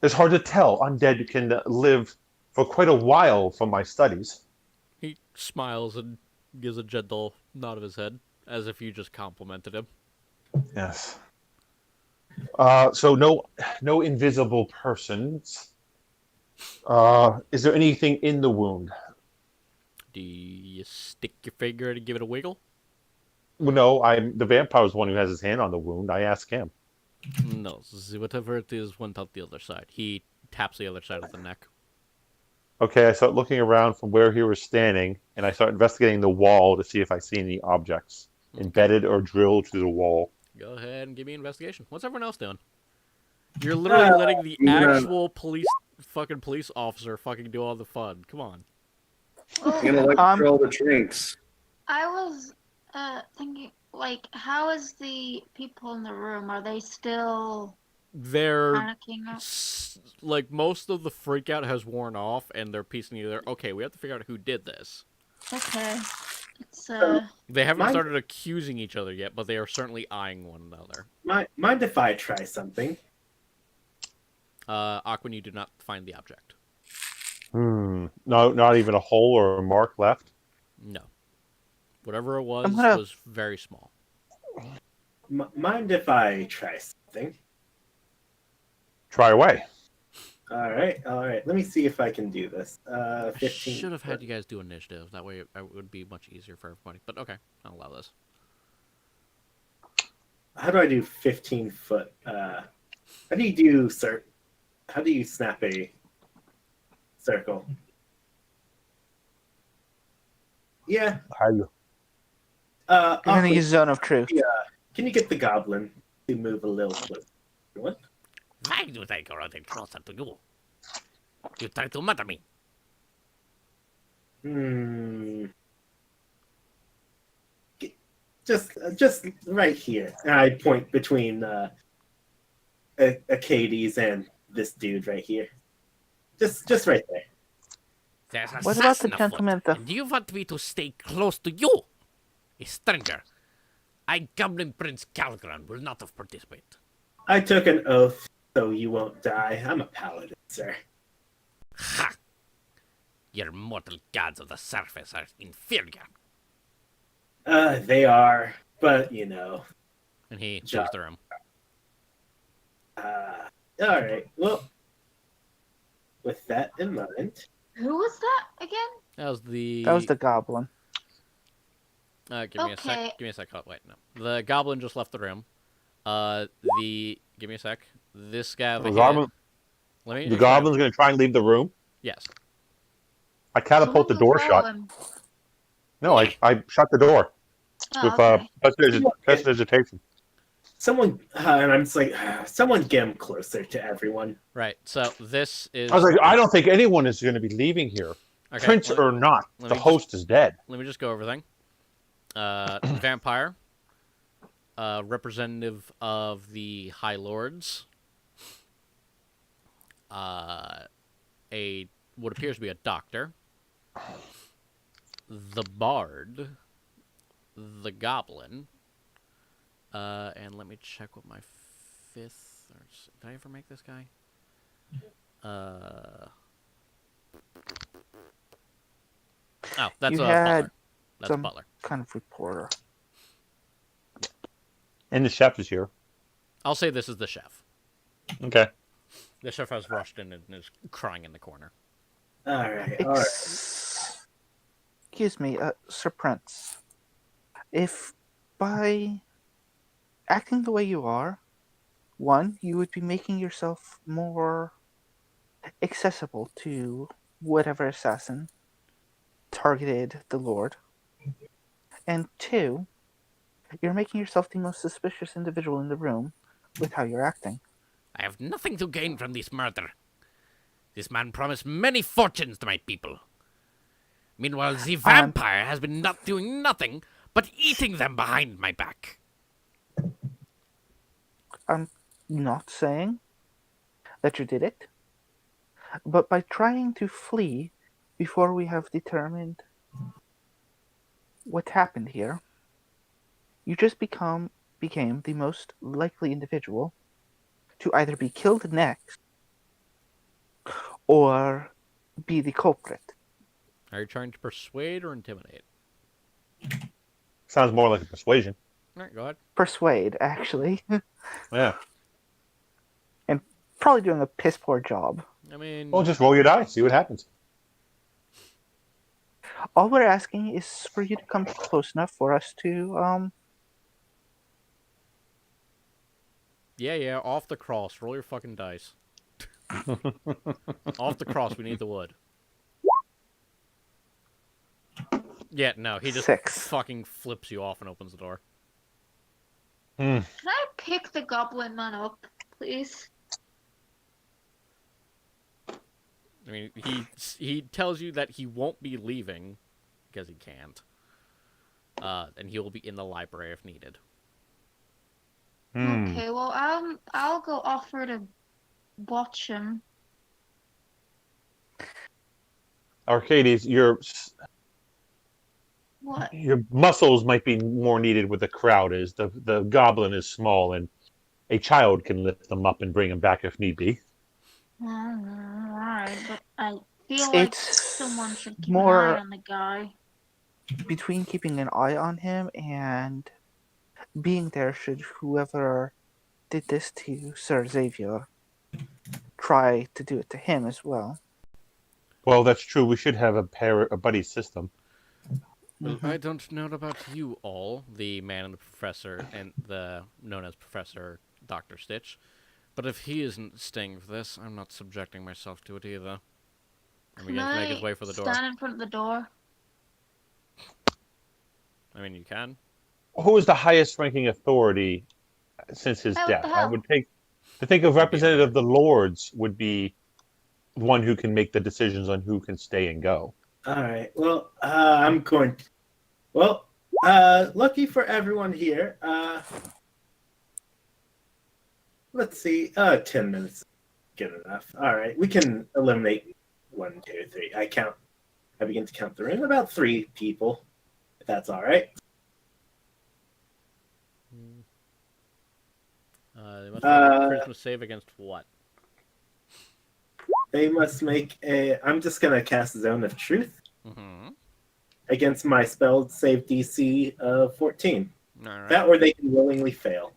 It's hard to tell. Undead can live for quite a while from my studies.
He smiles and gives a gentle nod of his head, as if you just complimented him.
Yes. So no invisible persons. Is there anything in the wound?
Do you stick your finger and give it a wiggle?
Well, no, I'm the vampire's one who has his hand on the wound. I ask him.
No, whatever it is went out the other side. He taps the other side of the neck.
Okay, I start looking around from where he was standing, and I start investigating the wall to see if I see any objects embedded or drilled through the wall.
Go ahead and give me an investigation. What's everyone else doing? You're literally letting the actual police officer fucking do all the fun. Come on.
I'm gonna let you roll the drinks.
I was thinking, like, how is the people in the room? Are they still
They're
panicking?
like most of the freak out has worn off, and they're piecing together. Okay, we have to figure out who did this.
Okay. It's
They haven't
Mine-
started accusing each other yet, but they are certainly eyeing one another.
Mind if I try something?
Aquin, you do not find the object.
No, not even a hole or a mark left.
No. Whatever it was
gonna-
was very small.
Mind if I try something?
Try away.
All right. Let me see if I can do this.
I
15.
should have had you guys do initiative. That way it would be much easier for everybody. But okay, I'll allow this.
how do I do 15-foot? How do you do How do you snap a circle? Yeah.
How you?
You're gonna
Awkward.
use zone of truth.
Yeah. Can you get the goblin to move a little closer? What?
Why do I go running closer to you? You try to murder me.
Just right here. I point between Acades and this dude right here. Just right there.
There's a
What about the
assassin afoot,
gentleman at the-
and you want me to stay close to you? A stranger. I, Goblin Prince Calgron, will not have participated.
I took an oath, so you won't die. I'm a paladin, sir.
Ha! Your mortal gods of the surface are inferior.
They are, but you know.
And he
Job.
leaves the room.
All right. Well, with that in mind,
Who was that again?
That was the.
That was the goblin.
Give me a sec.
Okay.
Give me a sec. Oh, wait, no. The goblin just left the room. Give me a sec. This guy over
The
here.
goblin,
Let me.
the
explain.
goblin's going to try and leave the room.
Yes.
I catapult the
Someone
door
will
shut.
follow him.
No, I shut the door
Oh,
with
okay.
prestidigitation.
someone and I'm just like, someone get him closer to everyone.
Right. So this is.
I was like, I don't think anyone is going to be leaving here,
Okay,
prince
let-
or not.
let
The
me
host is dead.
Let me just go over everything. Vampire. Representative of the High Lords. What appears to be a doctor. The Bard. The Goblin. And let me check what my fifth. Did I ever make this guy? Oh, that's
You
a
had
butler. That's a
some-
butler.
Kind of reporter.
And the chef is here.
I'll say this is the chef.
Okay.
The chef has rushed in and is crying in the corner.
All right.
Excuse me, Sir Prince. If by acting the way you are, one, you would be making yourself more accessible to whatever assassin targeted the Lord. And two, you're making yourself the most suspicious individual in the room with how you're acting.
I have nothing to gain from this murder. This man promised many fortunes to my people. Meanwhile, the vampire has been not doing nothing but eating them behind my back.
I'm not saying that you did it, but by trying to flee before we have determined what happened here, you just became the most likely individual to either be killed next or be the culprit.
Are you trying to persuade or intimidate?
Sounds more like a persuasion.
All right, go ahead.
Persuade, actually.
Yeah.
Probably doing a piss poor job.
I mean,
Well, just roll your die. See what happens.
All we're asking is for you to come close enough for us to,
yeah, off the cross. Roll your fucking dice. Off the cross, we need the wood. Yeah, no, he just
6.
fucking flips you off and opens the door.
Can I pick the goblin man up, please?
I mean, he tells you that he won't be leaving because he can't. And he will be in the library if needed.
Okay, well, I'll go offer to watch him.
Arcades,
What?
your muscles might be more needed where the crowd is. The goblin is small, and a child can lift them up and bring them back if need be.
Alright, but I feel like
It's
someone should keep
more-
an eye on the guy.
between keeping an eye on him and being there should whoever did this to Sir Xavier try to do it to him as well.
Well, that's true. We should have a buddy system.
Well, I don't know about you all, the man and the professor, and the known as Professor Dr. Stitch, but if he isn't staying for this, I'm not subjecting myself to it either. And
Can
begins to make his
I
way for the door.
stand in front of the door?
I mean, you can.
Who is the highest ranking authority since his
Hey, what
death?
the
I
hell?
would think of
Would be the
representative of the lords would be one who can make the decisions on who can stay and go.
All right. Well, I'm going. Well, lucky for everyone here. Let's see. 10 minutes, good enough. All right, we can eliminate 1, 2, 3. I begin to count the room. About 3 people. If that's all right.
They must make a charisma save against what?
They must make a. I'm just gonna cast Zone of Truth
Mm-hmm.
against my spell save DC of 14.
All right.
That or they can willingly fail.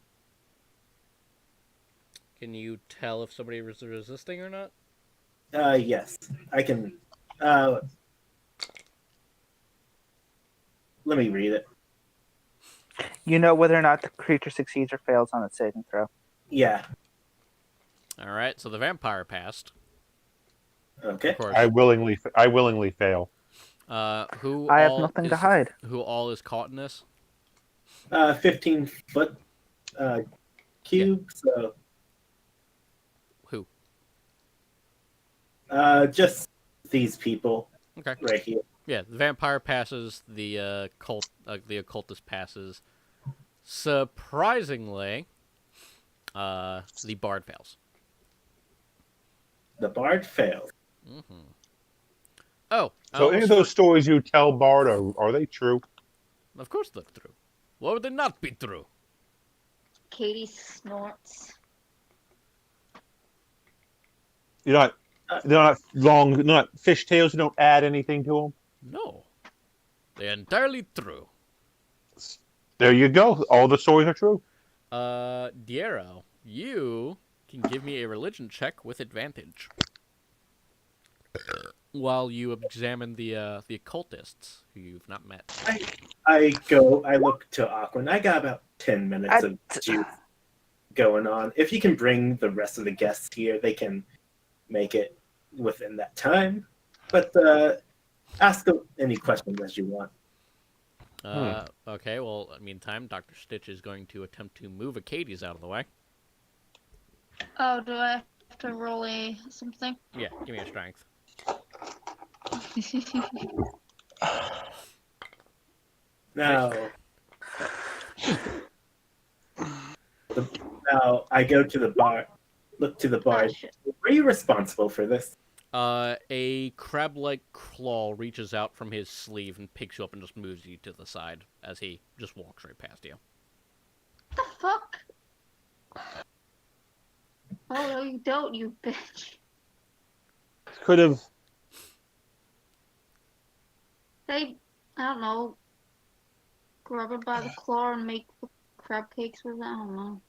Can you tell if somebody is resisting or not?
Yes, I can. Let me read it.
You know whether or not the creature succeeds or fails on its saving throw.
Yeah.
All right. So the vampire passed.
Okay.
Of course.
I willingly fail.
Who
I have
all
nothing
is,
to hide.
Who all is caught in this?
15-foot cube. So
Who?
just these people
Okay.
right here.
Yeah, the vampire passes. The the occultist passes. Surprisingly, the bard fails.
The bard failed.
Mm-hmm. Oh,
So any of those stories you tell Bard are they true?
Of course they're true. Why would they not be true?
Katie snorts.
They're not long, they're not fishtails. You don't add anything to them.
No, they're entirely true.
There you go. All the stories are true.
Diero, you can give me a religion check with advantage while you examine the occultists who you've not met.
I look to Aquan. I got about 10 minutes of juice going on. If you can bring the rest of the guests here, they can make it within that time. But ask them any questions as you want.
Okay, well, meantime, Dr. Stitch is going to attempt to move Acades out of the way.
Oh, do I have to roll something?
Yeah, give me a strength.
Now, now I go to the bar. Look to the bar.
Oh, shit.
Are you responsible for this?
A crab-like claw reaches out from his sleeve and picks you up and just moves you to the side as he just walks right past you.
What the fuck? Oh, no, you don't, you bitch.
Could have.
They, I don't know, grab it by the claw and make crab cakes with it. I don't know.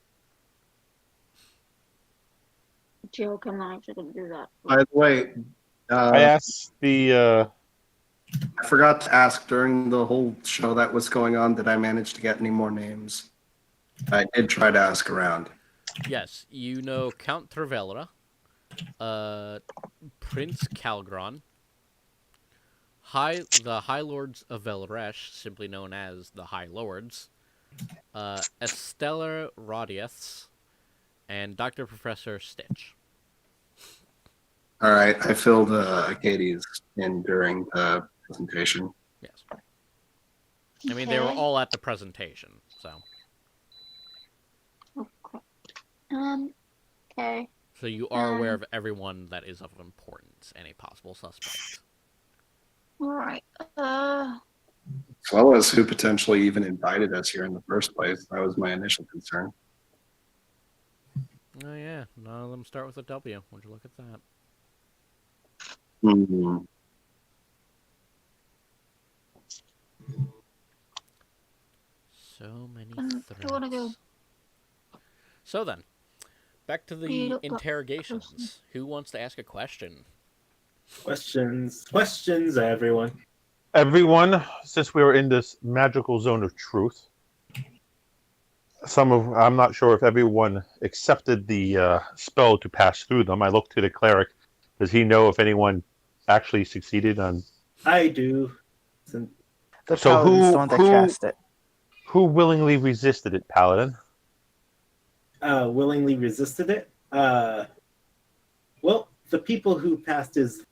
Joke, I'm not actually gonna do that.
By the way,
I asked the.
I forgot to ask during the whole show that was going on, did I manage to get any more names? I did try to ask around.
Yes, you know Count Trevellera, Prince Calgron, the High Lords of Velresh, simply known as the High Lords, Estella Rodiaths, and Dr. Professor Stitch.
All right, I filled Acades in during the presentation.
Yes. I mean, they were all at the presentation, so.
Okay. Okay.
So you are aware of everyone that is of importance, any possible suspects.
Alright.
As well as who potentially even invited us here in the first place. That was my initial concern.
Oh yeah, none of them start with a W. Would you look at that?
Hmm.
So many
I
threats.
wanna go.
So then, back to the
Beat up that
interrogations.
person.
Who wants to ask a question?
Questions, everyone.
Everyone, since we are in this magical zone of truth, I'm not sure if everyone accepted the spell to pass through them. I looked to the cleric. Does he know if anyone actually succeeded on?
I do. Since,
The
So
paladin's the one that cast it.
who willingly resisted it, Paladin?
willingly resisted it. Well, the people who passed is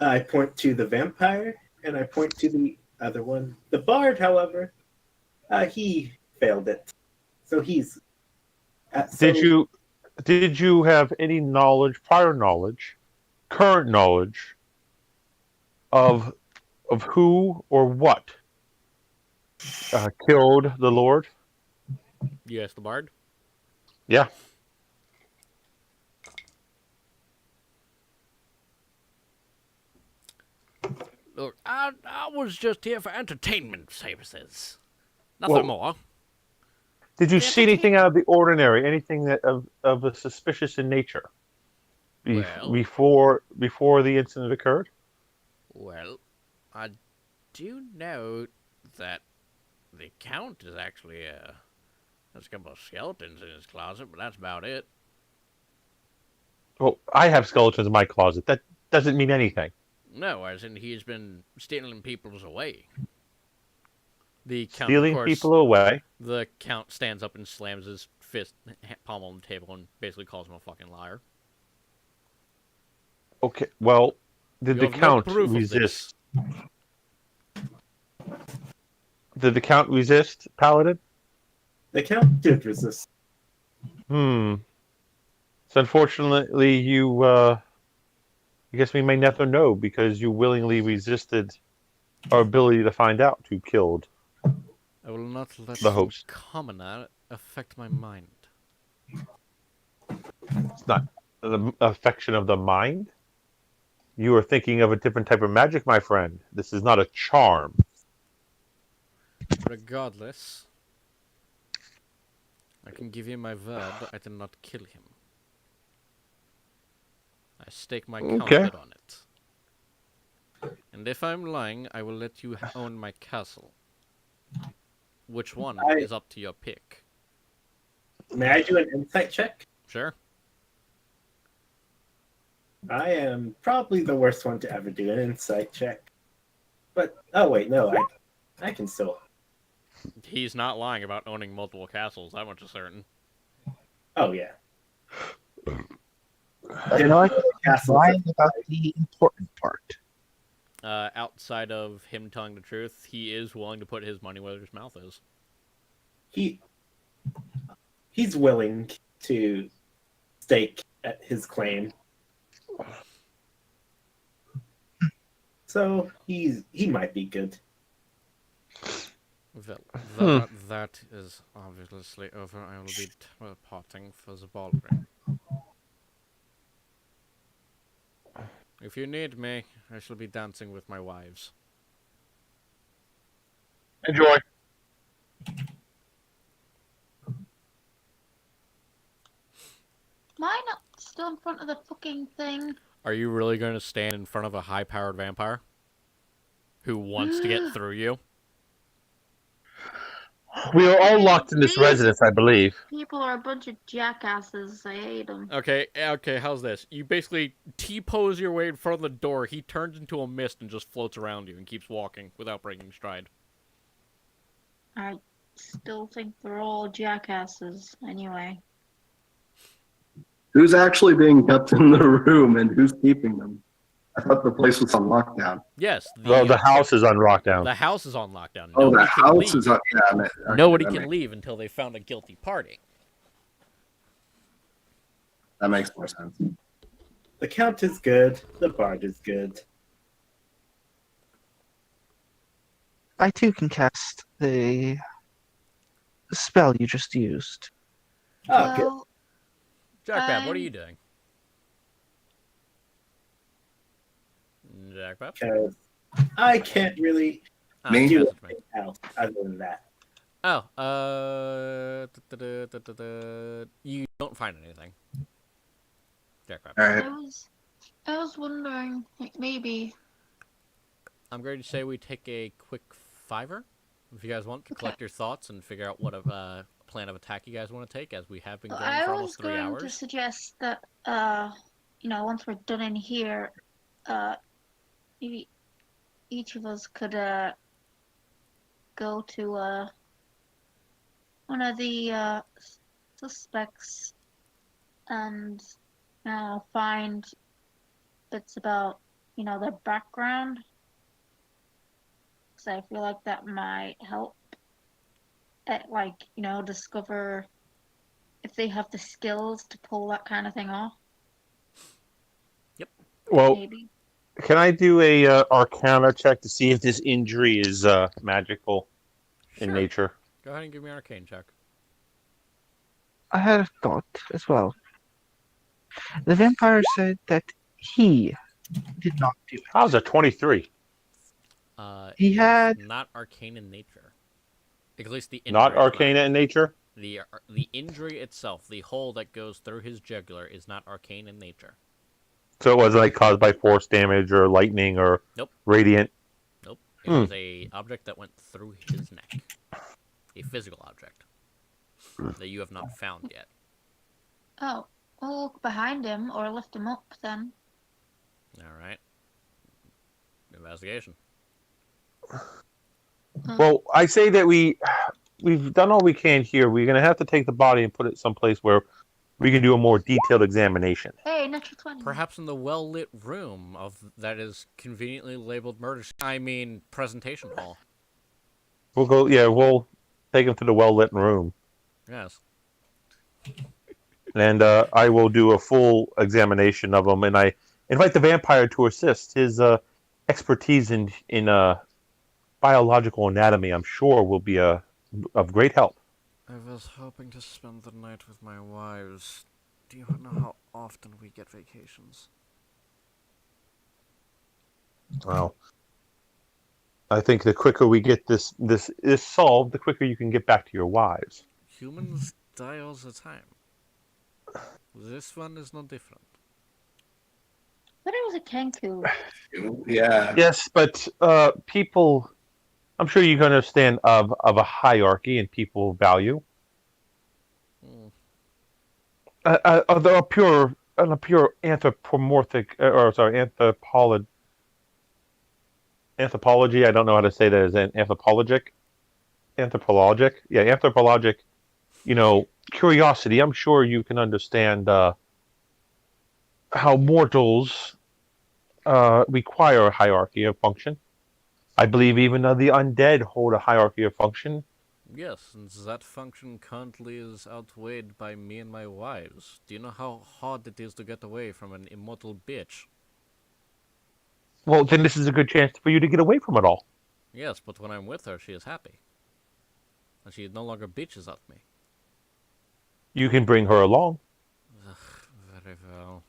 I point to the vampire and I point to the other one. The bard, however, he failed it. So he's
Did you have any knowledge, prior knowledge, current knowledge of who or what killed the Lord?
You asked the bard?
Yeah.
Look, I was just here for entertainment services. Nothing more.
Did you
Yeah,
see anything out of the ordinary? Anything that of a suspicious in nature
Well.
before the incident occurred?
Well, I do know that the Count is actually has a couple of skeletons in his closet, but that's about it.
Well, I have skeletons in my closet. That doesn't mean anything.
No, as in he's been stealing people's away. The Count,
Stealing
of course,
people away.
The Count stands up and slams his fist, palm on the table, and basically calls him a fucking liar.
Okay, well, did
You
the
have no
Count
proof of
resist? Did the Count resist, Paladin?
the count did resist.
So unfortunately, I guess we may never know because you willingly resisted our ability to find out who killed
I will not let
the host.
commoner affect my mind.
It's not the affection of the mind. You are thinking of a different type of magic, my friend. This is not a charm.
Regardless, I can give you my word I did not kill him. I stake my counthood on it. And if I'm lying, I will let you own my castle. Which one is up to your pick.
May I do an insight check?
Sure.
I am probably the worst one to ever do an insight check. But oh wait, no, I can still.
He's not lying about owning multiple castles, that much is certain.
Oh yeah.
You know what? Lying about the important part.
Outside of him telling the truth, he is willing to put his money where his mouth is.
He's willing to stake at his claim. So he might be good.
Well, that is obviously over. I will be parting for the ballroom. If you need me, I shall be dancing with my wives.
Enjoy.
Am I not still in front of the fucking thing?
Are you really going to stand in front of a high-powered vampire who wants to get through you?
We are all locked in this residence, I believe.
People are a bunch of jackasses. I hate them.
Okay, how's this? You basically T-pose your way in front of the door, he turns into a mist and just floats around you and keeps walking without breaking stride.
I still think they're all jackasses, anyway.
Who's actually being kept in the room and who's keeping them? I thought the place was on lockdown.
Yes.
The house is on lockdown.
The house is on lockdown.
Oh, the house is on. Yeah, okay,
nobody can leave until they found a guilty party.
That makes more sense.
The Count is good. The Bard is good.
I too can cast the spell you just used.
Oh, good.
Well,
Jackpap, what are you doing? Jackpap?
Because I can't really
Me?
do anything else other than that.
Oh, you don't find anything. Jackpap.
All right.
I was wondering, like, maybe.
I'm going to say we take a quick 5-er, if you guys want to collect your thoughts and figure out what plan of attack you guys want to take, as we have been
So
going
I
for
was
almost 3
going
hours.
to suggest that, once we're done in here, maybe each of us could, go to, one of the, suspects and, find bits about, their background. Because I feel like that might help at, discover if they have the skills to pull that kind of thing off,
Well,
maybe.
can I do a Arcana check to see if this injury is magical in
Sure.
nature?
Go ahead and give me an arcane check.
I had a thought as well. The vampire said that he did not do it.
I was a 23.
He
It is
had-
not arcane in nature. At least the injury
Not
is
Arcana in nature?
The injury itself, the hole that goes through his jugular, is not arcane in nature.
So it wasn't like caused by force damage or lightning or
Nope.
radiant?
Nope. It was a object that went through his neck. A physical object that you have not found yet.
Oh, we'll look behind him or lift him up then.
All right. Investigation.
Well, I say that we've done all we can here. We're going to have to take the body and put it someplace where we can do a more detailed examination.
Hey, natural 20.
Perhaps in the well-lit room that is conveniently labeled presentation hall.
We'll take him to the well-lit room.
Yes.
And I will do a full examination of him, and I invite the vampire to assist. His expertise in biological anatomy, I'm sure, will be of great help.
I was hoping to spend the night with my wives. Do you know how often we get vacations?
Well, I think the quicker we get this solved, the quicker you can get back to your wives.
Humans die all the time. This one is no different.
But it was a Kenku.
Yeah.
Yes, but people, I'm sure you can understand of a hierarchy and people value.
Hmm.
A pure anthropomorphic, anthropology. I don't know how to say that as an anthropologic. Yeah, anthropologic. Curiosity. I'm sure you can understand how mortals require a hierarchy of function. I believe even the undead hold a hierarchy of function.
Yes, and that function currently is outweighed by me and my wives. Do you know how hard it is to get away from an immortal bitch?
Well, then this is a good chance for you to get away from it all.
Yes, but when I'm with her, she is happy. And she no longer bitches at me.
You can bring her along.
Very well.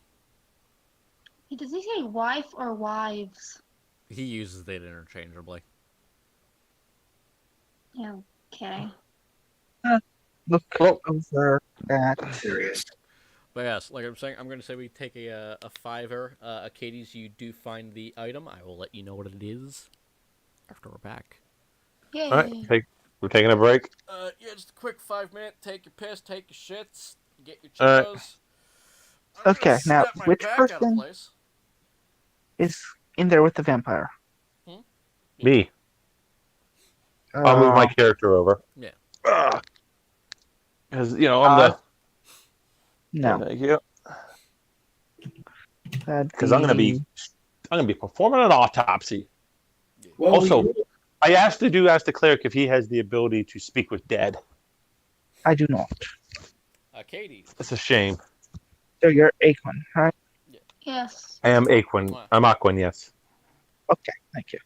Does he say wife or wives?
He uses it interchangeably.
Okay.
Look over at.
Serious.
But yes, like I'm saying, I'm going to say we take a 5-er. Acades, you do find the item. I will let you know what it is after we're back.
Yay.
All right, we're taking a break.
Yeah, just a quick 5-minute. Take your piss, take your shits, get your
All right.
churros. I'm
Okay,
gonna
now,
step my
which
back out of
person-
place.
Is in there with the vampire.
Me. I'll move my character over.
Yeah.
Because I'm the.
No.
Thank you.
Because
I'm gonna be performing an autopsy.
Well,
Also, I asked the cleric if he has the ability to speak with dead.
I do not.
Acades.
It's a shame.
So you're Aquan, right?
Yes.
I am Aquin.
Wow.
I'm Aquin, yes.
Okay, thank you.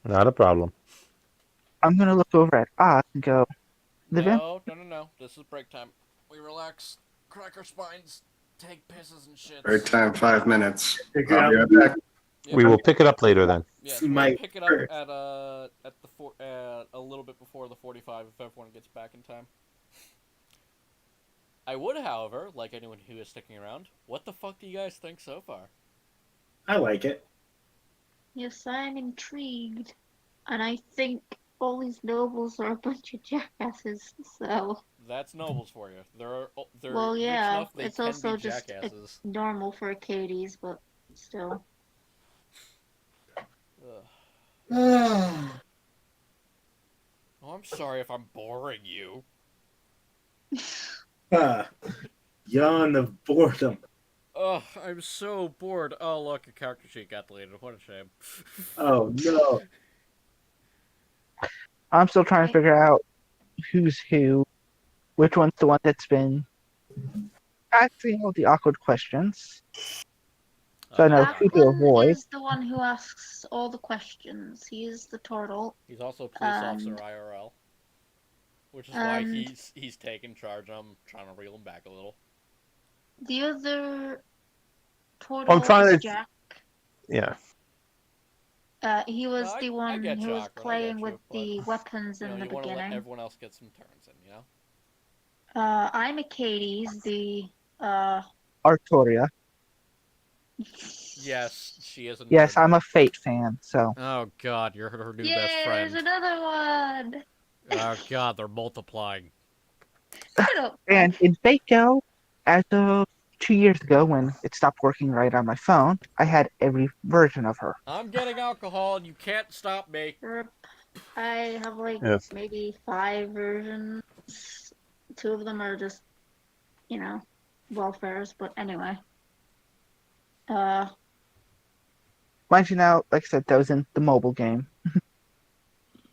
Not a problem.
I'm gonna look over at Oz and go. The
No. This is break time. We relax, crack our spines, take pisses and shit.
Break time 5 minutes.
Figure
I'll be
out-
right back.
Yeah,
We will pick it up later then.
Yeah, so
My
we'll pick it up
first.
at a little bit before the 45 if everyone gets back in time. I would, however, like anyone who is sticking around, what the fuck do you guys think so far?
I like it.
Yes, I'm intrigued. And I think all these nobles are a bunch of jackasses, so...
That's nobles for you. They're
Well,
rich
yeah,
enough they
it's
can be
also just
jackasses.
normal for Acades, but still.
Ugh.
Ah,
Oh, I'm sorry if I'm boring you.
yawn of boredom.
Ugh, I'm so bored. Oh, look, a character sheet got deleted. What a shame.
Oh no.
I'm still trying to figure out who's who, which one's the one that's been asking all the awkward questions. So I know who to
Backlund
avoid.
is the one who asks all the questions. He is the turtle,
He's also police officer
and
IRL, which is why
and
he's taking charge. I'm trying to reel him back a little.
the other
I'm
turtle
trying
is
to.
Jack.
Yeah.
He
No,
was the
I
one
get
who
you,
was
Awkward. I get
playing with
you, but
the weapons in the
you want to let
beginning.
everyone else get some turns in, you know.
I'm Acades, the
Artoria.
Yes, she is a nerd.
Yes, I'm a Fate fan, so
Oh God, you're her new
yeah,
best
there's
friend.
another one.
Oh God, they're multiplying.
Shut up.
and in Fate Go, as of 2 years ago when it stopped working right on my phone, I had every version of her.
I'm getting alcohol, and you can't stop me.
I have like
Yes.
maybe 5 versions. 2 of them are just, welfares, but anyway.
Mind you now, like I said, that was in the mobile game.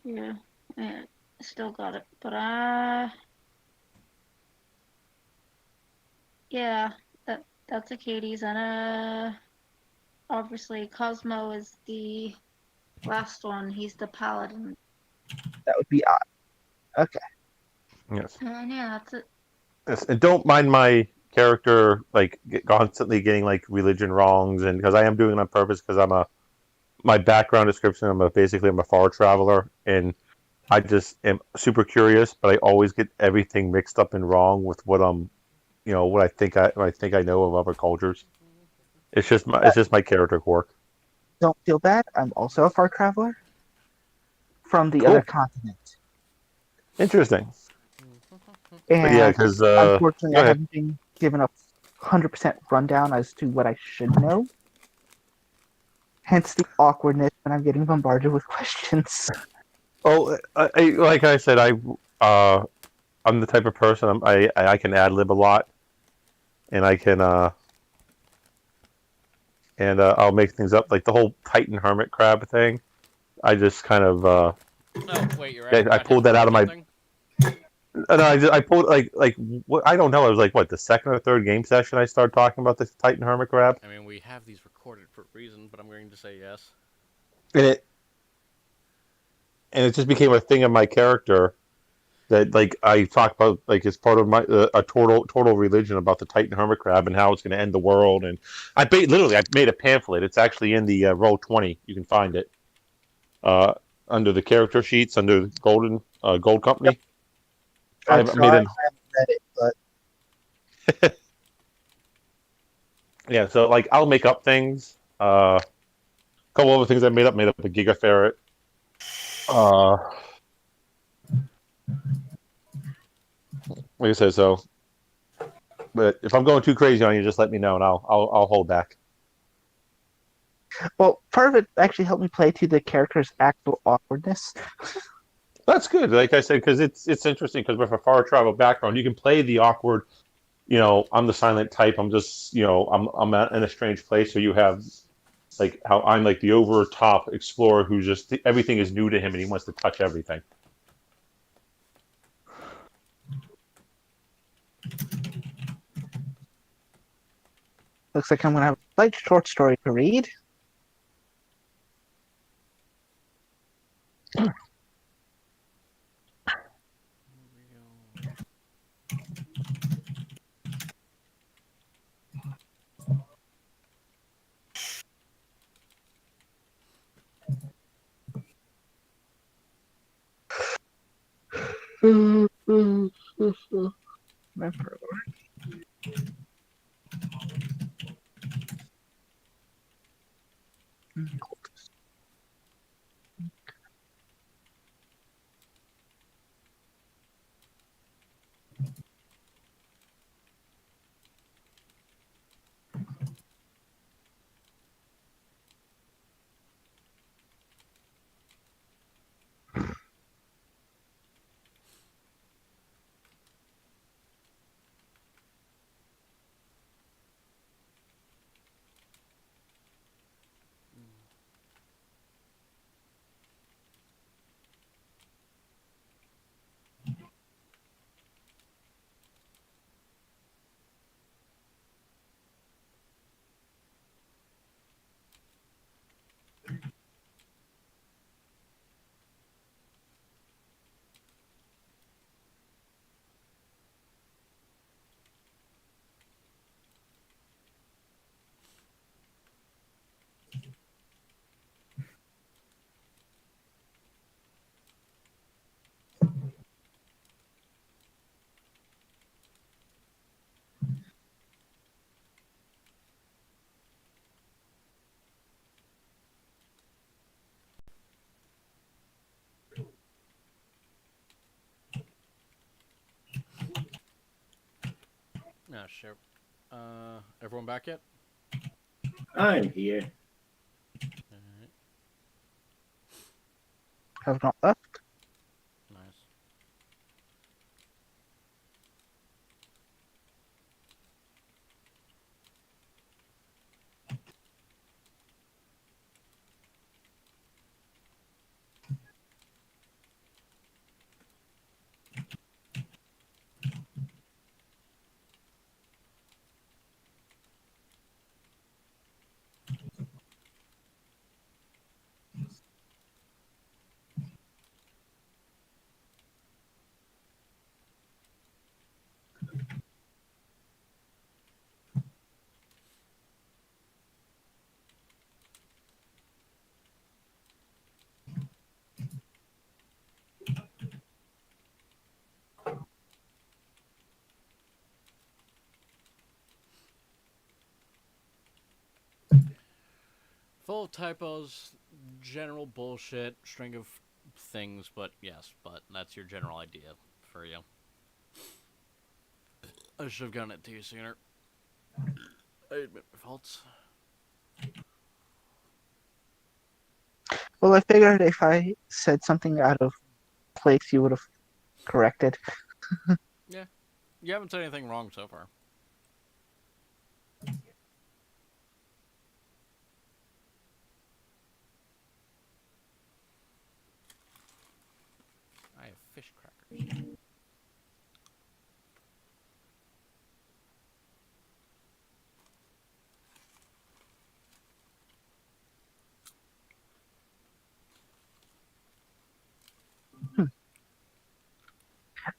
Yeah, still got it, but yeah, that's Acades, and obviously Cosmo is the last one. He's the paladin,
That would be odd. Okay.
Yes.
and yeah, that's it.
Yes. And don't mind my character constantly getting like religion wrongs, and because I am doing it on purpose because my background description. I'm a far traveler, and I just am super curious, but I always get everything mixed up and wrong with what I think I know of other cultures. It's just my character quirk.
Don't feel bad. I'm also a far traveler from the other
Cool.
continent.
Interesting. But yeah,
And
because
unfortunately,
go
I
ahead.
haven't been given a 100% rundown as to what I should know. Hence the awkwardness when I'm getting bombarded with questions.
Oh, like I said, I'm the type of person I can ad lib a lot, and I can I'll make things up like the whole Titan hermit crab thing. I just kind of
Oh wait, you're asking
I
about his
pulled that out of my.
thing?
No, I pulled what I don't know. I was like what the second or third game session I started talking about the Titan hermit crab,
I mean, we have these recorded for a reason, but I'm going to say yes.
and it just became a thing of my character that like I talk about like as part of my a total religion about the Titan hermit crab and how it's going to end the world. And literally I made a pamphlet. It's actually in the Roll20. You can find it under the character sheets under Golden Gold Company.
I
I made
tried.
an
I haven't read it, but
yeah. So like I'll make up things. A couple other things I made up a Giga Ferret. Like I said, so. But if I'm going too crazy on you, just let me know and I'll hold back.
well, part of it actually helped me play to the character's actual awkwardness.
That's good. Like I said, because it's interesting because with a far travel background, you can play the awkward. I'm the silent type. I'm just I'm in a strange place. So you have like how I'm like the over top explorer who's just everything is new to him and he wants to touch everything.
Looks like I'm going to have a slight short story to read. Remember.
Yeah, sure. Everyone back yet?
I'm here.
Alright,
Have not left.
nice. Full of typos, general bullshit, string of things, but yes, but that's your general idea for you. I should have gotten it to you sooner. I admit my faults.
Well, I figured if I said something out of place, you would have corrected.
Yeah, you haven't said anything wrong so far. I have fish crackers.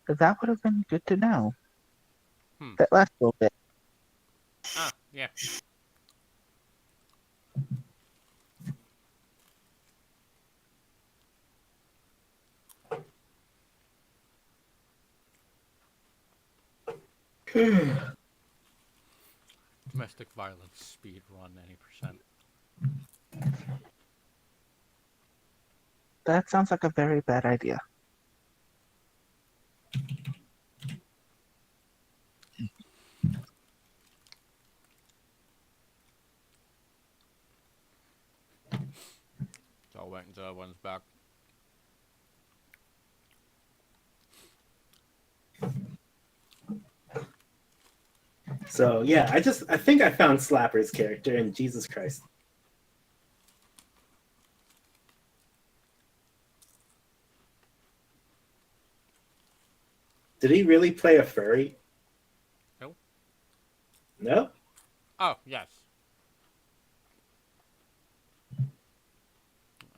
That would have been good to know.
Hmm.
That last little bit.
Ah, yeah. Domestic violence speed run any percent.
That sounds like a very bad idea.
So I'll wait until everyone's back.
So yeah, I think I found Slapper's character, and Jesus Christ. Did he really play a furry?
No.
No?
Oh, yes.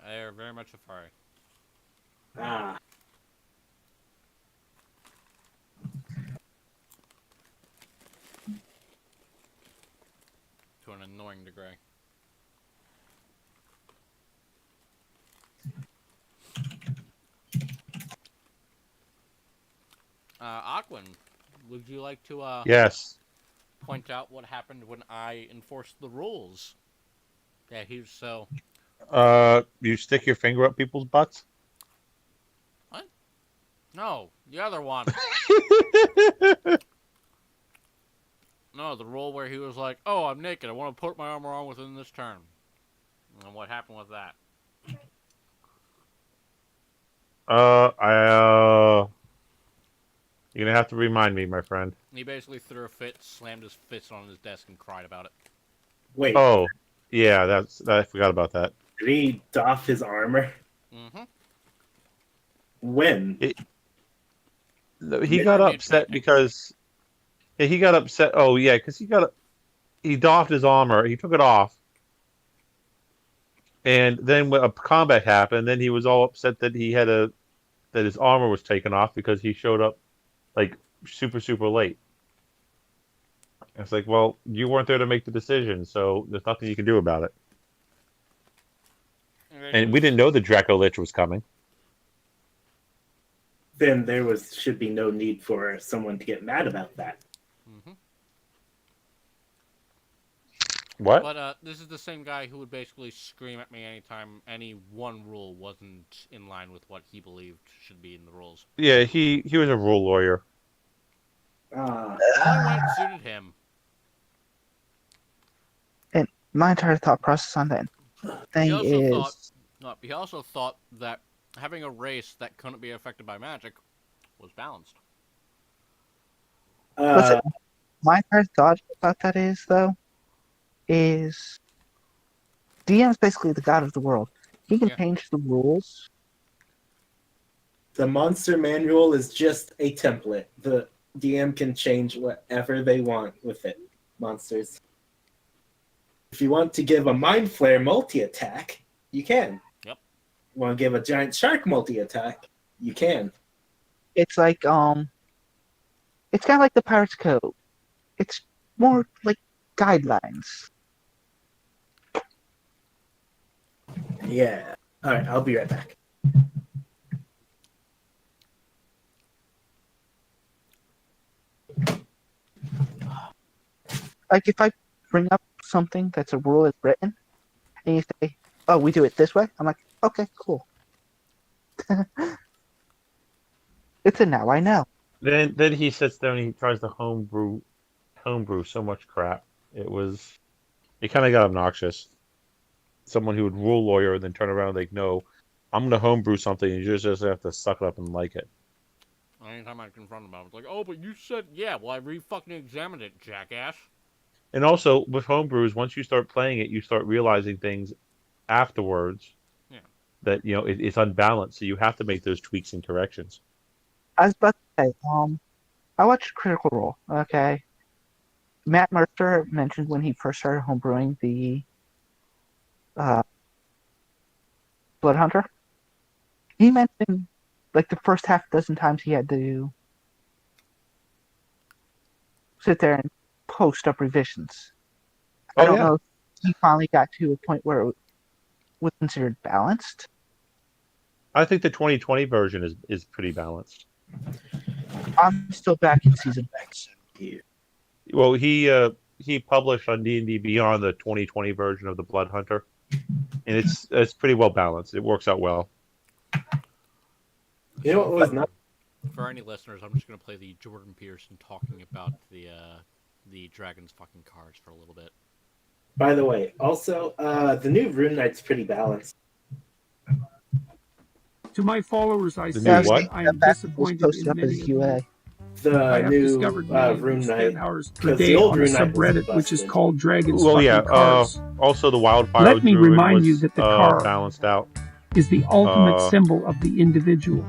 They're very much a furry.
Ah.
To an annoying degree. Aquin, would you like to
Yes.
point out what happened when I enforced the rules? Yeah, he's so...
You stick your finger up people's butts?
What? No, the other one. No, the rule where he was like, oh, I'm naked, I want to put my armor on within this turn. And what happened with that?
You're gonna have to remind me, my friend.
He basically threw a fit, slammed his fist on his desk, and cried about it.
Wait,
Oh, yeah, I forgot about that.
did he doff his armor?
Mm-hmm.
When?
He got upset because he got upset. Oh yeah, because he doffed his armor. He took it off, and then when a combat happened, then he was all upset that that his armor was taken off because he showed up like super late. It's like, well, you weren't there to make the decision, so there's nothing you can do about it. And we didn't know the Draco Lich was coming.
Then there should be no need for someone to get mad about that.
Mm-hmm.
What?
But this is the same guy who would basically scream at me anytime any one rule wasn't in line with what he believed should be in the rules.
Yeah, he was a rule lawyer.
Ah,
Only when it suited him.
my entire thought process on that thing is
He also thought that having a race that couldn't be affected by magic was balanced.
listen, my entire thought about that is DM is basically the god of the world. He can
Yeah.
change the rules.
The monster manual is just a template. The DM can change whatever they want with it. Monsters. If you want to give a Mind Flare multi-attack, you can.
Yep.
You want to give a Giant Shark multi-attack, you can.
It's like it's kind of like the Pirates Code. It's more like guidelines.
Yeah. All right, I'll be right back.
Like if I bring up something that's a rule that's written, and you say, "Oh, we do it this way," I'm like, "Okay, cool." It's a now I know.
Then he sits there and he tries to homebrew so much crap. It kind of got obnoxious. Someone who would rule lawyer and then turn around and like, no, I'm gonna homebrew something and you just have to suck it up and like it.
Anytime I confront him, I was like, "Oh, but you said yeah." Well, I fucking examined it, jackass.
And also with homebrews, once you start playing it, you start realizing things afterwards.
Yeah.
That it's unbalanced, so you have to make those tweaks and corrections.
I was about to say, I watched Critical Role. Okay, Matt Mercer mentioned when he first started homebrewing the Blood Hunter. He mentioned like the first half dozen times he had to sit there and post up revisions. I don't know if he finally got to a point where it was considered balanced.
I think the 2020 version is pretty balanced.
I'm still back in season 1.
Well, he published on D&D Beyond the 2020 version of the Blood Hunter, and it's pretty well balanced. It works out well.
You know what was not?
For any listeners, I'm just gonna play the Jordan Peterson talking about the Dragon's fucking cards for a little bit.
By the way, also the new Rune Knight's pretty balanced.
To my followers, I
The
say
new what?
that I am
That was
disappointed
posted
in
up as
many of
UA.
you.
The
I have
new
discovered many
Rune
of you
Knight.
spend hours per
'cause the
day
old
on a
Rune Knight was
subreddit which is
busted.
called Dragon's
Well,
Fucking
yeah.
Cars.
Also, the Wildfire
Let me
Druid
remind
was
you that the car
balanced out.
is the ultimate symbol of the individual.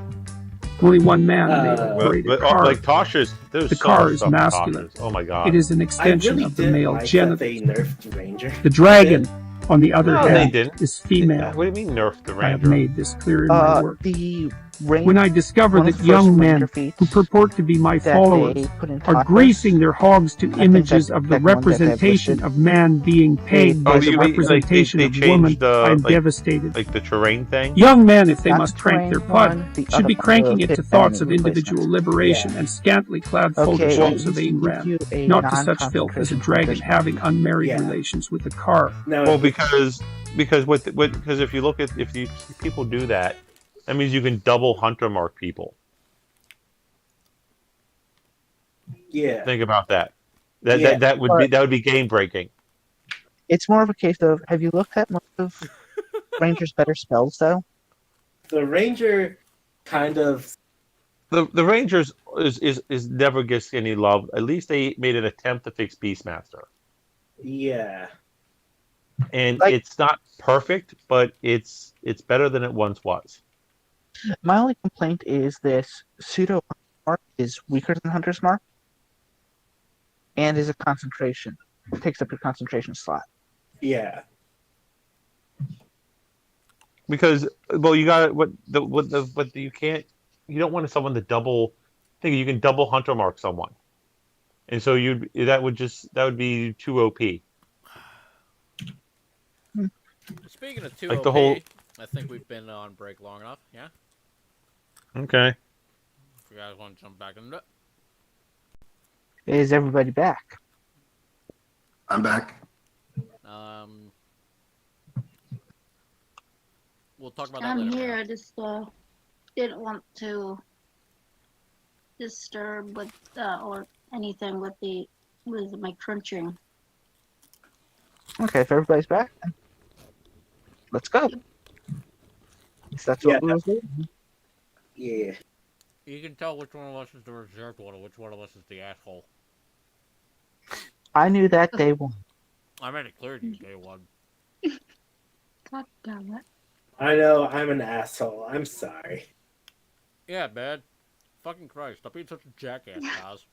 Only one man may operate a
But
car.
like Tasha's, there's
The
so
car
much
is
stuff in
masculine.
Tasha's. Oh my god!
It is an
I
extension
really
of the
did
male
like that
genital.
they nerfed Ranger.
The dragon, on the other
No, they
hand,
didn't.
is female.
What do you mean nerf the
I have
Ranger?
made this clear in my work.
The Ranger,
When I discover
one of
that
the
young
first
men
Ranger feats
who purport to be my
that
followers
they put in
are
Tasha's,
greasing their hogs to
think
images
that
of the
second one that they've
representation
listed,
of man being pegged by
Oh,
the
you mean, like,
representation
they
of woman,
changed,
I am
like-
devastated.
Like the terrain thing?
Young men, if they
not
must
the
crank their
terrain
putt,
one, the
should
other
be
one,
cranking
the
it to
pit
thoughts of
enemy
individual
replacement.
liberation
Yeah.
and scantily clad
Okay,
photoshops
it
of
used
Ayn
to
Rand,
give you a
not to such filth as a
non-concentration
dragon
condition.
having unmarried
Yeah.
relations with a car.
No,
Well, because if you look at if you see people do that, that means you can double hunter mark people.
yeah.
Think about that.
Yeah,
That would be game breaking.
It's more of a case of, have you looked at most of Ranger's better spells, though?
The Ranger kind of
The Rangers is never gets any love. At least they made an attempt to fix Beastmaster,
yeah.
and
Like-
it's not perfect, but it's better than it once was.
My only complaint is this pseudo mark is weaker than Hunter's mark, and is a concentration. It takes up your concentration slot.
Yeah.
Because you got you don't want someone to double. Think you can double hunter mark someone, and so that would be too OP.
Speaking of 2
Like
OP,
the whole-
I think we've been on break long enough. Yeah.
Okay.
If you guys want to jump back into it.
Is everybody back?
I'm back.
We'll talk about that
I'm
later.
here. I just didn't want to disturb with or anything with my crunching.
Okay, if everybody's back, then let's go. If that's
Yeah.
what we were doing.
Yeah.
You can tell which one of us is the reserved one and which one of us is the asshole.
I knew that day one.
I made it clear to you day one.
God damn it.
I know I'm an asshole. I'm sorry.
Yeah, man. Fucking Christ, stop being such a jackass, Kaz.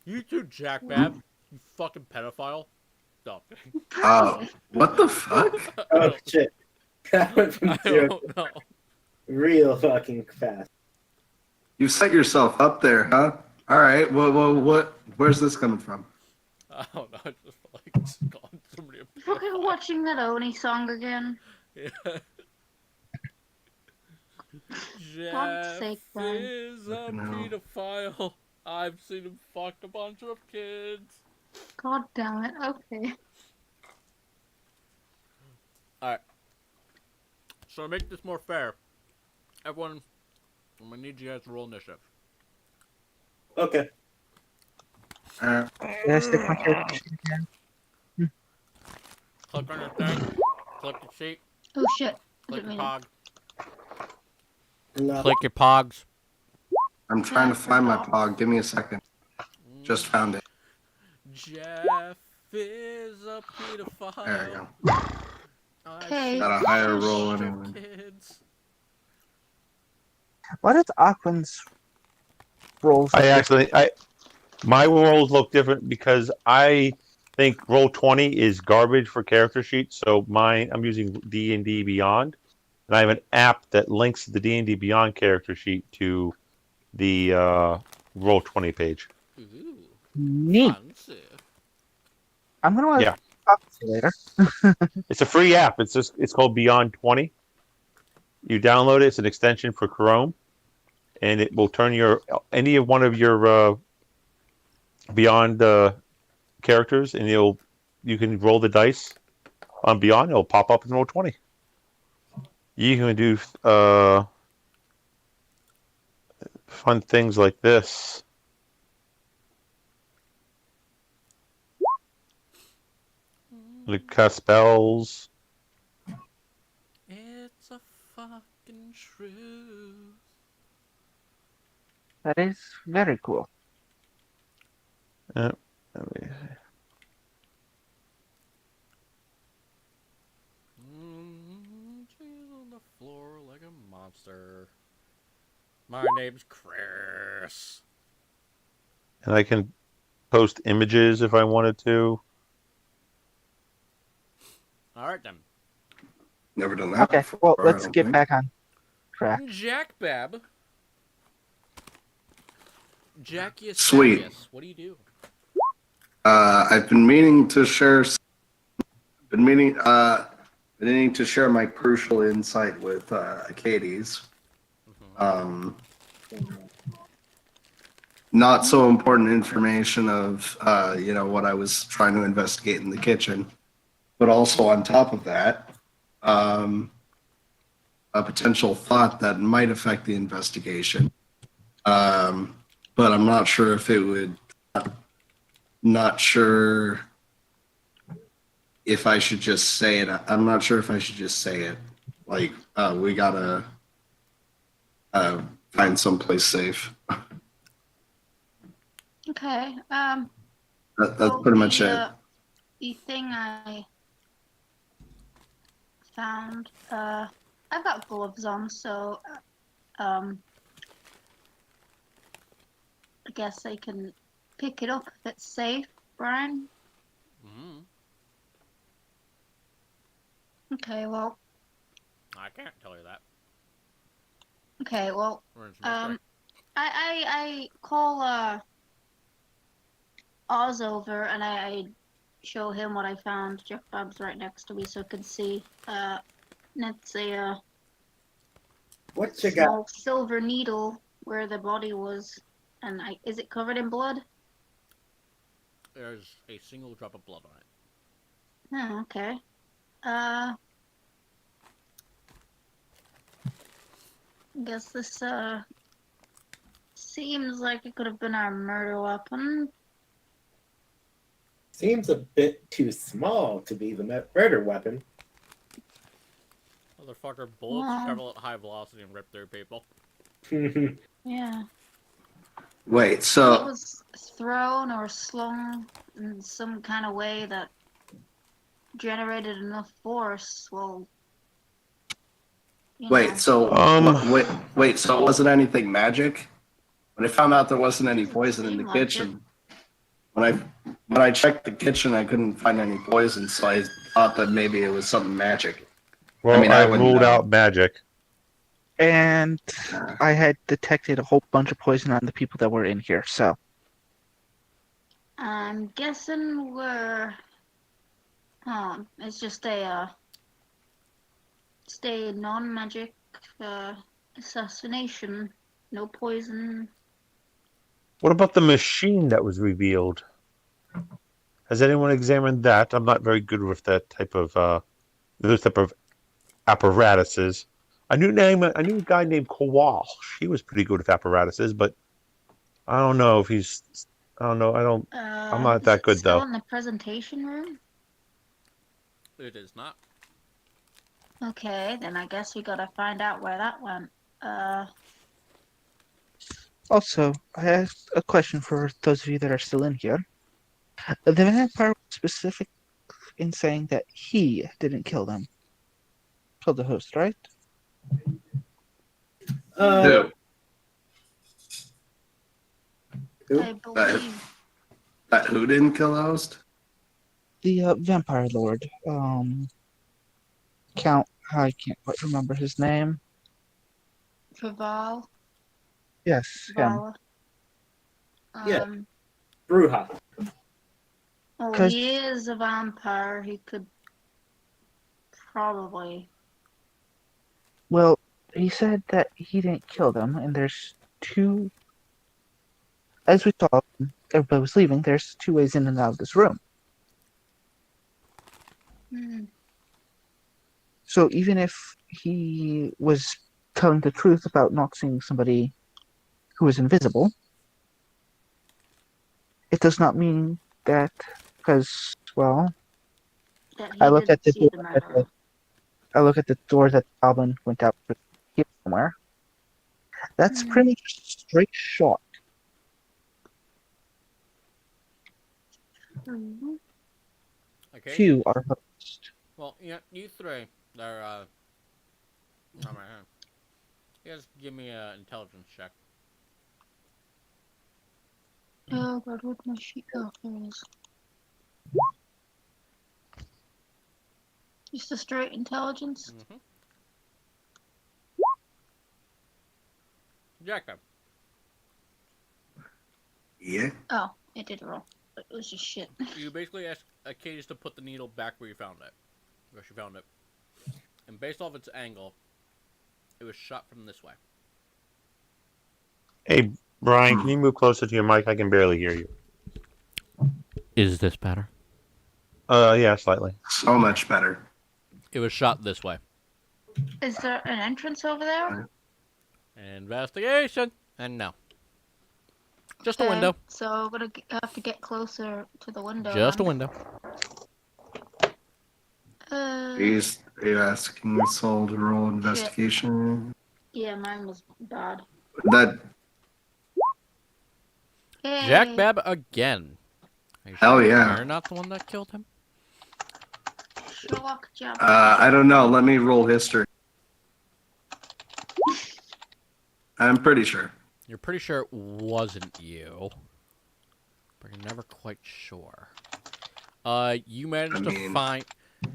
You too, Jack Bab. You fucking pedophile. Stop.
What the fuck?
Oh shit. That went from
I
0
don't know.
real fucking fast.
You set yourself up there, huh? All right. What? Where's this coming from?
I don't know. I just felt like it's calling somebody a
Fucking
pedophile.
watching that Oni song again.
Yeah.
God's
Jeff
sake, Brian.
is a
Fucking hell.
pedophile. I've seen him fuck a bunch of kids.
God damn it. Okay.
Alright. So to make this more fair, everyone, I'm gonna need you guys to roll initiative.
Okay.
Uh,
Did I stick my character sheet again?
Click on your thing, click the sheet,
Oh shit. I
click
didn't
your
mean
pog.
No.
Click your pogs.
I'm trying to find my
Stop.
pog. Give me a second. Just found it.
Jeff is a pedophile.
There you go.
I've
Okay.
seen
Got a higher
bunch
roll
of
anyway.
kids.
Why does Aquan's rolls?
My rolls look different because I think Roll20 is garbage for character sheets. So I'm using D&D Beyond, and I have an app that links the D&D Beyond character sheet to the Roll20 page.
Ooh,
Neat.
fancy.
I'm gonna
Yeah.
talk to you later.
It's a free app. It's called Beyond 20. You download it. It's an extension for Chrome, and it will turn any of one of your Beyond characters, and you can roll the dice on Beyond. It'll pop up in Roll20. You can do fun things like this. Like cast spells.
It's a fucking truth.
That is very cool.
Let me
She's on the floor like a monster. My name's Chris.
And I can post images if I wanted to.
Alright then.
Never done that
Okay,
before.
well,
I
let's
don't
get
think.
back on track.
Jack Bab. Jackius
Sweet.
Jackius, what do you do?
I've been meaning to share. Been meaning to share my crucial insight with Katie's. Not so important information of what I was trying to investigate in the kitchen, but also on top of that, a potential thought that might affect the investigation. But I'm not sure if it would. Not sure if I should just say it. I'm not sure if I should just say it. Like, we gotta find someplace safe.
Okay.
That's
Well,
pretty much it.
The thing I found, I've got gloves on, so, I guess I can pick it up if it's safe, Brian.
Mm-hmm.
Okay, well,
I can't tell you that.
okay, well,
We're in some mystery.
I call, Oz over and I show him what I found. Jeff Bob's right next to me so I can see. And it's a
What you got?
small silver needle where the body was. And is it covered in blood?
There's a single drop of blood on it.
Oh, okay. I guess this seems like it could have been our murder weapon.
Seems a bit too small to be the murder weapon.
Motherfucker, bullets
Wow.
travel at high velocity and rip through people.
Yeah.
Wait,
It
so
was thrown or slung in some kind of way that generated enough force. Well, you know.
wait, so wait, so it wasn't anything magic? When I found out there wasn't any
Doesn't
poison in the
seem like it.
kitchen, when I checked the kitchen, I couldn't find any poison, so I thought that maybe it was something magic.
Well,
mean,
I
I wouldn't
ruled
know.
out magic.
And I had detected a whole bunch of poison on the people that were in here, so
I'm guessing it's just a non-magic assassination. No poison.
What about the machine that was revealed? Has anyone examined that? I'm not very good with that type of those type of apparatuses. I knew a guy named Kowal. He was pretty good with apparatuses, but I don't know if he's. I don't know. I'm not
Is
that
it
good
still
though.
in the presentation room?
It is not.
Okay, then I guess we gotta find out where that went.
also I have a question for those of you that are still in here. The vampire was specific in saying that he didn't kill them. Killed the host, right?
Who?
I believe.
That who didn't kill the host?
The vampire lord, Count. I can't quite remember his name.
Traval.
Yes, him.
Vala.
Yeah. Bruja.
Oh,
'Cause-
he is a vampire. He could probably.
Well, he said that he didn't kill them, and there's two. As we saw, everybody was leaving. There's two ways in and out of this room.
Hmm.
So even if he was telling the truth about not seeing somebody who was invisible, it does not mean that because well,
That he
I look at
didn't
the
see
door
the
that
murderer.
I look at the door that Goblin went out here somewhere. That's
Hmm.
pretty much a straight shot.
Mhm.
Okay.
To our host.
Well, yeah, you three are, on my hand. You guys give me an intelligence check.
Oh God, what my sheet? Oh, there it is. Just a straight intelligence.
Mm-hmm. Jacob.
Yeah.
Oh, it did roll. But it was just shit.
You basically asked Case to put the needle back where you found it. Where she found it. And based off its angle, it was shot from this way.
Hey, Brian, can you move closer to your mic? I can barely hear you.
Is this better?
Yeah, slightly.
So much better.
It was shot this way.
Is there an entrance over there?
Investigation! And no. Just a
Okay,
window.
So we're gonna have to get closer to the window.
Just a
then.
window.
Are you asking Saul to roll investigation?
Yeah, mine was bad.
That
Hey.
Jack Bab again. Are you
Hell
sure
yeah.
you're not the one that killed him?
Sherlock Jab.
I don't know. Let me roll history. I'm pretty sure.
You're pretty sure it wasn't you. But you're never quite sure. You managed to find...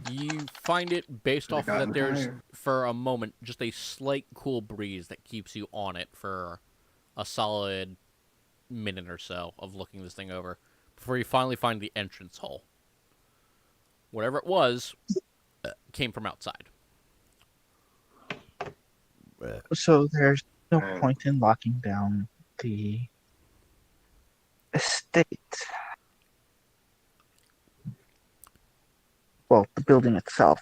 You find it based off of that there's, for a moment, just a slight cool breeze that keeps you on it for a solid minute or so of looking this thing over before you finally find the entrance hole. Whatever it was came from outside.
So there's no point in locking down the estate. Well, the building itself.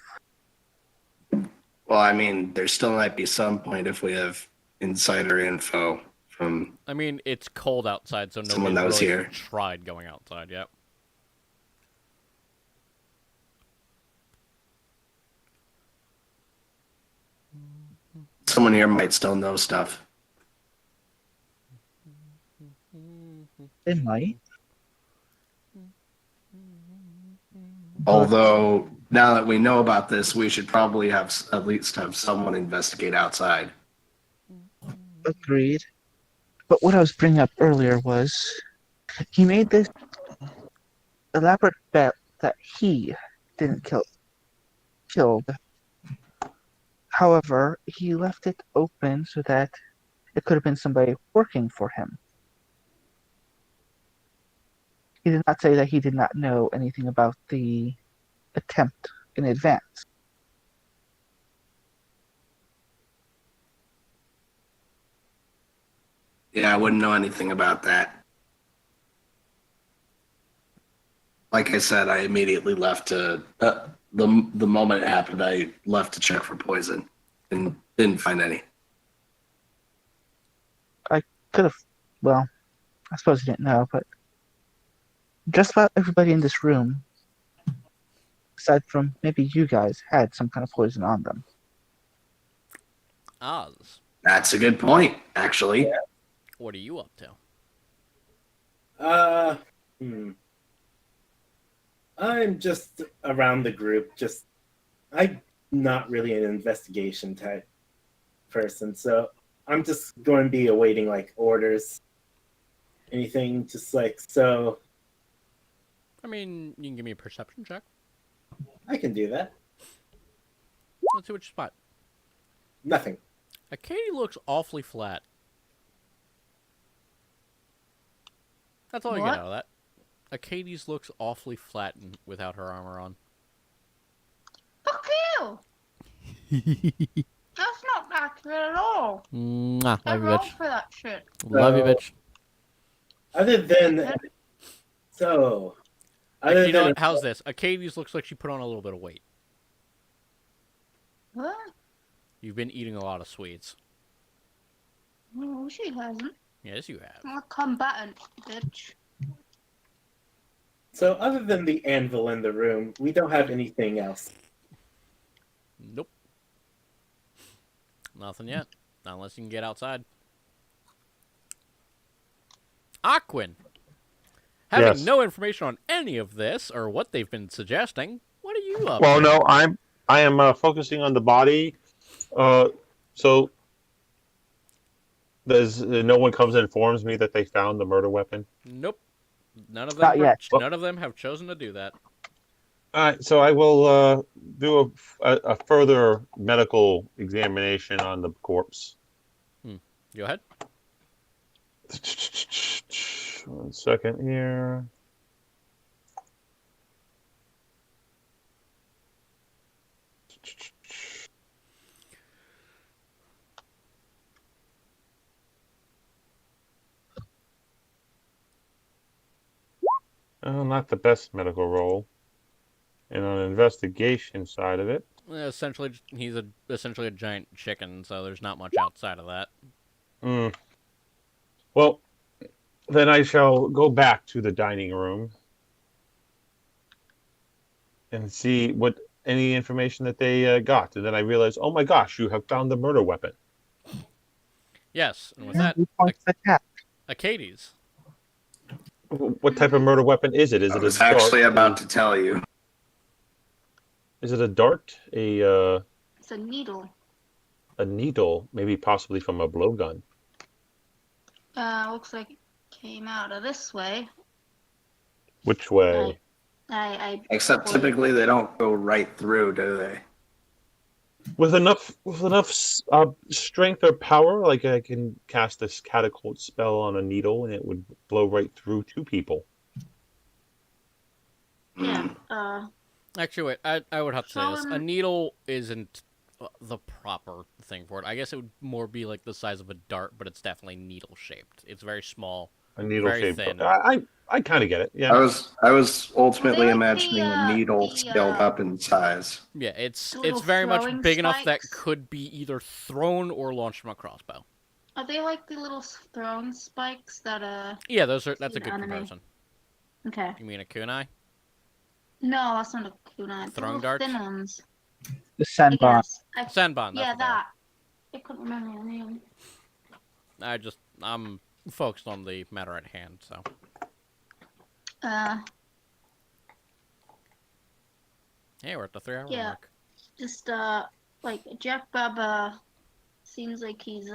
Well, I mean, there still might be some point if we have insider info from.
I mean, it's cold outside, so
Someone
nobody
that was
really
here.
tried going outside yet.
someone here might still know stuff.
They might.
Although, now that we know about this, we should probably at least have someone investigate outside.
Agreed. But what I was bringing up earlier was he made this elaborate bet that he didn't killed. However, he left it open so that it could have been somebody working for him. He did not say that he did not know anything about the attempt in advance.
Yeah, I wouldn't know anything about that. Like I said, I immediately left to the moment it happened. I left to check for poison and didn't find any.
I could have, well, I suppose you didn't know, but just about everybody in this room, aside from maybe you guys, had some kind of poison on them.
Oz,
That's a good point, actually.
Yeah.
what are you up to?
I'm just around the group. I'm not really an investigation type person, so I'm just going to be awaiting like orders, anything. Just like so,
I mean, you can give me a perception check.
I can do that.
Let's see what you spot.
Nothing.
Katie looks awfully flat. That's all you
What?
get out of that. Katie's looks awfully flat without her armor on.
Fuck you! That's not accurate at all.
Mwah,
I
love you,
rolled
bitch.
for that shit.
Love you, bitch.
Other than so, other
You know
than
what? How's this? Katie's looks like she put on a little bit of weight.
What?
You've been eating a lot of sweets.
No, she hasn't.
Yes, you have.
I'm a combatant, bitch.
so other than the anvil in the room, we don't have anything else.
Nope. Nothing yet. Not unless you can get outside. Aquin, having
Yes.
no information on any of this or what they've been suggesting, what are you up
Well,
to?
no, I am focusing on the body. So there's no one comes and informs me that they found the murder weapon.
Nope. None of
Not
them.
yet.
None of them have chosen to do that.
All right, so I will do a further medical examination on the corpse.
Go ahead.
1 second here. Not the best medical roll. And on the investigation side of it,
Essentially, he's essentially a giant chicken, so there's not much outside of that.
well, then I shall go back to the dining room and see what any information that they got. And then I realized, oh my gosh, you have found the murder weapon.
Yes, and with that,
Who points the cat?
Katie's.
What type of murder weapon is it? Is
I
it
was
a dart?
actually about to tell you.
Is it a dart?
It's a needle.
A needle? Maybe possibly from a blowgun.
Looks like it came out of this way.
Which way?
Except typically they don't go right through, do they?
With enough strength or power, like I can cast this catapult spell on a needle and it would blow right through two people.
Yeah.
Actually, wait. I would have to say this.
Showing-
A needle isn't the proper thing for it. I guess it would more be like the size of a dart, but it's definitely needle shaped. It's very small.
A needle
Very
shape.
thin.
I kind of get it. Yeah.
I was ultimately
They like
imagining
the,
a needle
the,
scaled up in size.
Yeah, it's
little
very much
throwing
big enough that
spikes?
could be either thrown or launched from a crossbow.
Are they like the little thrown spikes that
Yeah, that's a good
Anime.
comparison.
Okay.
You mean a kunai?
No, that's not a kunai. The
Throwing
little
darts?
thin ones.
The sandbar.
Yes.
Sanbon.
Yeah,
That's what they are.
that. I couldn't remember the name.
I'm focused on the matter at hand, so. Hey, we're at the 3-hour
Yeah.
mark.
Just like Jack Baba seems like he's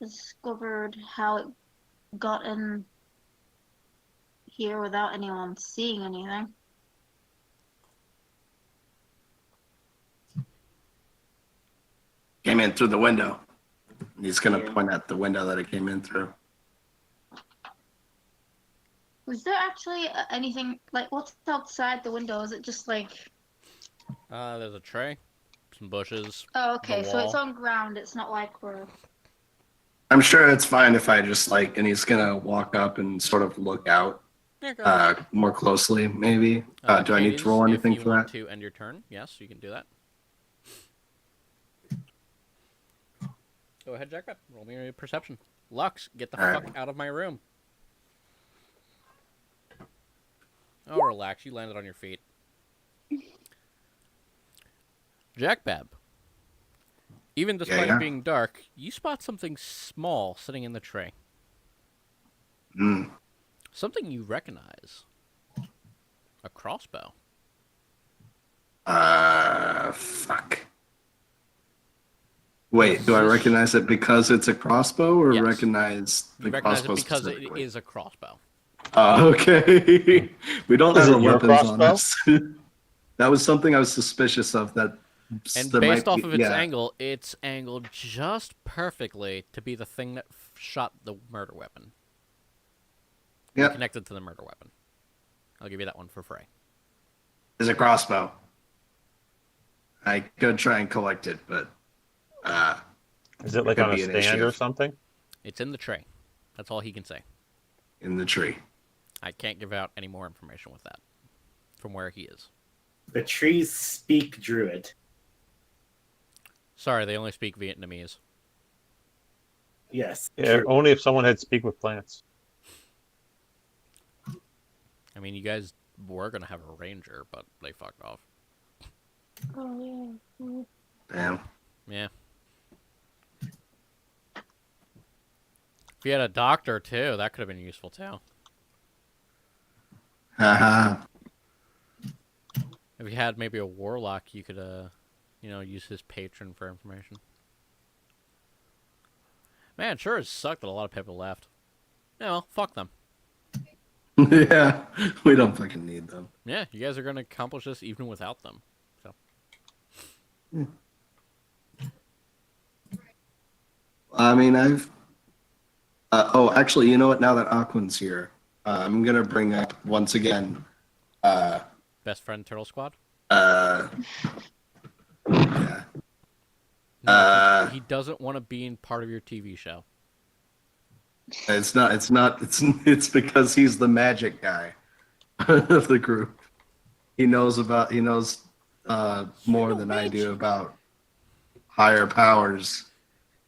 discovered how it got in here without anyone seeing anything.
Came in through the window. He's gonna point at the window that it came in through.
Was there actually anything like what's outside the window? Is it just like?
There's a tray, some bushes.
Oh, okay.
The
So it's
wall.
on ground. It's not like we're.
I'm sure it's fine if I just like, and he's gonna walk up and sort of look out
Yeah, go ahead.
more closely, maybe. Do I need to
Cadence,
roll anything
if you
for
want
that?
to end your turn, yes, you can do that. Go ahead, Jack. Roll me a perception. Lux, get the
All
fuck
right.
out of my room. Oh, relax. You landed on your feet. Jackbab. Even despite
Yeah.
it being dark, you spot something small sitting in the tray.
Mm.
Something you recognize. A crossbow.
Fuck. Wait, do I recognize it because it's a crossbow, or
Yes.
recognize the
You recognize
crossbow
it because it
specifically?
is a crossbow.
Oh, okay. We don't
Is
have
it
our
your
weapons on
crossbow?
us. That was something I was suspicious of. That
And
that
based
might
off
be-
of its
yeah.
angle, it's angled just perfectly to be the thing that shot the murder weapon.
Yep.
Connected to the murder weapon. I'll give you that one for free.
It's a crossbow. I could try and collect it, but
Is it like
could
on a
be an
stand
issue.
or something?
It's in the tray. That's all he can say.
in the tree.
I can't give out any more information with that. From where he is.
The trees speak Druid.
Sorry, they only speak Vietnamese.
Yes.
Yeah,
true.
only if someone had speak with plants.
I mean, you guys were going to have a ranger, but they fucked off.
Oh yeah.
Damn.
Yeah. If you had a doctor, too, that could have been useful, too.
Haha.
If you had maybe a warlock, you could, use his patron for information. Man, it sure has sucked that a lot of people left. Yeah, well, fuck them.
Yeah, we don't fucking need them.
Yeah, you guys are going to accomplish this even without them. So.
I mean, I've. Actually, you know what? Now that Aquan's here, I'm gonna bring up once again.
Best friend Turtle Squad?
Yeah.
No, he doesn't want to be in part of your TV show.
It's not. It's because he's the magic guy of the group. He knows more than I do about higher powers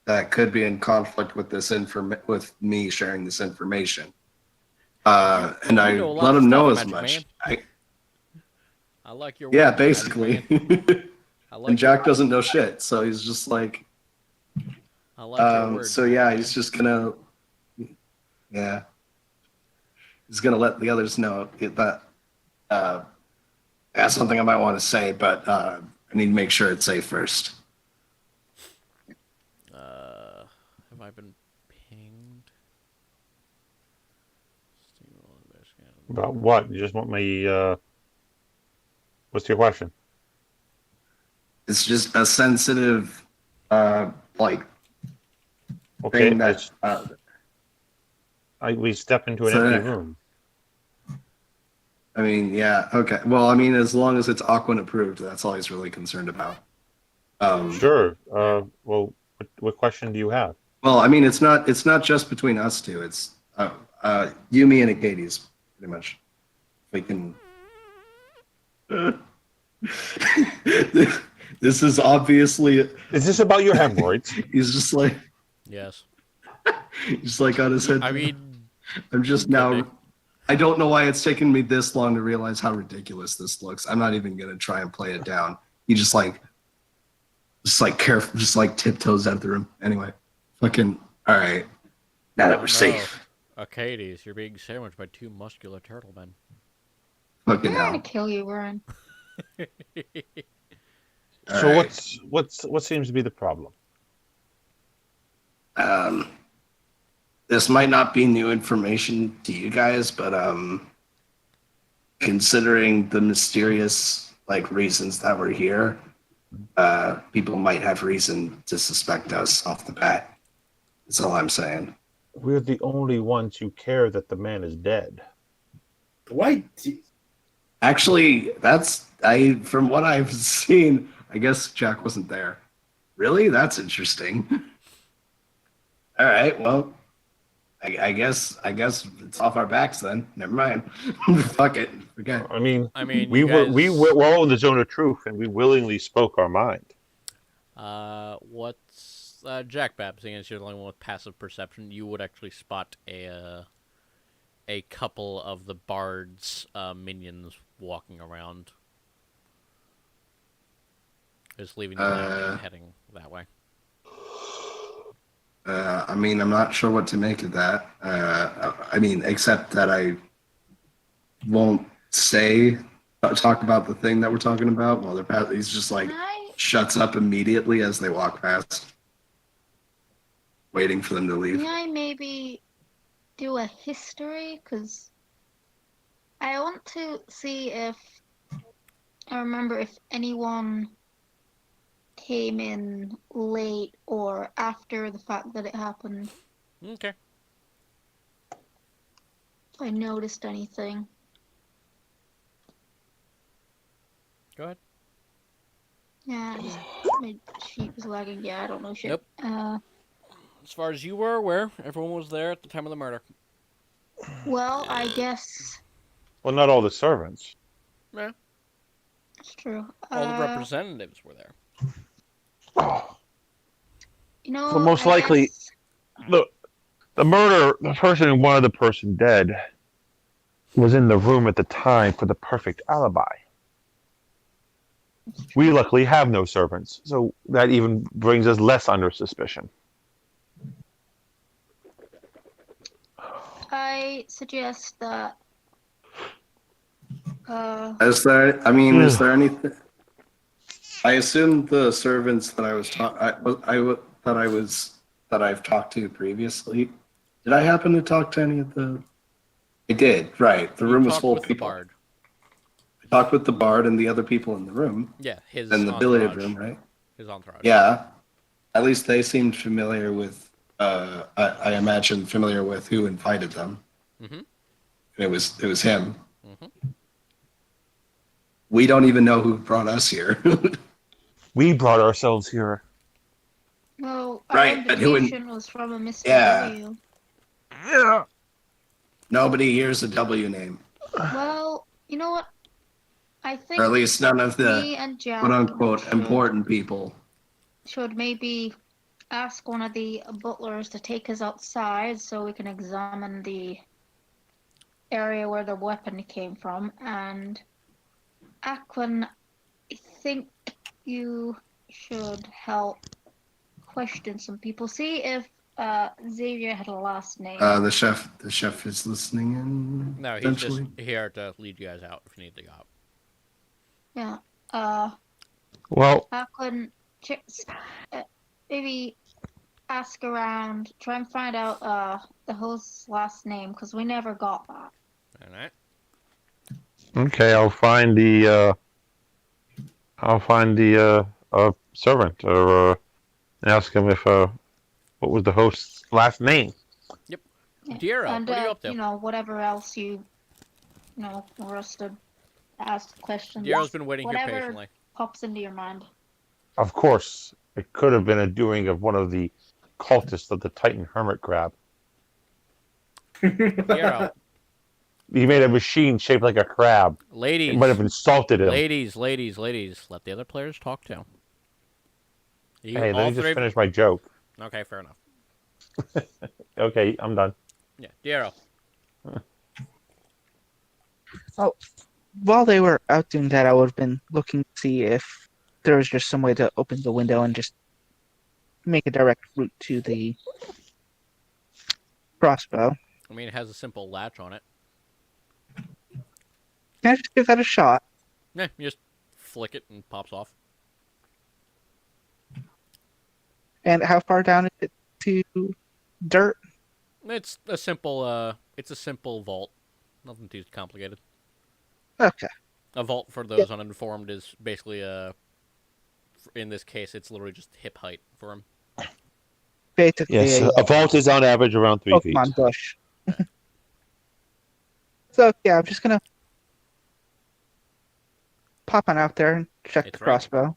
that could be in conflict with with me sharing this information. And I
know a lot
let
of
him know
stuff,
as
Magic
much.
I like your
Yeah,
words, Magic
basically.
Man. I like
And Jack doesn't know shit, so he's just like.
I like your words.
So yeah, he's just gonna. Yeah. He's gonna let the others know that. That's something I might want to say, but I need to make sure it's safe first.
Have I been pinged?
About what? You just want me, what's your question?
It's just a sensitive, like
Okay,
thing that.
we step into an
So-
empty room.
I mean, yeah, okay. Well, I mean, as long as it's Aquan approved, that's all he's really concerned about.
Sure. Well, what question do you have?
Well, I mean, it's not just between us two. It's you, me, and Acades, pretty much. We can. This is obviously.
Is this about your hemorrhoids?
He's just like.
Yes.
He's like on his head.
I mean,
I'm just now. I don't know why it's taken me this long to realize how ridiculous this looks. I'm not even gonna try and play it down. He just like. Just like careful, just like tiptoes out of the room. Anyway, fucking all right. Now that we're safe,
Arcades, you're being sandwiched by two muscular turtle men.
fucking
They're gonna
hell.
kill you, Ryan.
All
So
right.
what seems to be the problem?
This might not be new information to you guys, but considering the mysterious like reasons that we're here, people might have reason to suspect us off the bat. That's all I'm saying.
We're the only ones who care that the man is dead.
Why?
Actually, that's from what I've seen. I guess Jack wasn't there. Really? That's interesting. All right. Well, I guess it's off our backs then. Never mind. Fuck it. Okay.
I mean,
you guys.
we were all in the zone of truth, and we willingly spoke our mind.
What's Jack Babs? Seeing as you're the only one with passive perception, you would actually spot a couple of the bard's minions walking around. Just leaving the lounge and heading that way.
I mean, I'm not sure what to make of that. I mean, except that I won't talk about the thing that we're talking about while they're past. He's just like shuts up immediately as they walk past, waiting for them to leave.
Can I maybe do a history? Because I want to see if I remember if anyone came in late or after the fact that it happened.
Okay.
If I noticed anything.
Go ahead.
Yeah, my sheet was lagging. Yeah, I don't know shit.
Nope. As far as you were aware, everyone was there at the time of the murder.
Well, I guess
Well, not all the servants.
Yeah.
it's true.
All the representatives were there.
You know,
So most
I
likely,
guess-
the murder, the person who wanted the person dead, was in the room at the time for the perfect alibi. We luckily have no servants, so that even brings us less under suspicion.
I suggest that.
Is there? I mean, is there anything? I assume the servants that I've talked to previously. Did I happen to talk to any of the? I did. Right. The room was full of people.
Bard.
I talked with the bard and the other people in the room.
Yeah, his
in the
entourage.
billiard room, right?
His entourage.
Yeah. At least they seemed familiar with. I imagine familiar with who invited them.
Mm-hmm.
And it was him.
Mm-hmm.
We don't even know who brought us here.
We brought ourselves here.
Well, our
Right, but who
invitation was from a Mr.
Yeah.
W.
Yeah.
Nobody hears a W name,
Well, you know what? I think
or at least none of
me
the
and Jack
quote unquote
should-
important people.
should maybe ask one of the butlers to take us outside so we can examine the area where the weapon came from. And Aquan, I think you should help question some people. See if Xavier had a last name.
The chef is listening in.
No, he's just
Essentially.
here to lead you guys out if you need to go out.
Yeah.
Well,
Aquan, maybe ask around, try and find out the host's last name, because we never got that.
All right.
okay, I'll find the servant or ask him if what was the host's last name.
Yeah.
Diero,
And,
what are you up to?
you know, whatever else you for us to ask questions.
Diero's been waiting here
Whatever
patiently.
pops into your mind.
Of course, it could have been a doing of one of the cultists of the Titan Hermit Crab.
Diero,
He made a machine shaped like a crab.
ladies,
It might have insulted him.
ladies, let the other players talk too. You,
Hey,
all
let me just
three-
finish my joke.
Okay, fair enough.
Okay, I'm done.
Yeah, Diero.
While they were out doing that, I would have been looking to see if there was just some way to open the window and just make a direct route to the crossbow.
I mean, it has a simple latch on it.
Can I just give that a shot?
Yeah, you just flick it and pops off.
And how far down is it to dirt?
It's a simple vault. Nothing too complicated.
Okay.
A vault, for those uninformed, is basically in this case, it's literally just hip height for him.
Basically,
Yes, a vault is on average around 3 feet.
Pokemon bush. So yeah, I'm just gonna pop on out there and check
It's
the crossbow.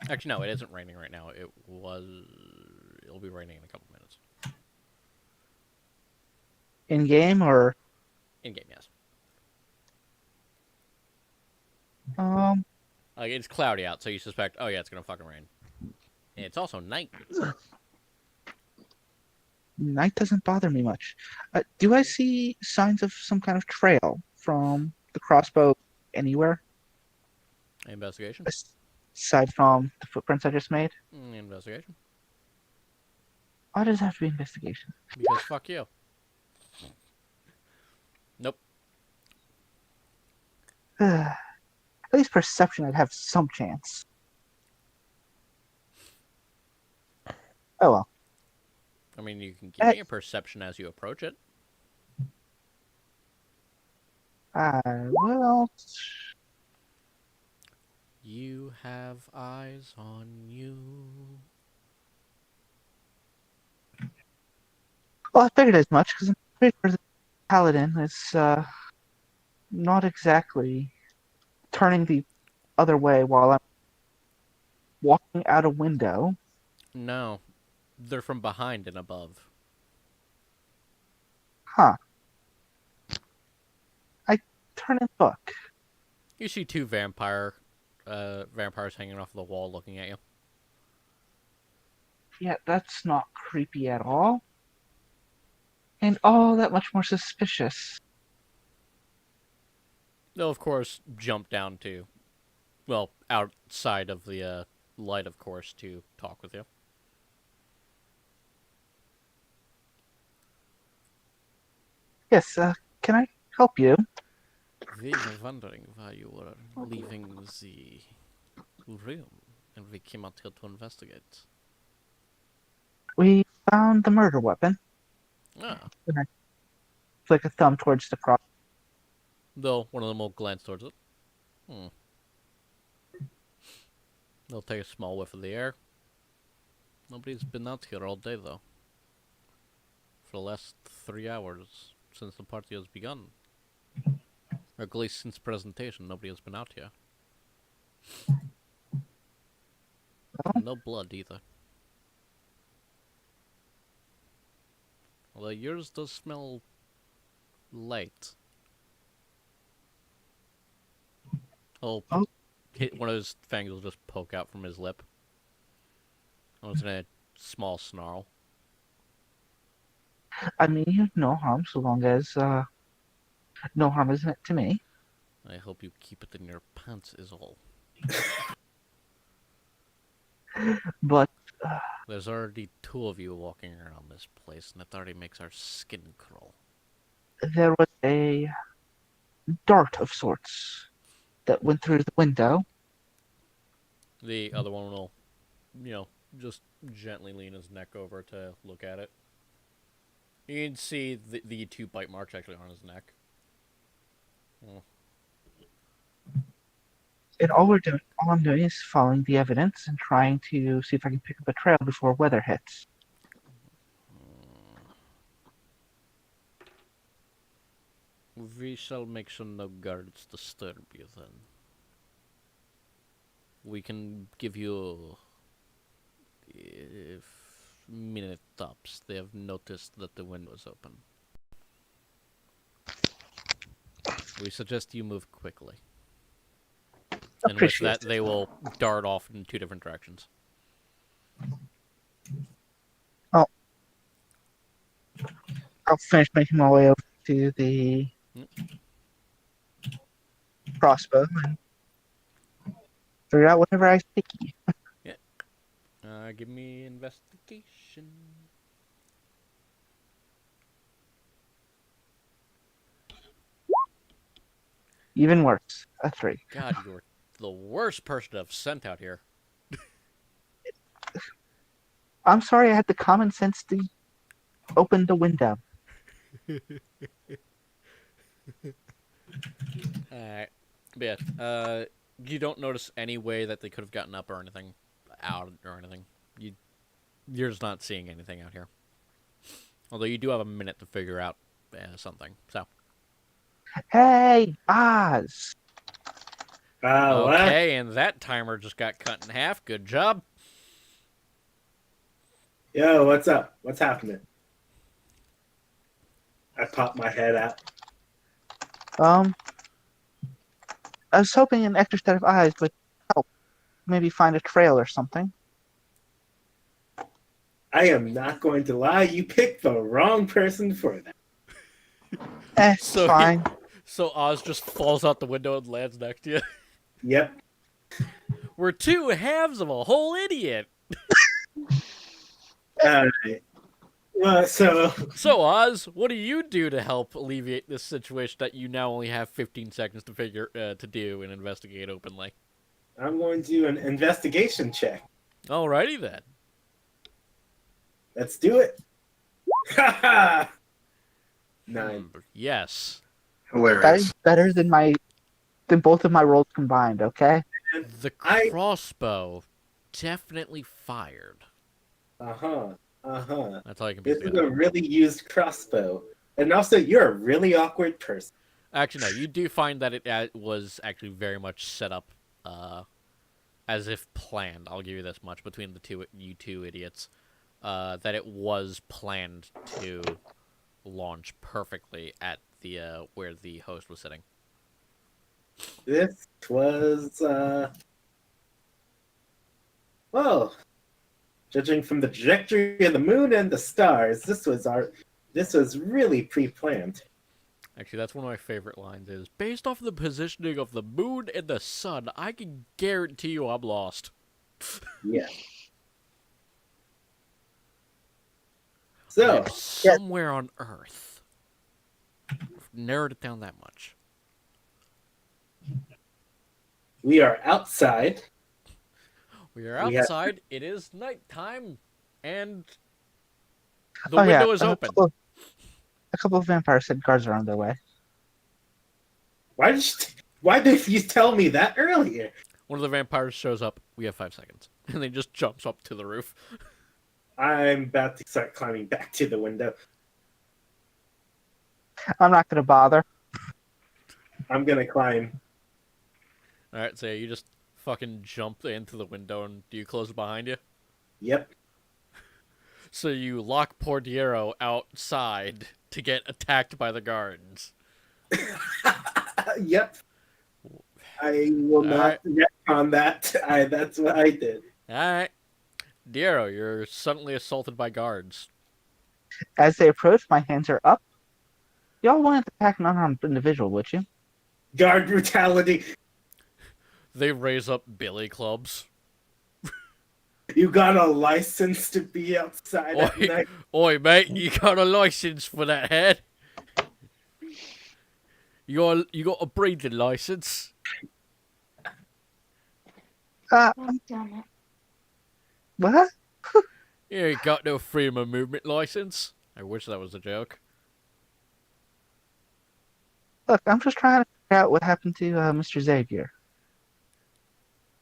Actually, no, it isn't raining right now. It'll be raining in a couple minutes.
In game or
In game, yes. Like, it's cloudy out, so you suspect, oh yeah, it's gonna fucking rain. And it's also night.
night doesn't bother me much. Do I see signs of some kind of trail from the crossbow anywhere
Investigation.
aside from the footprints I just made?
Investigation.
Why does it have to be investigation?
Because fuck you. Nope.
At least perception, I'd have some chance. Oh well.
I mean, you can give me a perception as you approach it.
Well,
You have eyes on you.
I figured as much because I'm pretty sure the paladin is not exactly turning the other way while I'm walking out a window.
No. They're from behind and above.
Huh. I turn and look.
You see two vampires hanging off the wall looking at you.
Yeah, that's not creepy at all. And all that much more suspicious.
They'll, of course, jump down to, well, outside of the light, of course, to talk with you.
Yes, can I help you?
We were wondering why you were leaving the room, and we came out here to investigate.
We found the murder weapon.
Ah.
And I flick a thumb towards the cross.
Though one of them will glance towards it. They'll take a small whiff of the air. Nobody's been out here all day, though. For the last 3 hours since the party has begun. Or at least since presentation, nobody has been out here. No blood, either. Although yours does smell light. Oh. One of his fangs will just poke out from his lip. It's in a small snarl.
I mean, no harm so long as no harm isn't it to me.
I hope you keep it in your pants is all.
But
there's already 2 of you walking around this place, and it already makes our skin crawl.
There was a dart of sorts that went through the window.
The other one will, just gently lean his neck over to look at it. You can see the 2 bite marks actually on his neck.
And all I'm doing is following the evidence and trying to see if I can pick up a trail before weather hits.
We shall make sure no guards disturb you then. We can give you a minute tops. They have noticed that the window's open. We suggest you move quickly. And with that, they will dart off in 2 different directions.
I'll finish making my way over to the crossbow. And figure out whatever I picky.
Give me investigation.
Even worse, a 3.
God, you're the worst person to have sent out here.
I'm sorry I had the common sense to open the window.
Alright. But yeah, you don't notice any way that they could have gotten up or anything out or anything. You're just not seeing anything out here. Although you do have a minute to figure out something. So.
Hey, Oz!
What?
Okay, and that timer just got cut in half. Good job.
Yo, what's up? What's happening? I popped my head out.
I was hoping an extra set of eyes would help. Maybe find a trail or something.
I am not going to lie. You picked the wrong person for that.
It's
So
fine.
So Oz just falls out the window and lands next to you.
Yep.
We're two halves of a whole idiot.
All right. Well,
So Oz, what do you do to help alleviate this situation that you now only have 15 seconds to to do and investigate openly?
I'm going to do an investigation check.
Alrighty then.
Let's do it. Ha ha! 9.
Yes.
That
Hilarious.
is better than both of my rolls combined, okay?
The crossbow definitely fired.
Uh-huh.
That's all I can be
This is
saying.
a really used crossbow. And also, you're a really awkward person.
Actually, no, you do find that it was actually very much set up as if planned. I'll give you this much between you two idiots. That it was planned to launch perfectly at the where the host was sitting.
This was, well, judging from the trajectory of the moon and the stars, this was really pre-planned.
Actually, that's one of my favorite lines is, based off the positioning of the moon and the sun, I can guarantee you I'm lost.
Yeah. So,
I'm somewhere on Earth. Narrowed it down that much.
we are outside.
We are outside. It is nighttime, and the
Oh, yeah,
window is open.
A couple of vampires said guards are on their way.
Why did you tell me that earlier?
One of the vampires shows up. We have 5 seconds, and then just jumps up to the roof.
I'm about to start climbing back to the window.
I'm not going to bother.
I'm gonna climb.
All right, so you just fucking jump into the window, and do you close it behind you?
Yep.
So you lock Portiero outside to get attacked by the guards.
Yep. I will not retcon that. That's what I did.
All right. Diero, you're suddenly assaulted by guards.
As they approach, my hands are up. Y'all wanted to attack an unarmed individual, would you?
Guard brutality.
They raise up billy clubs.
You got a license to be outside at night?
Oi, mate, you got a license for that head? You got a breeding license?
Oh, damn it.
What?
You ain't got no freedom of movement license. I wish that was a joke.
Look, I'm just trying to figure out what happened to Mr. Xavier.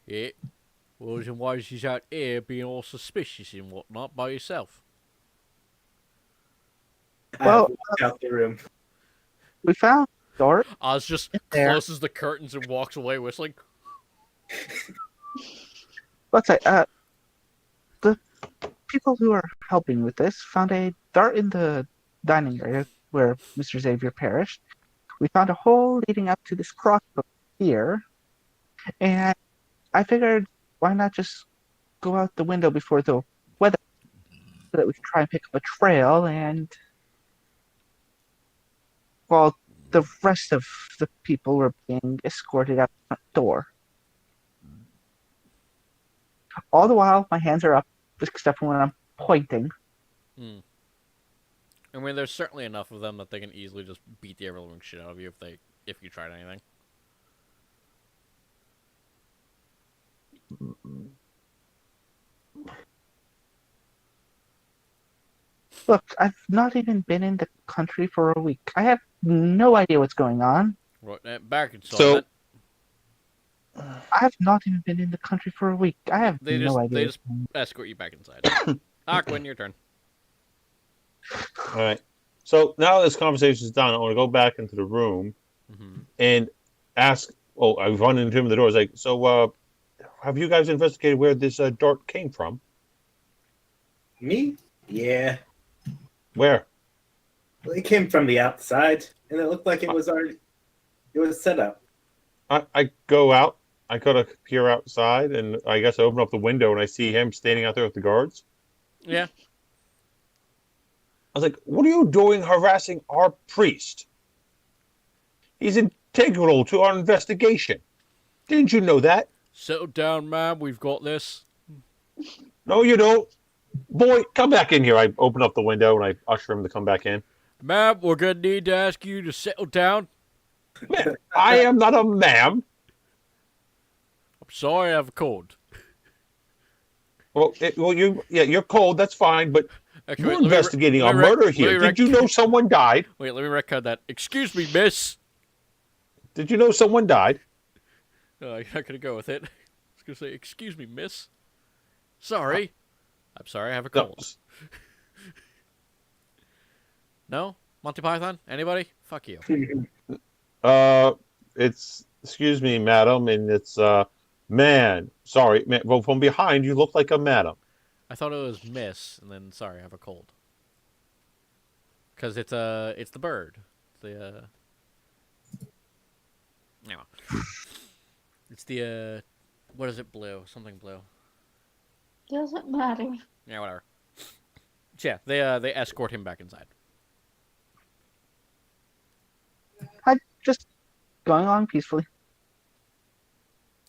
Yeah. Well, then why is you out here being all suspicious and whatnot by yourself?
Well,
I walked out the room.
We found Dart.
Oz just
there.
closes the curtains and walks away whistling.
Let's say, the people who are helping with this found a dart in the dining area where Mr. Xavier perished. We found a hole leading up to this crossbow here, and I figured, why not just go out the window before the weather, so that we could try and pick up a trail, and while the rest of the people were being escorted out the front door. All the while, my hands are up, except for when I'm pointing.
Hmm. I mean, there's certainly enough of them that they can easily just beat the ever-living shit out of you if you tried anything.
Look, I've not even been in the country for a week. I have no idea what's going on.
Right, back inside.
So-
I have not even been in the country for a week. I have
They
no idea.
they
what's
just
going on.
escort you back inside. Aquin, your turn.
All right. So now this conversation is done, I want to go back into the room
Mm-hmm.
and ask. Oh, I run into him at the door. I was like, "So, have you guys investigated where this dart came from?
Me? Yeah.
Where?"
Well, it came from the outside, and it looked like it was already. It was set up.
I go out. I gotta peer outside, and I guess I open up the window and I see him standing out there with the guards.
Yeah.
I was like, "What are you doing harassing our priest? He's integral to our investigation. Didn't you know that?"
Settle down, man. We've got this.
"No, you don't. Boy, come back in here." I open up the window and I usher him to come back in.
Ma'am, we're gonna need to ask you to settle down.
Man, I am not a ma'am.
I'm sorry I have a cold.
Well, you're cold. That's fine, but
Actually,
we're
wait, let me
investigating
let
a
me rec-
murder
let
here.
me
Did you know someone died?
Wait, let me record that. Excuse me, miss.
Did you know someone died?
No, you're not gonna go with it. I was gonna say, excuse me, miss. Sorry. I'm sorry, I have a
No.
cold. No? Monty Python? Anybody? Fuck you.
It's excuse me, madam, and it's man. Sorry, man. Well, from behind, you look like a madam.
I thought it was miss, and then sorry, I have a cold. Cause it's the bird. The no. It's the what is it? Blue? Something blue.
Doesn't matter.
Yeah, whatever. Yeah, they escort him back inside.
I'm just going on peacefully.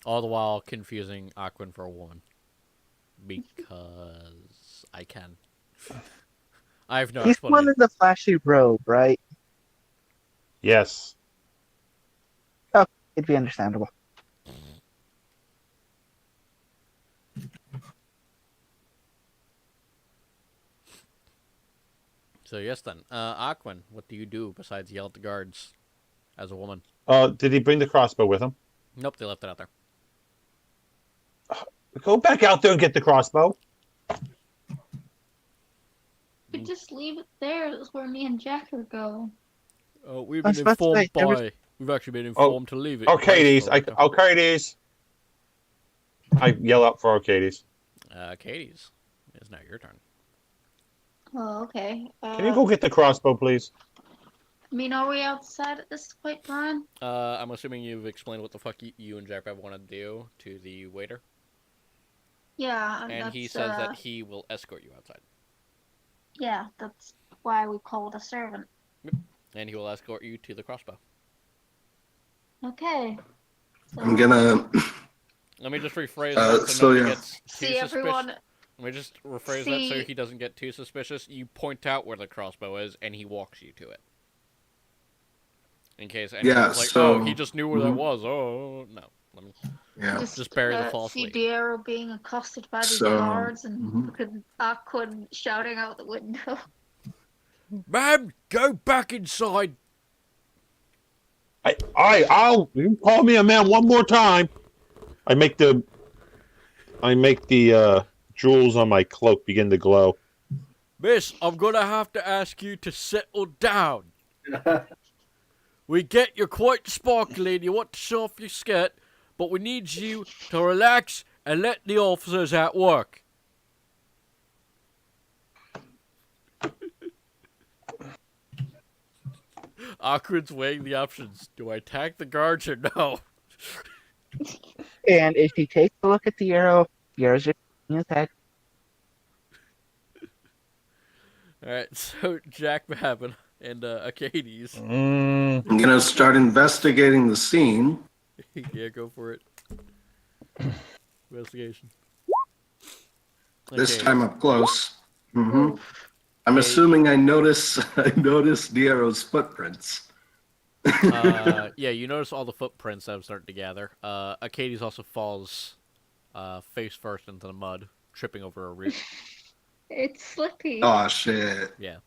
All the while confusing Aquin for a woman. Because I can. I have no
He's one
explanation.
in the flashy robe, right?
Yes.
It'd be understandable.
So yes then. Aquin, what do you do besides yell at the guards as a woman?
Did he bring the crossbow with him?
Nope, they left it out there.
Go back out there and get the crossbow.
We just leave it there. That's where me and Jack are going.
Oh, we've
I
been
was about to
informed
say, there was-
by. We've actually been informed to leave it.
Arcades.
Nice,
Arcades. I yell out for Arcades.
Katie's. It's now your turn.
Oh, okay.
Can you go get the crossbow, please?
I mean, are we outside at this point, Brian?
I'm assuming you've explained what the fuck you and Jack want to do to the waiter,
Yeah,
and he
that's,
says that he will escort you outside,
Yeah, that's why we called a servant.
and he will escort you to the crossbow.
Okay. So,
I'm gonna.
Let me just rephrase that so
so
nobody
yeah.
gets too
see
suspicious.
everyone.
Let me just rephrase that so
See-
he doesn't get too suspicious. You point out where the crossbow is, and he walks you to it. In case anyone's like,
so-
oh, he just knew where that
mhm.
was. Oh, no. Let me
Yeah.
just bury the false
see
lead.
Diero being accosted by the
So,
guards and
mhm.
Aquin shouting out the window.
Man, go back inside.
I'll you call me a man one more time. I make the jewels on my cloak begin to glow.
Miss, I'm gonna have to ask you to settle down. We get you're quite sparkly and you want to show off your skirt, but we need you to relax and let the officers at work. Awkward's weighing the options. Do I attack the guards or no?
And if he takes a look at the arrow, Pierre's just in his head.
Alright, so Jack Babin and Arcades.
Mm,
I'm gonna start investigating the scene.
Yeah, go for it. Investigation.
This
Okay.
time up close. Hmm.
Ooh.
I'm
Hey.
assuming I notice Diero's footprints.
Yeah, you notice all the footprints that I'm starting to gather. Acades also falls face first into the mud, tripping over a root.
It's slippy.
Oh shit!
Yeah.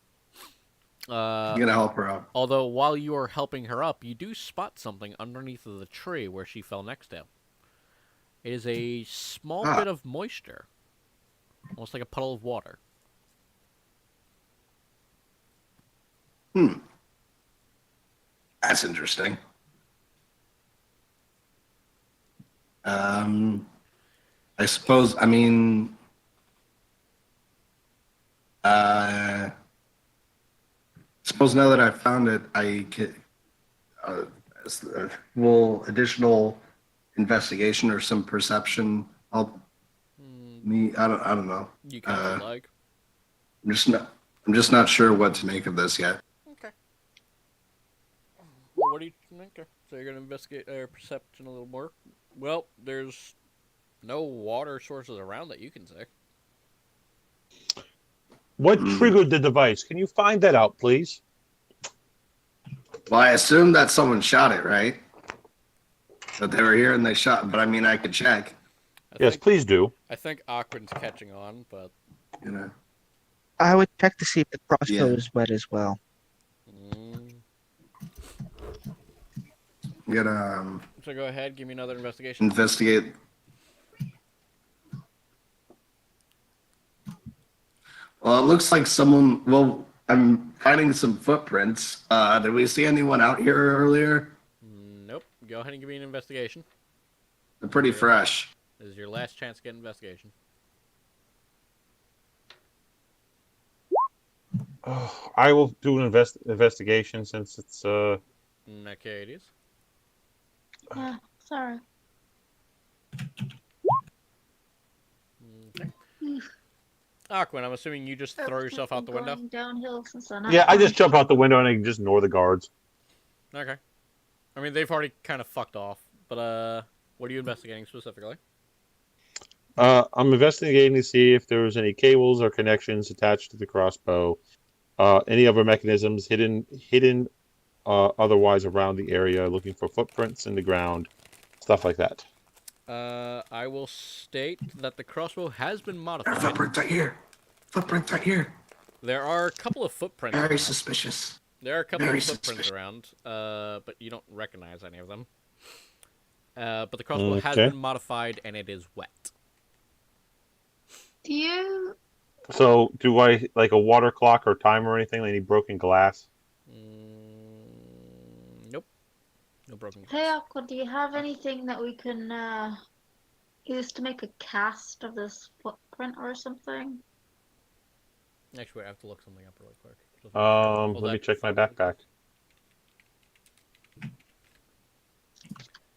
I'm gonna help her out.
Although while you are helping her up, you do spot something underneath of the tree where she fell next to. It is a small bit of moisture, almost like a puddle of water.
That's interesting. I suppose. I mean, suppose now that I found it, I can. Uh, will additional investigation or some perception help me? I don't know.
You can if you like.
I'm just not sure what to make of this yet.
Okay. Well, what do you think? Okay. So you're gonna investigate perception a little more. Well, there's no water sources around that you can see.
What triggered the device? Can you find that out, please?
Well, I assume that someone shot it, right? That they were here and they shot. But I mean, I could check.
Yes, please do.
I think Aquin's catching on, but
You know.
I would check to see if the crossbow
Yeah.
is wet as well.
You gotta
So go ahead, give me another investigation.
investigate. Well, it looks like someone. Well, I'm finding some footprints. Did we see anyone out here earlier?
Nope. Go ahead and give me an investigation.
They're pretty fresh.
This is your last chance to get an investigation.
Oh, I will do an investigation since it's
Acades.
Yeah, sorry.
Okay. Aquin, I'm assuming you just throw yourself out the window?
Going downhill since I'm
Yeah, I just jump out the window and I can just ignore the guards.
Okay. I mean, they've already kind of fucked off, but what are you investigating specifically?
I'm investigating to see if there was any cables or connections attached to the crossbow, any other mechanisms hidden otherwise around the area, looking for footprints in the ground, stuff like that.
I will state that the crossbow has been
There are
modified.
footprints right here. Footprints right here.
There are a couple of footprints
Very
around.
suspicious.
There are a couple
Very
of footprints around, but you don't recognize any of them. But the crossbow has
Okay.
been modified, and it is wet.
Do you?
So, do I like a water clock or timer or anything? Any broken glass?
Nope. No broken glass.
Hey, Aqua, do you have anything that we can use to make a cast of this footprint or something?
Actually, wait, I have to look something up really quick.
Let me check my backpack.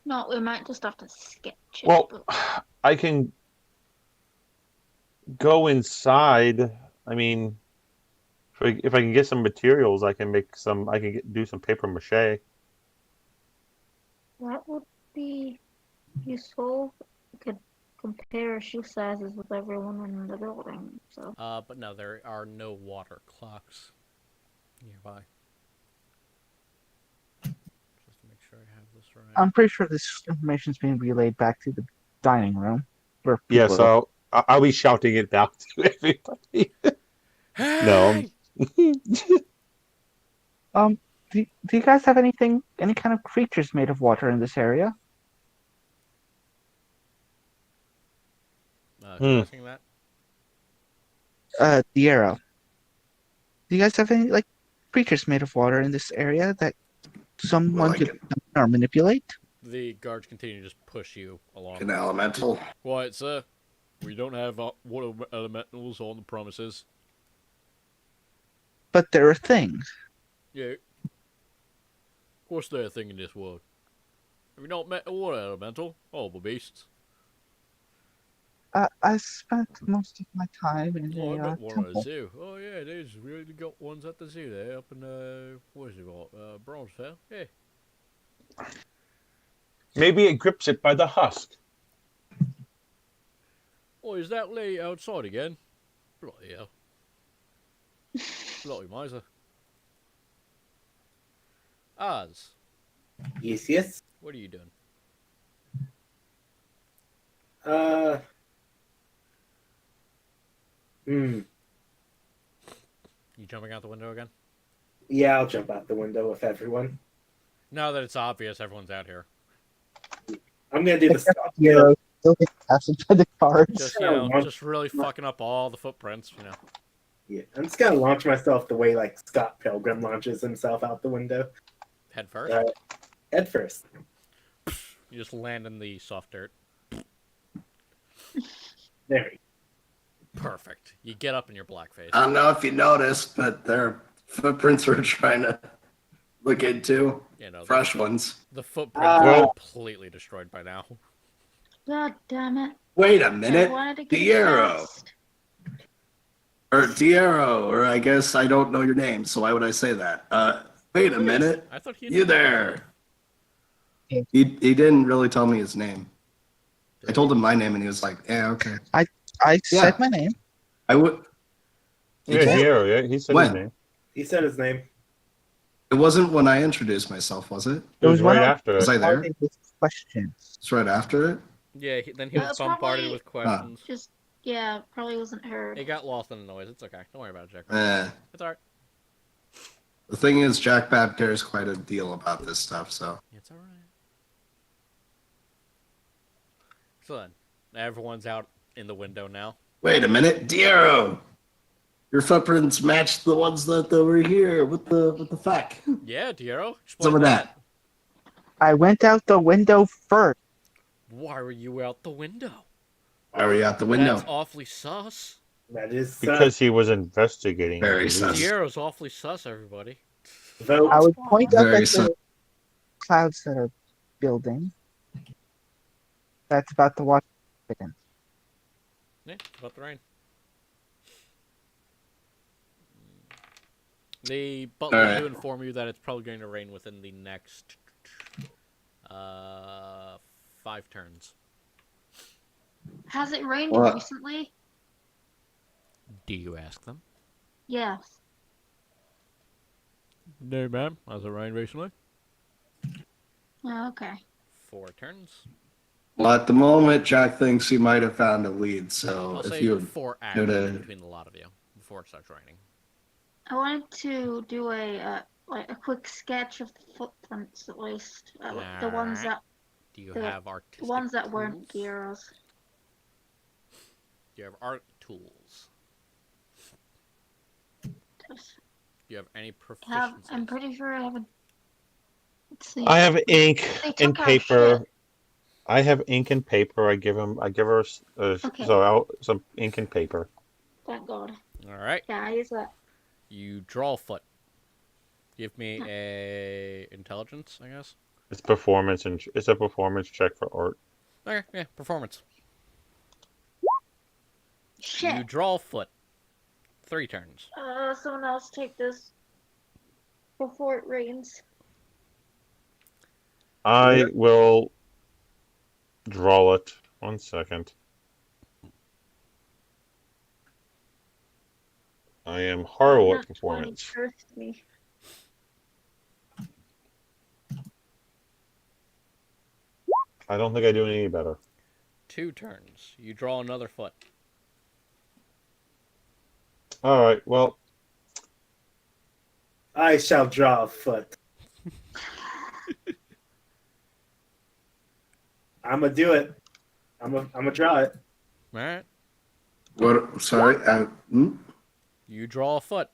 No, we might just have to sketch it.
Well,
but-
I can go inside. I mean, if I can get some materials, I can make some. I can do some paper mache.
That would be useful. We could compare shoe sizes with everyone in the building. So
But no, there are no water clocks nearby. Just to make sure I have this right.
I'm pretty sure this information is being relayed back to the dining room. Where
Yeah,
people are.
so I'll be shouting it back to everybody. No.
Do you guys have any kind of creatures made of water in this area?
Who's asking that?
Diero. Do you guys have any creatures made of water in this area that someone could summon or manipulate?
The guards continue to just push you along.
An elemental.
Quiet, sir. We don't have water elementals on the premises.
But there are things.
Yeah. Of course they're a thing in this world. Have you not met a water elemental? Horrible beasts.
I spent most of my time in
Oh, I
a
met one at the
temple.
zoo. Oh yeah, there's really got ones at the zoo there up in what is it called? Bronzeville. Yeah.
Maybe it grips it by the husk.
Oh, is that lady outside again? Bloody hell. Bloody miser. Oz,
Yes.
what are you doing?
Hmm.
You jumping out the window again?
Yeah, I'll jump out the window with everyone.
Now that it's obvious everyone's out here.
I'm gonna do the
Except
stop.
Hero still gets passed by the cards.
Just, you know, just really fucking up all the footprints, you know.
Yeah, I'm just gonna launch myself the way like Scott Pilgrim launches himself out the window.
Head first.
Head first.
You just land in the soft dirt.
There.
Perfect. You get up in your blackface.
I don't know if you noticed, but their footprints we're trying to look into.
You know,
Fresh ones.
the footprints are
Well-
completely destroyed by now.
God damn it.
Wait a
I
minute.
wanted to get
Diero.
fast.
Or Diero, or I guess I don't know your name, so why would I say that? Wait a minute.
I thought he
You there. He didn't really tell me his name. I told him my name and he was like, yeah, okay.
I said my name.
I would.
Yeah,
Did you?
Hero, yeah, he said
When?
his name.
He said his name.
It wasn't when I introduced myself, was it?
It was
one
right
of-
after
Was
it.
I there?
Started with questions.
It's right after it.
Yeah, then he was bombarded
Probably
with questions.
just, yeah, probably wasn't heard.
He got lost in the noise. It's okay. Don't worry about it, Jack.
Eh.
It's alright.
The thing is, Jack Bab cares quite a deal about this stuff, so.
It's alright. So then, everyone's out in the window now.
Wait a minute, Diero! Your footprints match the ones that were here. What the fuck?
Yeah, Diero.
Some of that.
I went out the window first.
Why were you out the window?
Why were you out the window?
That's awfully sus.
That is
Because he was investigating.
Very
the
sus.
news.
Diero's awfully sus, everybody.
vote.
I would point out
Very
that
sus.
the clouds that are building. That's about to watch.
Yeah, it's about to rain. The butler
Alright.
do inform you that it's probably going to rain within the next 5 turns.
Has it rained
What?
recently?
Do you ask them?
Yes.
No, ma'am. Has it rained recently?
Oh, okay.
4 turns.
Well, at the moment, Jack thinks he might have found a lead, so
I'll
if
say
you
4
go
hours
to-
between the lot of you before it starts raining.
I wanted to do a quick sketch of the footprints at least. The ones
Alright.
that
Do you
The
have artistic
the ones that weren't
tools?
Gyros.
Do you have art tools? Do you have any proficiency?
I'm pretty sure I have a. Let's see.
I have ink
They
and
took our
paper.
shit.
I have ink and paper. I give her
Okay.
some ink and paper.
Thank God.
Alright.
Yeah, I use that.
You draw a foot. Give me a intelligence, I guess.
It's performance and it's a performance check for art.
Okay, yeah, performance.
Shit.
You draw a foot. 3 turns.
Someone else take this before it rains.
I will draw it. 1 second. I am horrible at
Not 20
performance.
cursed me.
I don't think I do any better.
2 turns. You draw another foot.
All right. Well,
I shall draw a foot. I'm gonna do it. I'm gonna draw it.
Alright.
What? Sorry.
You draw a foot.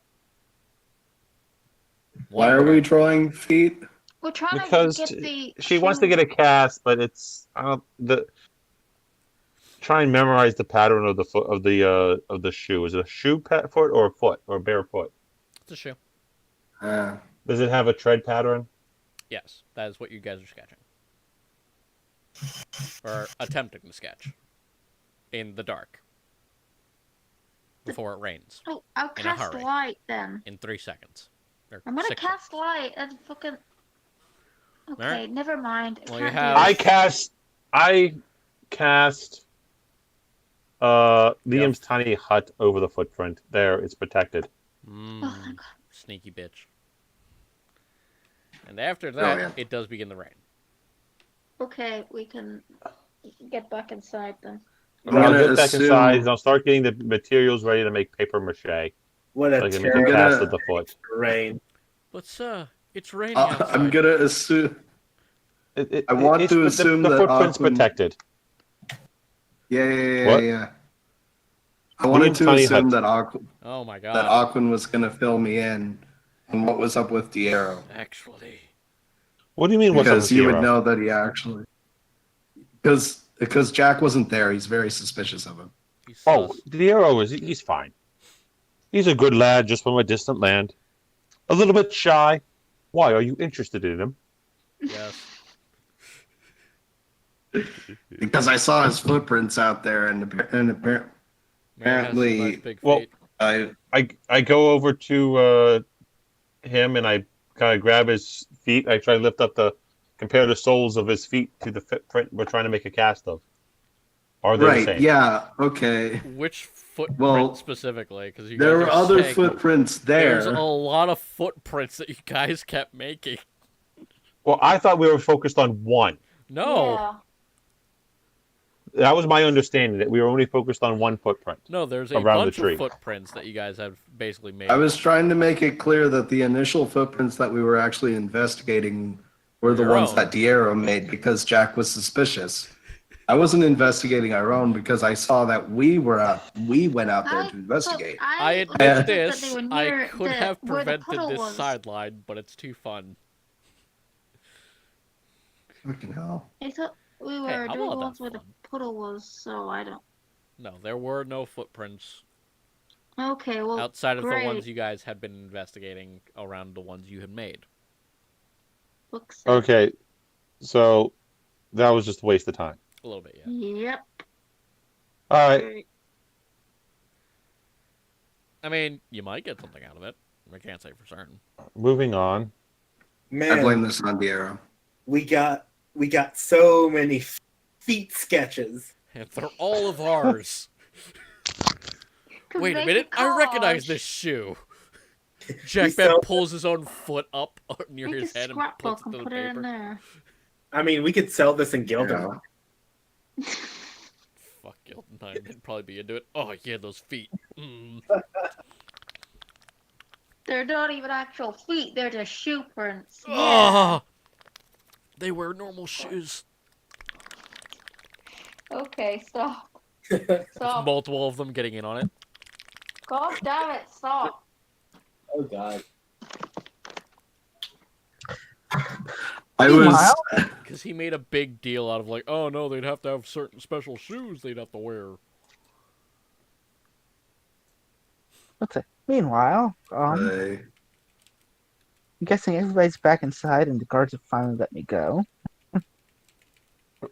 Why are we drawing feet?
We're trying
because
to get the.
she wants to get a cast, but it's try and memorize the pattern of the foot of the shoe. Is it a shoe foot or a foot or a bare foot?
It's a shoe.
Does it have a tread pattern?
Yes, that is what you guys are sketching. Or attempting to sketch. In the dark. Before it rains.
Oh, I'll
in a
cast
hurry.
light then.
In 3 seconds. Or
I'm gonna
6
cast light. That's fucking. Okay,
Alright.
never mind.
Well, you
Can't do
have-
this.
I cast. Liam's tiny hut over the footprint. There, it's protected.
Oh, thank God.
Sneaky bitch. And after that,
yeah.
it does begin to rain.
Okay, we can get back inside then.
I'm
I'll
gonna
get back
assume-
inside and I'll start getting the materials ready to make paper mache.
What
So
a
I can make a
terrible
cast of the foot.
rain.
But sir, it's raining outside.
I'm gonna assume. I want
It's-
to assume
the
that
footprint's
Aquan-
protected.
Yeah.
What?
I wanted
Liam's
to
tiny
assume
hut.
Oh my
that
god.
Aquan was gonna fill me in on what was up with Diero.
Actually.
What do you mean? What's up with
Because you would
Zero?
know that he actually. Because Jack wasn't there, he's very suspicious of him.
He's
Oh,
sus.
Diero he's fine. He's a good lad, just from a distant land. A little bit shy. Why are you interested in him?
Yes.
Because I saw his footprints out there, and apparently,
Man has some nice
Apparently-
big
Well-
feet.
I go over to him and I kind of grab his feet. I try to lift up compare the soles of his feet to the footprint we're trying to make a cast of. Are they the
right?
same?
Yeah. Okay.
Which footprint
Well,
specifically? Because you
There
guys
were
are
other
saying
footprints
There's
there.
a lot of footprints that you guys kept making.
Well, I thought we were focused on one.
No.
Yeah.
That was my understanding, that we were only focused on one footprint.
No, there's a
Around the
bunch
tree.
of footprints that you guys have basically made.
I was trying to make it clear that the initial footprints that we were actually investigating were the
Your
ones
own.
that Diero made because Jack was suspicious. I wasn't investigating our own because I saw that we went out there to investigate.
I admit
understood that
this.
they were
I
near
could have
where the
prevented
puddle
this
was.
sideline, but it's too fun.
Fucking hell.
I thought we
Hey,
were
I'm
doing
all
the
about
ones where the
fun.
puddle was, so I don't.
No, there were no footprints
Okay, well,
outside of the ones
great.
you guys had been investigating around the ones you had made.
Looks.
Okay, so that was just a waste of time.
A little bit, yeah.
Yep.
All right.
I mean, you might get something out of it. I can't say for certain.
Moving on.
I blame
Man,
this on Diero.
we got so many feet sketches.
And they're all of ours. Wait a minute, I recognize this shoe. Jackman
so-
pulls his own foot up near
Make
his
a
head and
scrapbook
puts it
and
to the
put it in
paper.
there.
I mean, we could sell this in Gildan.
Fuck Gildenheim, they'd probably be into it. Oh yeah, those feet. Mm.
They're not even actual feet, they're just shoe prints. Yeah.
Oh, they wear normal shoes.
Okay, stop.
There's
Stop.
multiple of them getting in on it.
God damn it, stop.
Oh god.
I was.
Meanwhile-
Because he made a big deal out of like, oh no, they'd have to have certain special shoes they'd have to wear.
What's it? Meanwhile, I'm guessing everybody's back inside and the guards have finally let me go.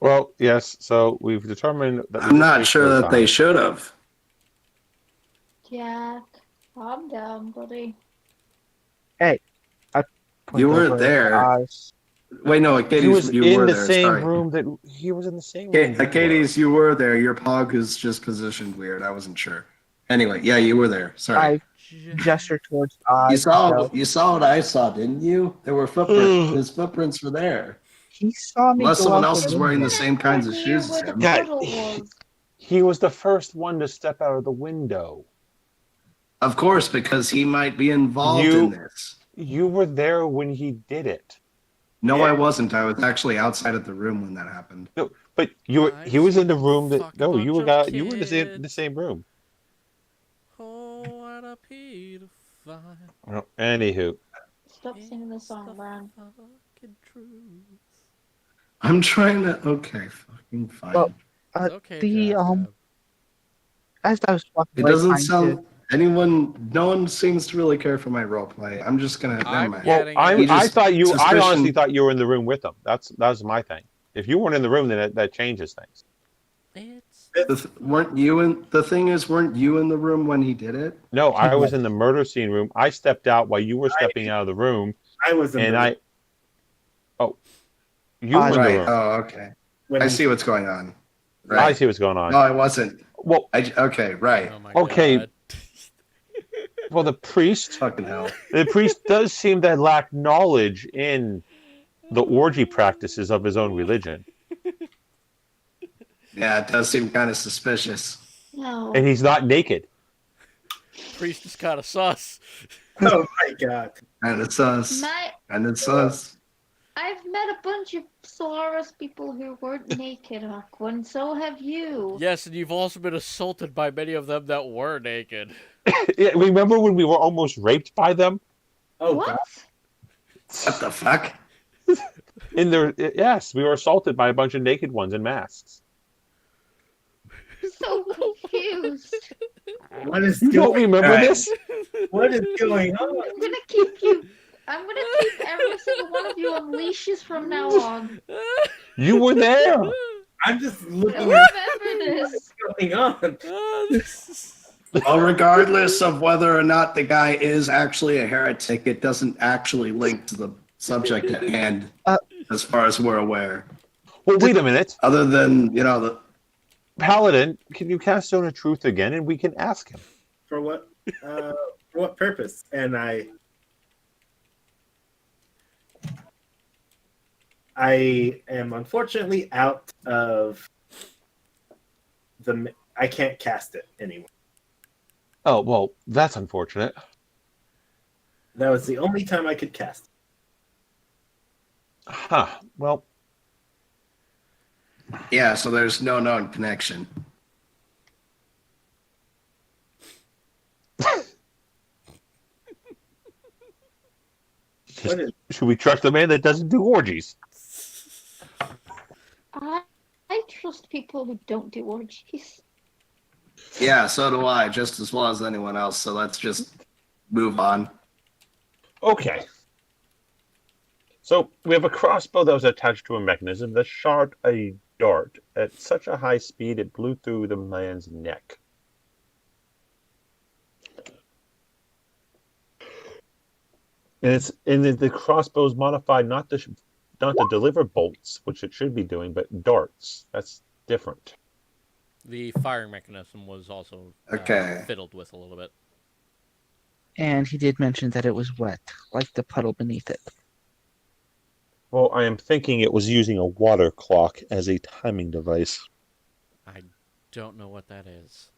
Well, yes. So we've determined that
I'm not sure that they should have.
Jack, calm down, buddy.
You weren't there. Wait, no,
He
Katie's,
was
you
in
were
the
there.
same
Sorry.
room that he was in the same room.
Katie's, you were there. Your pog is just positioned weird. I wasn't sure. Anyway, yeah, you were there. Sorry.
I gesture towards Oz.
You saw what I saw, didn't you? There were footprints. His footprints were there.
He saw me.
Unless
go
someone
out
else
the
is wearing the
window.
same kinds of
Near
shoes as
where the
him.
Yeah.
puddle was.
He was the first one to step out of the window.
Of course, because he might be involved
You-
in this.
You were there when he did it.
No,
Yeah.
I wasn't. I was actually outside of the room when that happened.
No, but you were. He was in the room that.
Fuck
No, you were.
bunch of
You were in the
kids.
same room.
Oh, what a pedophile.
Well, anywho,
Stop singing the song, Brian.
Fucking truth.
I'm trying to. Okay, fucking fine.
Well,
It's okay,
the
Jack.
as I was walking
It
away,
doesn't
trying
sound. Anyone? No one seems to really care for my role play. I'm just gonna. Never
I'm
mind.
Yeah.
well,
Getting
I
it.
Just
thought you. I
suspicion-
honestly thought you were in the room with them. That was my thing. If you weren't in the room, then that changes things.
It's
Weren't you in? The thing is, weren't you in the room when he did it?
No, I was in the murder scene room. I stepped out while you were stepping out of the room,
I was in
and
the
you were in the
Right.
room.
Oh, okay.
when
I
he-
see what's going on.
I
Right.
see what's going on.
No, I wasn't.
Well,
Okay, right.
Oh my
Okay.
god.
well, the priest
Fucking hell.
does seem to lack knowledge in the orgy practices of his own religion,
Yeah, it does seem kind of suspicious.
No.
and he's not naked.
Priest is kind of sus.
Oh my god.
And it's us.
My,
And it's us.
I've met a bunch of Solaris people who weren't naked, Aqua, so have you.
Yes, and you've also been assaulted by many of them that were naked.
Yeah, remember when we were almost raped by them?
Oh
What?
god.
What the fuck?
Yes, we were assaulted by a bunch of naked ones in masks.
So confused.
What is
You don't
going
remember
Alright.
this?
What is going on?
I'm gonna keep every single one of you on leashes from now on.
You were there.
I'm just
I
looking at
remember this.
what's going on.
Well, regardless of whether or not the guy is actually a heretic, it doesn't actually link to the subject at hand, as far as we're aware.
Well, wait a minute.
Other than, the
Paladin, can you cast Stone of Truth again and we can ask him?
For what purpose? And I am unfortunately out of I can't cast it anymore.
Oh, well, that's unfortunate.
That was the only time I could cast it.
Huh. Well,
yeah, so there's no known connection.
What is
should we trust a man that doesn't do orgies?
I trust people who don't do orgies.
Yeah, so do I, just as well as anyone else, so let's just move on.
Okay. So we have a crossbow that was attached to a mechanism that shot a dart at such a high speed it blew through the man's neck. And the crossbow is modified not to deliver bolts, which it should be doing, but darts. That's different.
The firing mechanism was also
Okay.
fiddled with a little bit.
And he did mention that it was wet, like the puddle beneath it.
Well, I am thinking it was using a water clock as a timing device.
I don't know what that is.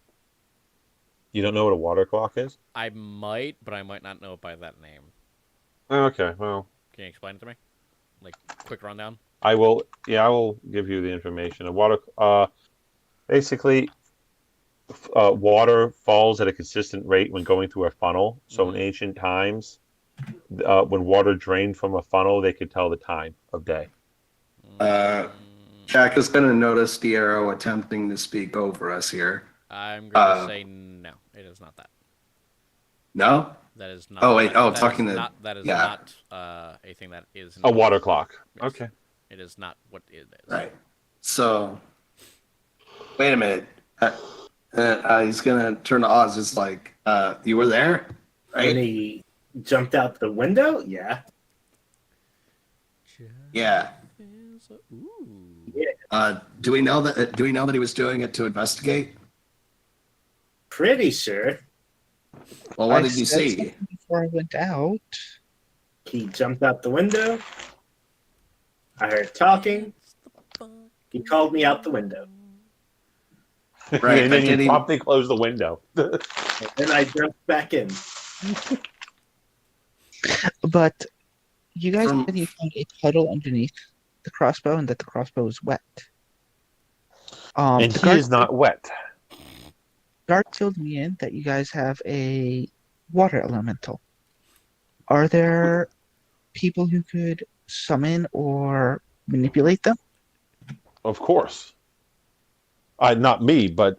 You don't know what a water clock is?
I might, but I might not know it by that name.
Okay, well,
Can you explain it to me? Like, quick rundown?
I will give you the information. A water, basically, water falls at a consistent rate when going through a funnel. So in ancient times, when water drained from a funnel, they could tell the time of day.
Jack is going to notice the arrow attempting to speak over us here.
I'm going to say no. It is not that.
No?
That is not.
Oh, wait. Oh,
that
talking
is
to...
not, that is
yeah.
not a thing that is...
A water clock.
Yes.
Okay.
It is not what it is.
Right. So, wait a minute. He's going to turn to Oz. It's like, you were there?
and
Right?
he jumped out the window? Yeah.
Yeah.
Ooh.
Do we know that he was doing it to investigate?
Pretty sure.
Well, what
I
did you
said
see?
something before I went out.
He jumped out the window. I heard talking. He called me out the window.
Right,
and
but
then
did
you
he-
promptly close the window.
And then I jumped back in.
But you guys
From-
said you found a puddle underneath the crossbow and that the crossbow is wet.
And he is not wet.
Guard filled me in that you guys have a water elemental. Are there people who could summon or manipulate them?
Of course. Not me, but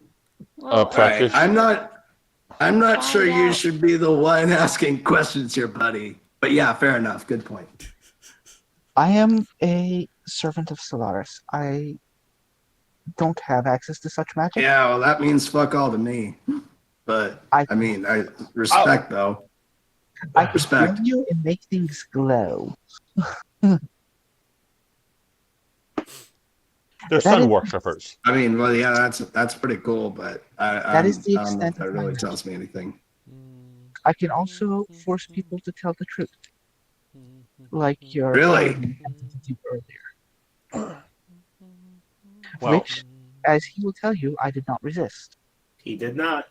Well,
All right,
practice.
I'm not sure
Find
you
out.
should be the one asking questions here, buddy. But yeah, fair enough. Good point.
I am a servant of Solaris. I don't have access to such magic.
Yeah, well, that means fuck all to me. But I respect though.
I can
Respect.
heal you and make things glow.
They're
That
sun
is-
worshippers.
I mean, well, yeah, that's pretty cool, but
That is the
I don't know if
extent
that
of my
really
knowledge.
tells me anything.
I can also force people to tell the truth, like your
Really?
cousin attempted to do earlier.
Well,
Which, as he will tell you, I did not resist.
He did not.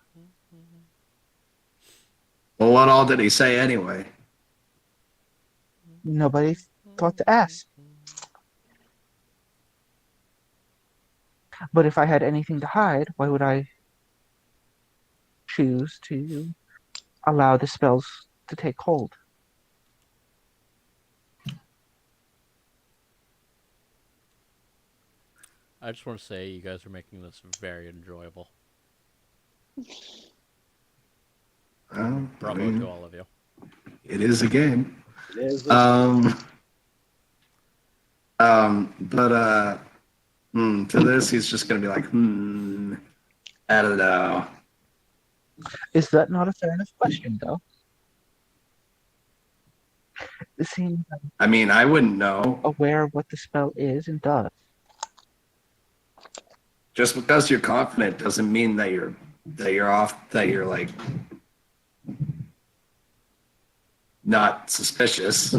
Well, what all did he say anyway?
Nobody thought to ask. But if I had anything to hide, why would I choose to allow the spells to take hold?
I just want to say you guys are making this very enjoyable.
I
Bravo
mean,
to all of you.
it is a game.
It is
But to this, he's just gonna be like, I don't know.
Is that not a fair enough question, though? It seems I'm
I mean, I wouldn't know.
aware of what the spell is and does.
Just because you're confident doesn't mean that you're like not suspicious.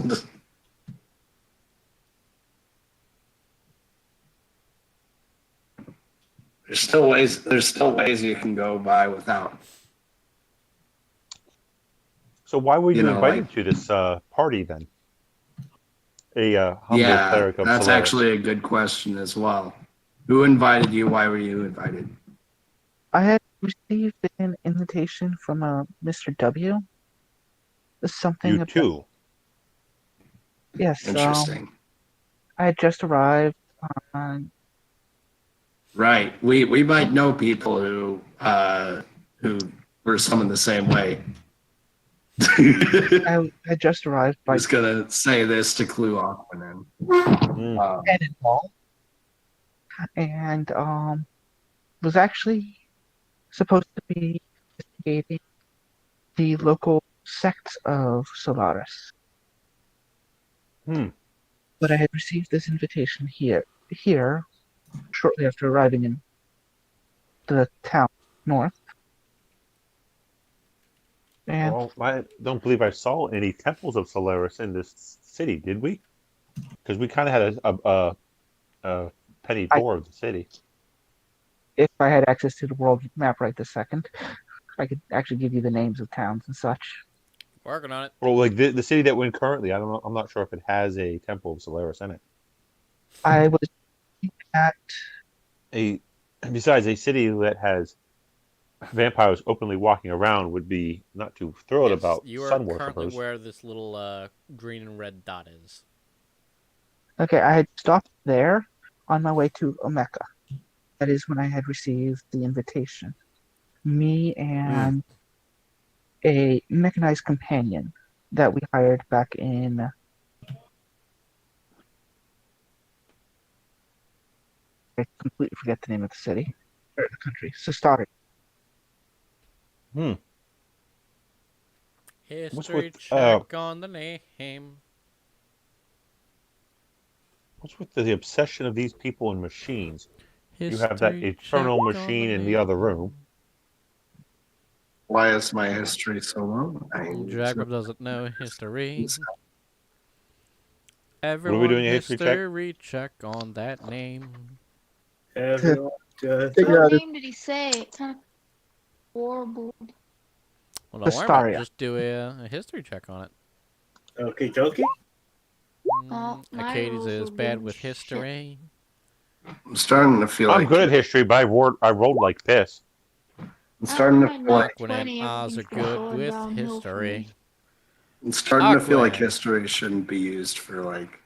There's still ways you can go by without.
so why were you,
You know,
invited
like-
to this party then? A humble
Yeah,
cleric of
that's
Solaris.
actually a good question as well. Who invited you? Why were you invited?
I had received an invitation from a Mr. W. Something
You
about
too.
yes.
Interesting.
I had just arrived on.
Right. We might know people who were summoned the same way.
I had just arrived
I
by
was gonna say this to clue off and then
Mm.
Cannonball, and was actually supposed to be investigating the local sects of Solaris.
Hmm.
But I had received this invitation here shortly after arriving in the town north. And
Well, I don't believe I saw any temples of Solaris in this city, did we? Because we kind of had a penny tour of the city.
if I had access to the world map right this second, I could actually give you the names of towns and such.
Working on it.
Well, like the city that we're in currently, I don't know. I'm not sure if it has a temple of Solaris in it.
I was at
Besides, a city that has vampires openly walking around would be not too thrilled
Yes,
about
you are
sun
currently
worshippers.
where this little green and red dot is.
okay. I had stopped there on my way to Omeka. That is when I had received the invitation. Me and a mechanized companion that we hired back in. I completely forget the name of the city or the country. Sistari.
History
with,
check on the name.
What's with the obsession of these people and machines? You have that
History
eternal
check on
machine
the
in the other
name.
room.
why is my history so low?
Jacob doesn't know history.
we
Everyone
doing, a history check?
history check on that name.
everyone just
Figure
What
out
name did he say? It kind of horrible.
Well, don't worry about it.
Astaria.
Just do a history check on it.
okay, jokey.
Oh, my
Acades
rules
is
will be
bad with
shit.
history.
I'm starting to feel
I'm
like
good at history, but I rolled like piss.
I'm starting to feel like
Aquin and
20,
Oz are
everything's
good
going
with
downhill for me.
history.
I'm starting to feel like
Aquin.
history shouldn't be used for like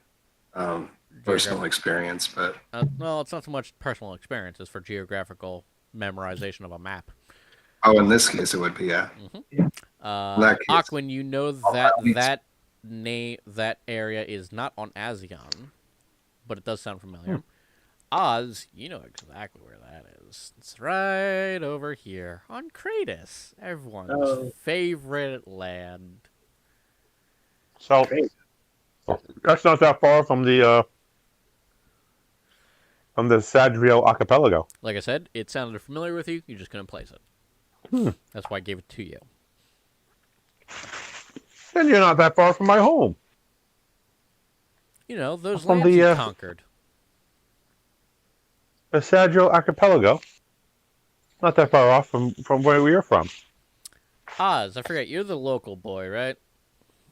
personal experience, but
Well, it's not so much personal experience as for geographical memorization of a map.
in this case it would be, yeah. that case,
Aquin, you know that
means-
that area is not on Azion, but it does sound familiar. Oz, you know exactly where that is. It's right over here on Kratos, everyone's favorite land.
So
Great.
that's not that far from the From the Sadriel Archipelago.
Like I said, it sounded familiar with you. You just couldn't place it. That's why I gave it to you.
Then you're not that far from my home.
You know, those
From
lands
the,
you conquered.
The Sadriel Archipelago. Not that far off from where we are from.
Oz, I forget, you're the local boy, right?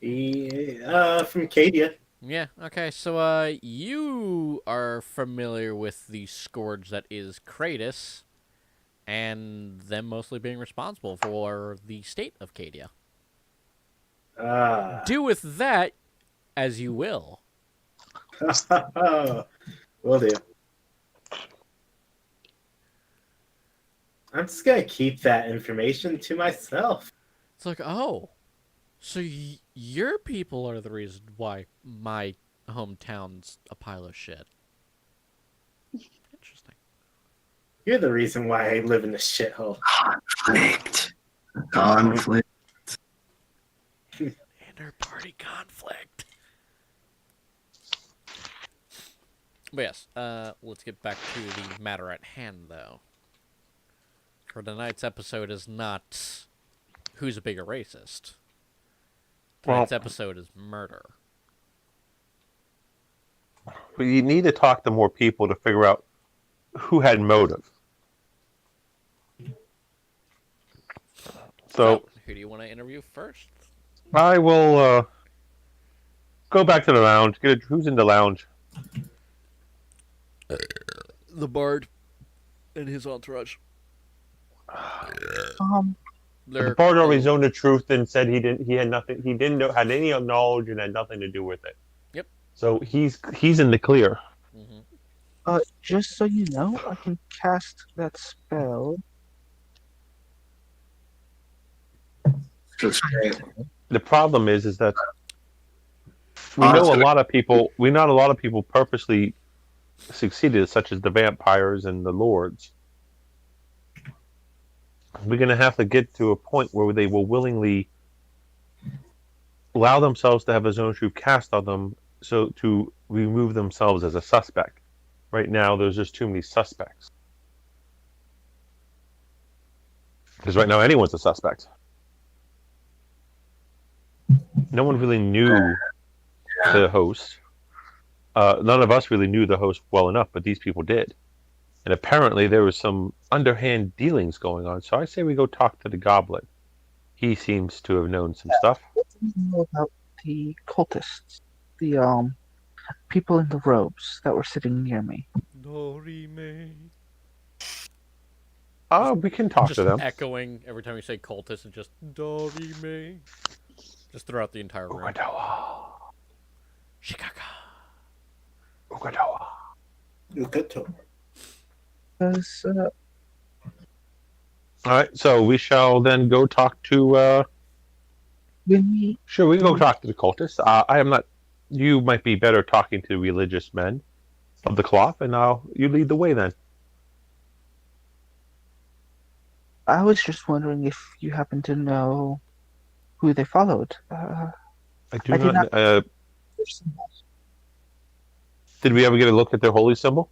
Yeah, from Acadia.
Yeah, okay, so you are familiar with the scourge that is Kratos, and them mostly being responsible for the state of Cadia. Do with that as you will.
Will do. I'm just gonna keep that information to myself.
It's like, oh, so your people are the reason why my hometown's a pile of shit. Interesting.
You're the reason why I live in this shithole.
Conflict.
Inter-party conflict. But yes, let's get back to the matter at hand, though. For tonight's episode is not who's a bigger racist. Tonight's episode is murder.
But you need to talk to more people to figure out who had motive. So
who do you want to interview first?
I will go back to the lounge. Who's in the lounge?
The bard and his entourage.
The bard already known the truth and said he had nothing. He didn't know, had any knowledge and had nothing to do with it.
Yep.
So he's in the clear.
Mm-hmm.
Just so you know, I can cast that spell.
Just great.
The problem is that we know a lot of people. We know a lot of people purposely succeeded, such as the vampires and the lords. We're going to have to get to a point where they will willingly allow themselves to have a zone truth cast on them, so to remove themselves as a suspect. Right now, there's just too many suspects. Because right now, anyone's a suspect. No one really knew the host. None of us really knew the host well enough, but these people did. And apparently there was some underhand dealings going on. So I say we go talk to the goblin. He seems to have known some stuff.
What do you know about the cultists? The people in the robes that were sitting near me.
Dorime.
We can talk to them.
Echoing every time you say cultist, and just Dorime. Just throughout the entire room.
Ukadawa.
Shikaka.
Ukadawa.
Ukato.
Because
All right, so we shall then go talk to.
when we
Sure, we can go talk to the cultists. I am not. You might be better talking to religious men of the cloth, and you lead the way then.
I was just wondering if you happen to know who they followed.
I
I did not-
Did we ever get a look at their holy symbol?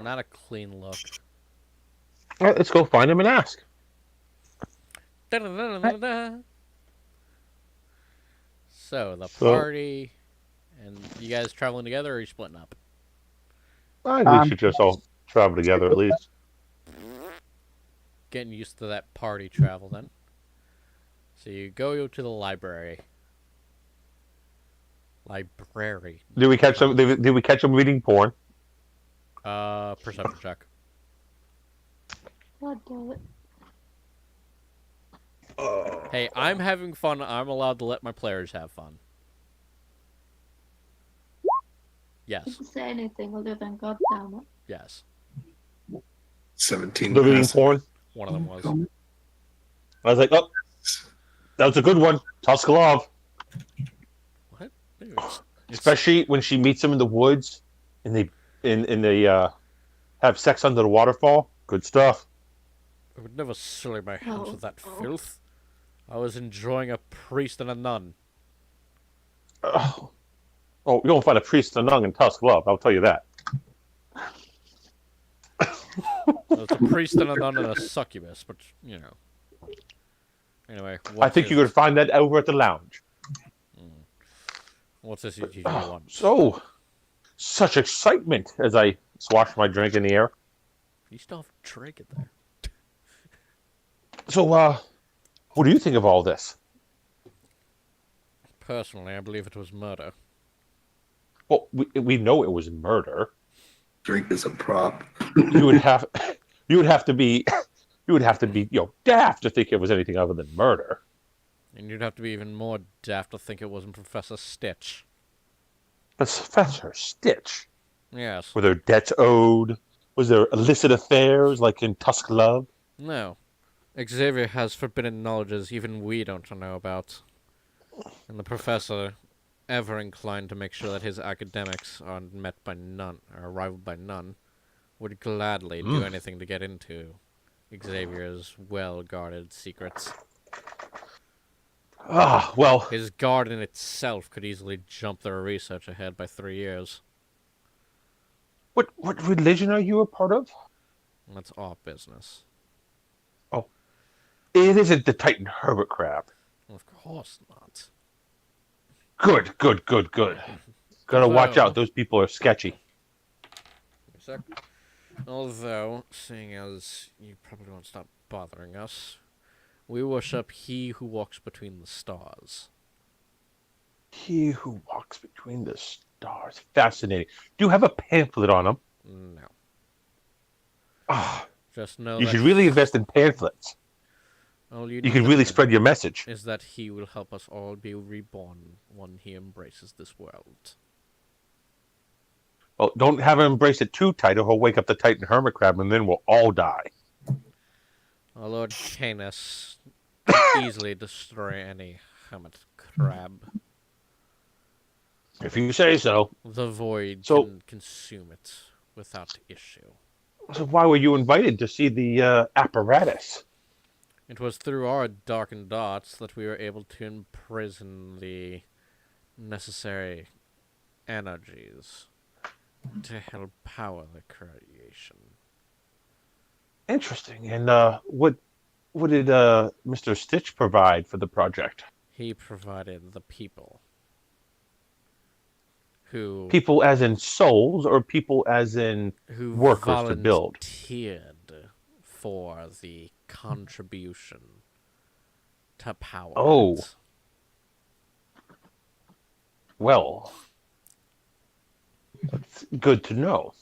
Not a clean look.
All right, let's go find them and ask.
Da-da-da-da-da-da. So the party, and you guys traveling together, or are you splitting up?
I think we should just all travel together at least.
Getting used to that party travel then. So you go to the library. Library.
Did we catch them? Did we catch them reading porn?
Perception check.
God damn it.
Hey, I'm having fun. I'm allowed to let my players have fun.
I
Yes.
didn't say anything other than God damn it.
Yes.
17.
The reading
pass.
porn.
One of them was.
I was like, oh, that was a good one, Toskalov.
What? Dude,
Especially when she meets him in the woods, and they have sex under the waterfall. Good stuff.
I would never sully my hands
Oh,
with that
oh.
filth. I was enjoying a priest and a nun.
Oh, you don't find a priest and a nun in Tusk Love. I'll tell you that.
Well, it's a priest and a nun and a succubus, but you know. Anyway,
I think you could find that over at the lounge.
What's this you want?
So, such excitement as I swash my drink in the air.
You still have to drink it there.
So, what do you think of all this?
Personally, I believe it was murder.
Well, we know it was murder.
Drink is a prop.
You would have to be daft to think it was anything other than murder.
And you'd have to be even more daft to think it wasn't Professor Stitch.
Professor Stitch.
Yes.
Were there debts owed? Was there illicit affairs like in Tusk Love?
No. Xavier has forbidden knowledges even we don't know about. And the professor, ever inclined to make sure that his academics are met by none, or rivaled by none, would gladly do anything to get into Xavier's well-guarded secrets.
Ah, well.
His garden itself could easily jump their research ahead by 3 years.
What religion are you a part of?
That's our business.
Oh. It isn't the Titan hermit crab.
Of course not.
Good. Gotta watch out. Those people are sketchy.
Although, seeing as you probably won't stop bothering us, we worship He who walks between the stars.
He who walks between the stars. Fascinating. Do you have a pamphlet on him?
No.
Ah,
Just know
you
that
should really invest in pamphlets.
all
You can really spread your message.
is that He will help us all be reborn when He embraces this world.
Well, don't have him embrace it too tight or he'll wake up the Titan hermit crab and then we'll all die.
Our Lord Canis can easily destroy any hermit crab.
If you say so.
The void
So-
can consume it without issue.
So why were you invited to see the apparatus?
It was through our darkened dots that we were able to imprison the necessary energies to help power the creation.
Interesting. And what did Mr. Stitch provide for the project?
He provided the people. Who
People as in souls or people as in workers to build?
volunteered for the contribution to power.
Oh.
it.
Well, that's good to know.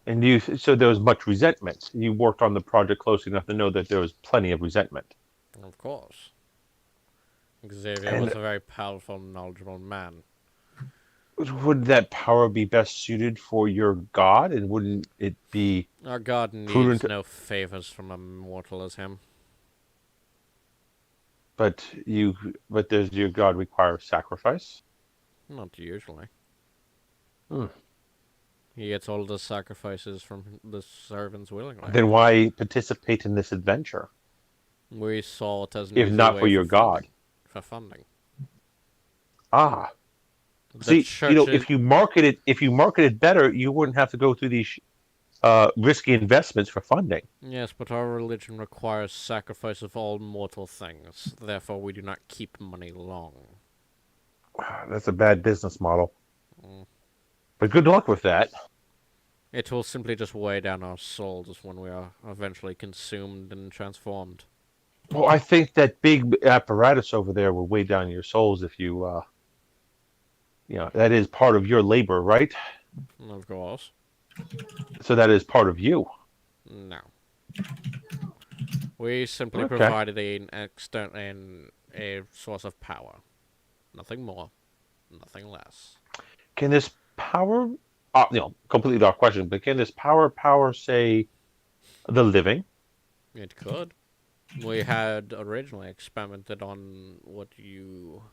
And so there was much resentment. You worked on the project close enough to know that there was plenty of resentment.
Of course. Xavier
And-
was a very powerful, knowledgeable man.
Would that power be best suited for your god? And wouldn't it be
Our god
prudent
needs no favors from a mortal as him.
but does your god require sacrifice?
Not usually.
Hmm.
He gets all the sacrifices from the servants willingly.
Then why participate in this adventure?
We saw it as an
If
easy
not
way
for your god.
funding- For funding.
Ah.
The
See,
churches-
if you market it better, you wouldn't have to go through these risky investments for funding.
Yes, but our religion requires sacrifice of all mortal things. Therefore, we do not keep money long.
That's a bad business model.
Mm.
But good luck with that.
It will simply just weigh down our souls when we are eventually consumed and transformed.
Well, I think that big apparatus over there will weigh down your souls if you, that is part of your labor, right?
Of course.
So that is part of you.
No. We simply
Okay.
provided a source of power. Nothing more, nothing less.
Can this power, completely off question, but can this power, say, the living?
It could. We had originally experimented on what do you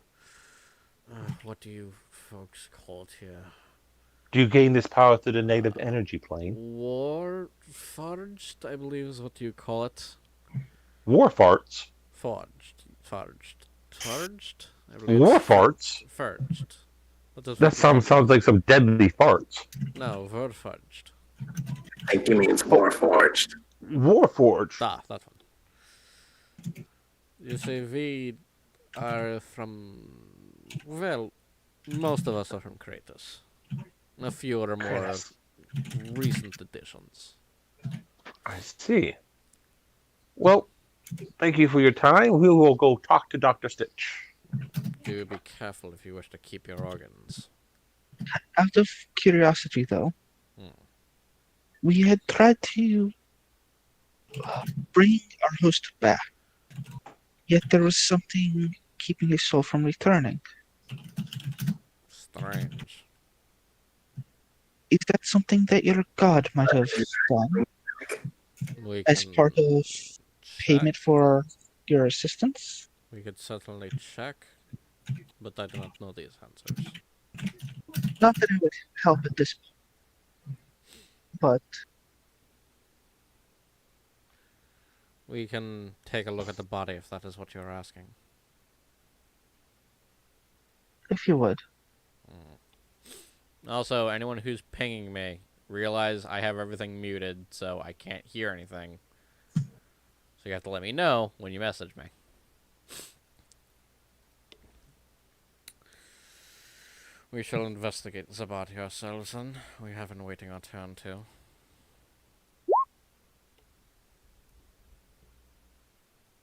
folks call it here?
Do you gain this power through the negative energy plane?
Forged, I believe is what you call it.
War farts?
Forged. I believe
War
it's
farts?
Forged.
That sounds like some deadly farts.
No, Warforged.
I think he means Warforged.
Warforged.
Ah, that one. You see, we are from... Well, most of us are from Kratos. A few are more recent additions.
I see. Well, thank you for your time. We will go talk to Dr. Stitch.
Do be careful if you wish to keep your organs.
Out of curiosity, though,
Hmm.
we had tried to bring our host back, yet there was something keeping his soul from returning.
Strange.
Is that something that your god might have done
We
as
can
part of
check.
payment for your assistance?
We could certainly check, but I do not know these answers.
Not that it would help at this point, but
We can take a look at the body if that is what you're asking.
if you would.
Also, anyone who's pinging me, realize I have everything muted, so I can't hear anything. So you have to let me know when you message me. We shall investigate the body ourselves, and we have been waiting our turn too.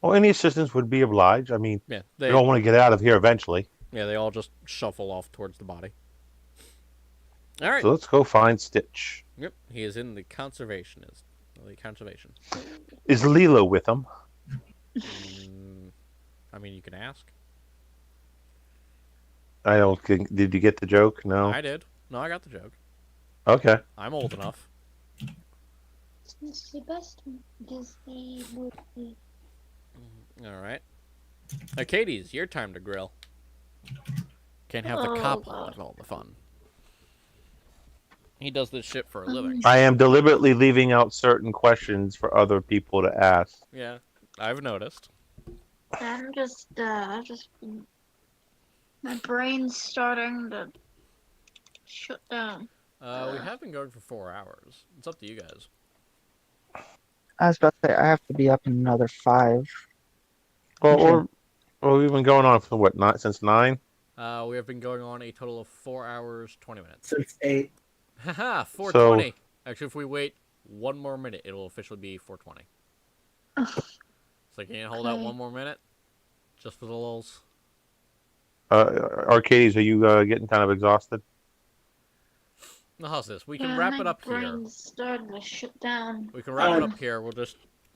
Well, any assistance would be obliged. I mean,
Yeah,
we all want to get out of here eventually.
Yeah, they all just shuffle off towards the body. All right.
So let's go find Stitch.
Yep, he is in the conservationist. The conservation.
Is Lilo with him?
I mean, you can ask.
I don't think. Did you get the joke? No.
I did. No, I got the joke.
Okay.
I'm old enough.
It's the best Disney movie.
All right. Katie's your time to grill. Can't have the
Oh,
cop
God.
have all the fun. He does this shit for a living.
I am deliberately leaving out certain questions for other people to ask.
Yeah, I've noticed.
I'm just, my brain's starting to shut down.
We have been going for 4 hours. It's up to you guys.
I was about to say I have to be up in another 5.
Well, we've been going on for what? Since 9.
We have been going on a total of 4 hours 20 minutes.
Since 8.
Haha, 4:20. Actually, if we wait 1 more minute, it'll officially be 4:20. So can you hold out 1 more minute? Just for the lulz.
Arcades, are you getting kind of exhausted?
No, how's this? We can wrap it up here.
My brain's starting to shut down.
We can wrap it up here.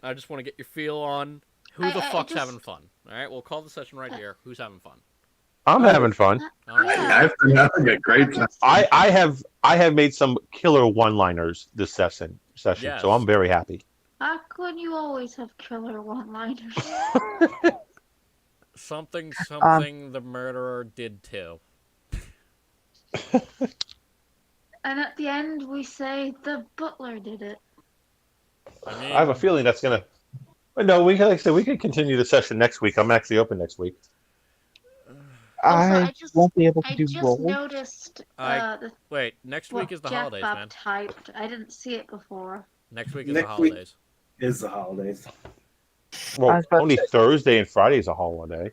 I just want to get your feel on who the fuck's having fun. All right, we'll call the session right here. Who's having fun?
I'm having fun.
All right.
I've been having a great time.
I have made some killer one-liners this session,
Yes.
so I'm very happy.
How could you always have killer one-liners?
Something the murderer did too.
And at the end, we say the butler did it.
I mean,
I have a feeling that's gonna. No, like I said, we can continue the session next week. I'm actually open next week.
I won't be able to
I
do
just
roll.
noticed
wait, next week is the
Jeff
holidays, man.
typed. I didn't see it before.
Next week is
Next
the holidays.
Is the holidays.
Well, only Thursday and Friday is a holiday.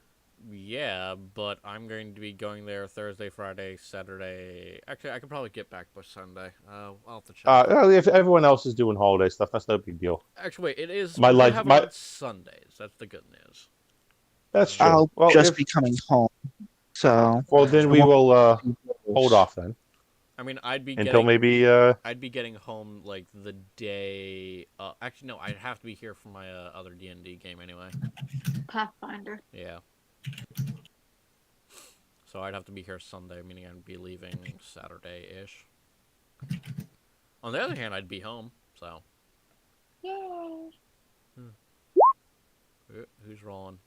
Yeah, but I'm going to be going there Thursday, Friday, Saturday. Actually, I could probably get back by Sunday. I'll have to check.
If everyone else is doing holiday stuff, that's no big deal.
Actually, wait, it is.
My life,
have it on Sundays. That's the good news.
That's true.
I'll just be coming home. So.
Well, then we will hold off then.
I mean, I'd be
until maybe.
I'd be getting home like the day. Actually, no, I'd have to be here for my other D&D game anyway.
Pathfinder.
Yeah. So I'd have to be here Sunday, meaning I'd be leaving Saturday-ish. On the other hand, I'd be home, so.
Yay!
Who's rolling?